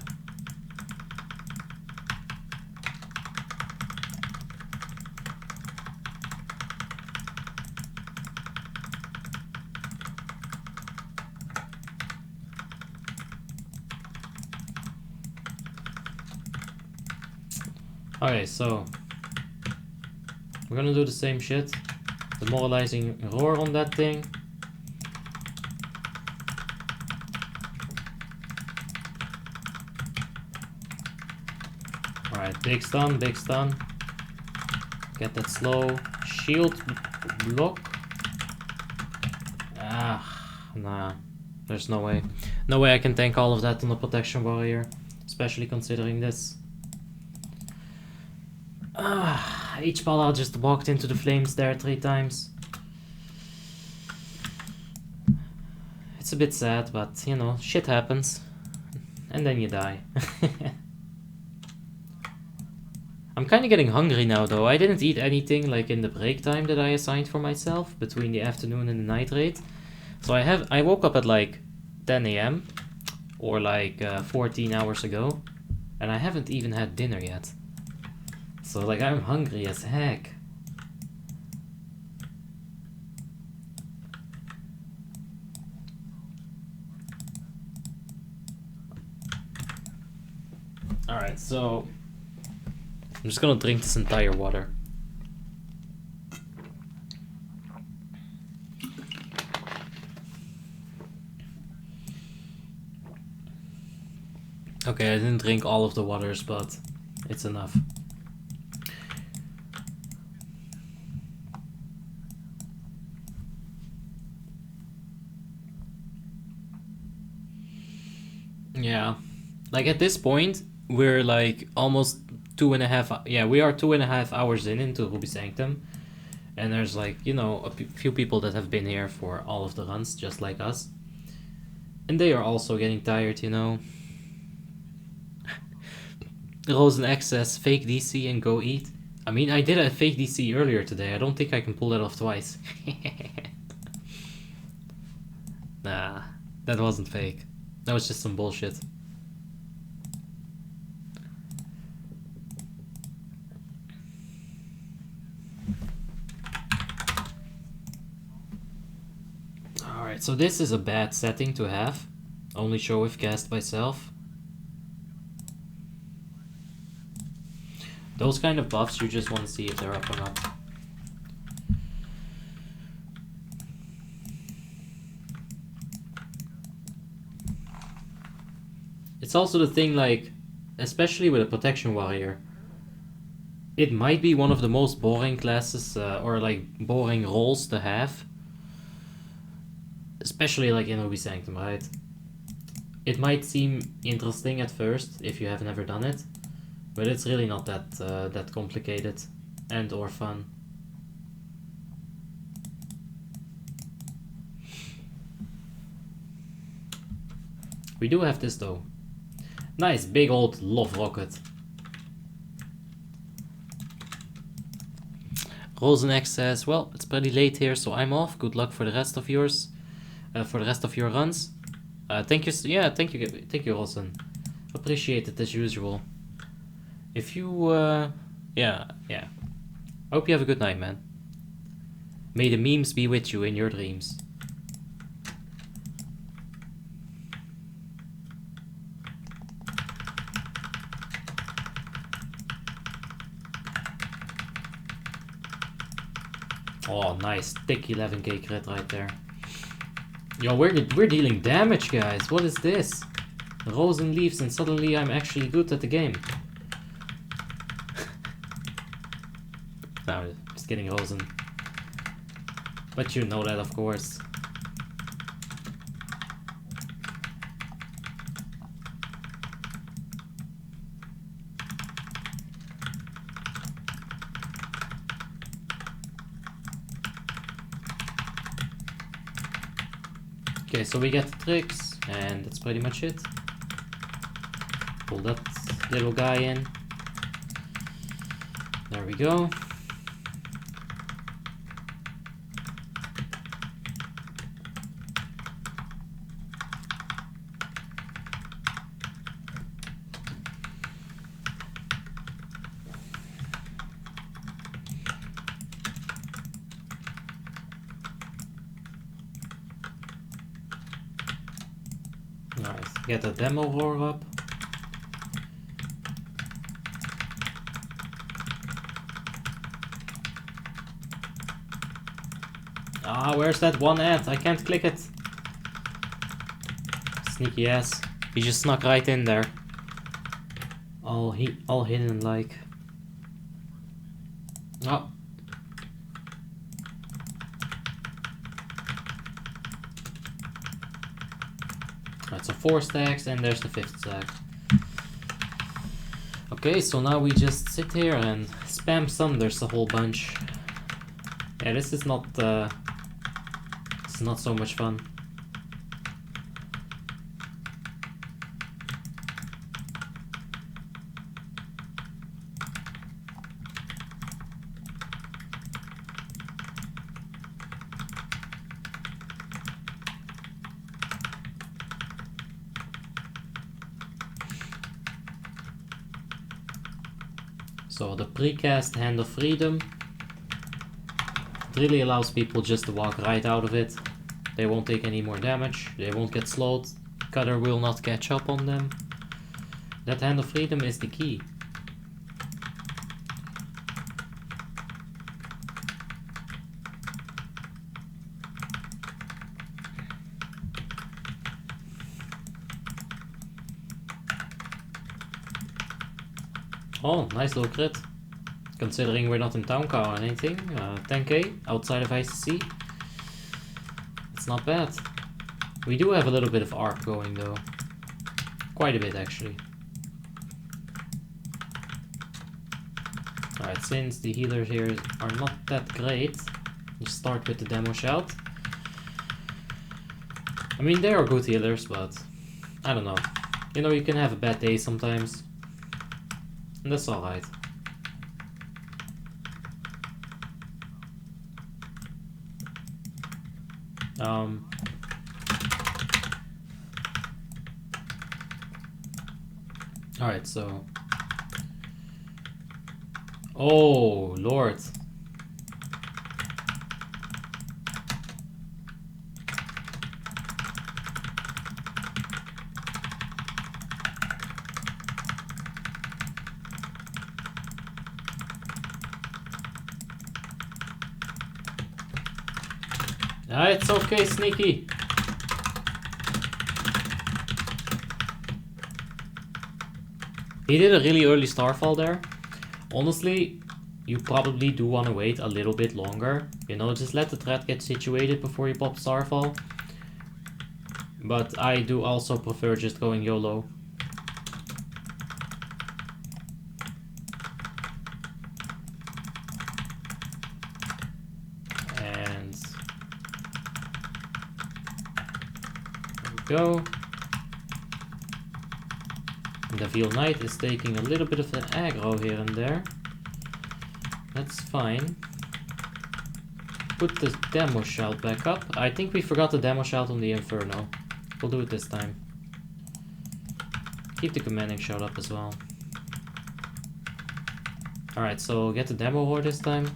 Okay, so we're gonna do the same shit. Demoralizing roar on that thing. Alright, big stun, big stun. Get that slow. Shield block. Ah, nah. There's no way. No way I can tank all of that on the protection warrior. Especially considering this. Each Pala just walked into the flames there 3 times. It's a bit sad, but you know, shit happens. And then you die. I'm kinda getting hungry now though. I didn't eat anything like in the break time that I assigned for myself between the afternoon and the night raid. So I woke up at like 10 AM or like 14 hours ago, and I haven't even had dinner yet. So like I'm hungry as heck. Alright, so I'm just gonna drink this entire water. Okay, I didn't drink all of the waters, but it's enough. Yeah, like at this point, we're like almost 2.5. Yeah, we are 2.5 hours into Ruby Sanctum, and there's like, you know, a few people that have been here for all of the runs, just like us, and they are also getting tired, you know. Rosen X says fake DC and go eat. I mean, I did a fake DC earlier today. I don't think I can pull that off twice. Nah, that wasn't fake. That was just some bullshit. Alright, so this is a bad setting to have. Only show if cast by self. Those kind of buffs, you just want to see if they're up or not. It's also the thing, like, especially with a protection warrior, it might be one of the most boring classes, or like boring roles to have. Especially like in Ruby Sanctum, right? It might seem interesting at first if you have never done it, but it's really not that complicated and or fun. We do have this though. Nice big old love rocket. Rosenex says, well, it's pretty late here, so I'm off. Good luck for the rest of yours, for the rest of your runs. Thank you. Yeah, thank you, Rosen. Appreciate it as usual. If you, yeah. Hope you have a good night, man. May the memes be with you in your dreams. Oh, nice. Thick 11k crit right there. Yo, we're dealing damage, guys. What is this? Rosen leaves and suddenly I'm actually good at the game. No, just kidding, Rosen. But you know that, of course. Okay, so we get the tricks, and that's pretty much it. Pull that little guy in. There we go. Nice. Get a demo roar up. Ah, where's that one at? I can't click it. Sneaky ass. He just snuck right in there. All hidden like. Oh. That's a 4 stacks and there's the 5th stack. Okay, so now we just sit here and spam Sunders a whole bunch. Yeah, this is not so much fun. So the precast Hand of Freedom, it really allows people just to walk right out of it. They won't take any more damage, they won't get slowed, Cutter will not catch up on them. That Hand of Freedom is the key. Oh, nice little crit. Considering we're not in town car or anything. 10k outside of ICC. It's not bad. We do have a little bit of arc going though. Quite a bit actually. Alright, since the healers here are not that great, just start with the demo shout. I mean, they are good healers, but I don't know. You know, you can have a bad day sometimes, and that's alright. Alright, so... Oh, Lord. It's okay, Sneaky. He did a really early Starfall there. Honestly, you probably do want to wait a little bit longer. You know, just let the threat get situated before you pop Starfall. But I do also prefer just going YOLO. And... there we go. The Veil Knight is taking a little bit of an aggro here and there. That's fine. Put the demo shout back up. I think we forgot the demo shout on the Inferno. We'll do it this time. Keep the commanding shout up as well. Alright, so get the demo whore this time.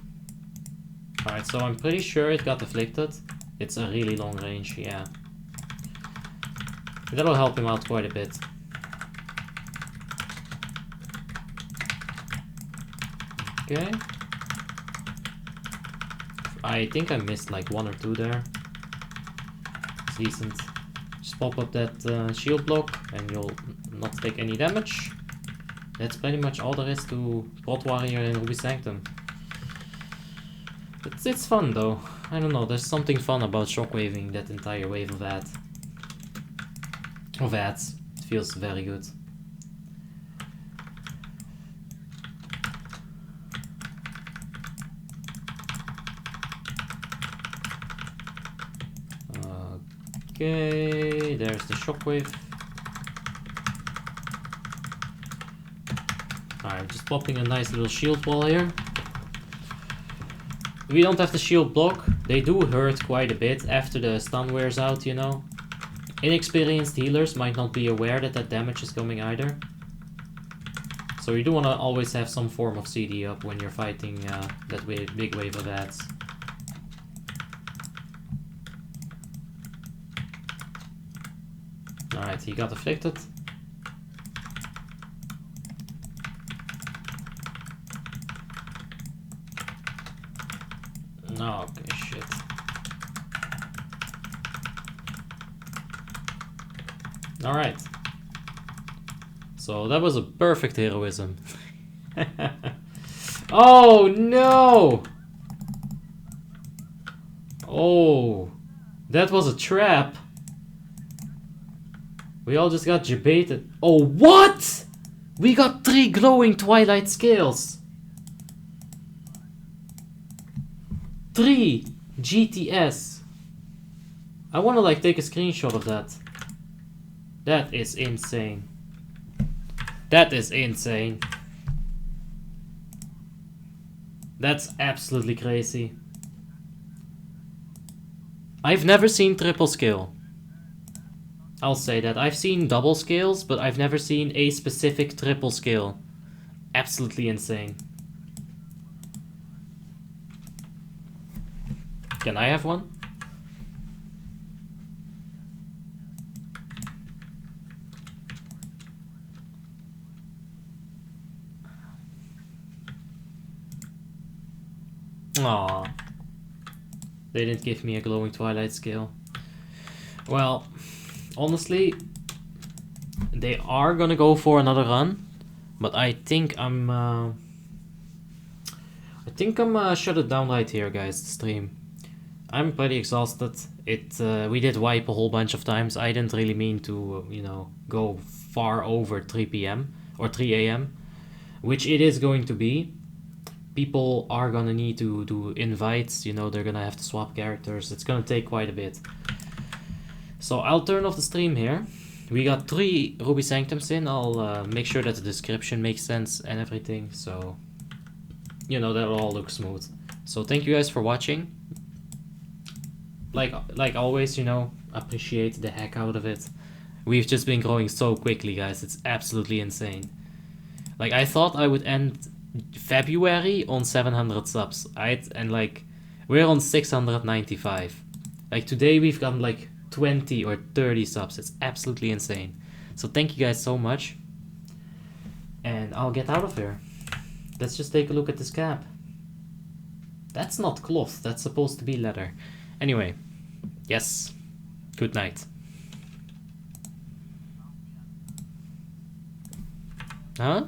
Alright, so I'm pretty sure it got afflicted. It's a really long range, yeah. That'll help him out quite a bit. Okay. I think I missed like 1 or 2 there. It's decent. Just pop up that shield block and you'll not take any damage. That's pretty much all there is to Bot Warrior in Ruby Sanctum. It's fun though. I don't know, there's something fun about shockwaving that entire wave of ads. It feels very good. Okay, there's the shockwave. Alright, just popping a nice little shield wall here. We don't have the shield block. They do hurt quite a bit after the stun wears out, you know. Inexperienced healers might not be aware that that damage is coming either. So you do want to always have some form of CD up when you're fighting that big wave of ads. Alright, he got afflicted. No, okay, shit. Alright. So that was a perfect heroism. Oh no! Oh, that was a trap. We all just got debated. Oh, what? We got 3 glowing Twilight Scales. 3 GTS. I want to like take a screenshot of that. That is insane. That is insane. That's absolutely crazy. I've never seen triple scale. I'll say that. I've seen double scales, but I've never seen a specific triple scale. Absolutely insane. Can I have one? Aww. They didn't give me a glowing Twilight scale. Well, honestly, they are gonna go for another run, but I think I'm shut it down right here, guys. The stream. I'm pretty exhausted. We did wipe a whole bunch of times. I didn't really mean to, you know, go far over 3 p.m. or 3 a.m., which it is going to be. people are gonna need to do invites, you know, they're gonna have to swap characters. It's gonna take quite a bit. So I'll turn off the stream here. We got 3 Ruby Sanctums in. I'll make sure that the description makes sense and everything, so you know, that'll all look smooth. So thank you guys for watching. Like always, you know, appreciate the heck out of it. We've just been growing so quickly, guys. It's absolutely insane. Like, I thought I would end February on 700 subs, right? And like, we're on 695. Like, today we've gotten like 20 or 30 subs. It's absolutely insane. So thank you guys so much. And I'll get out of here. Let's just take a look at this cap. That's not cloth. That's supposed to be leather. Anyway, yes. Good night. Huh?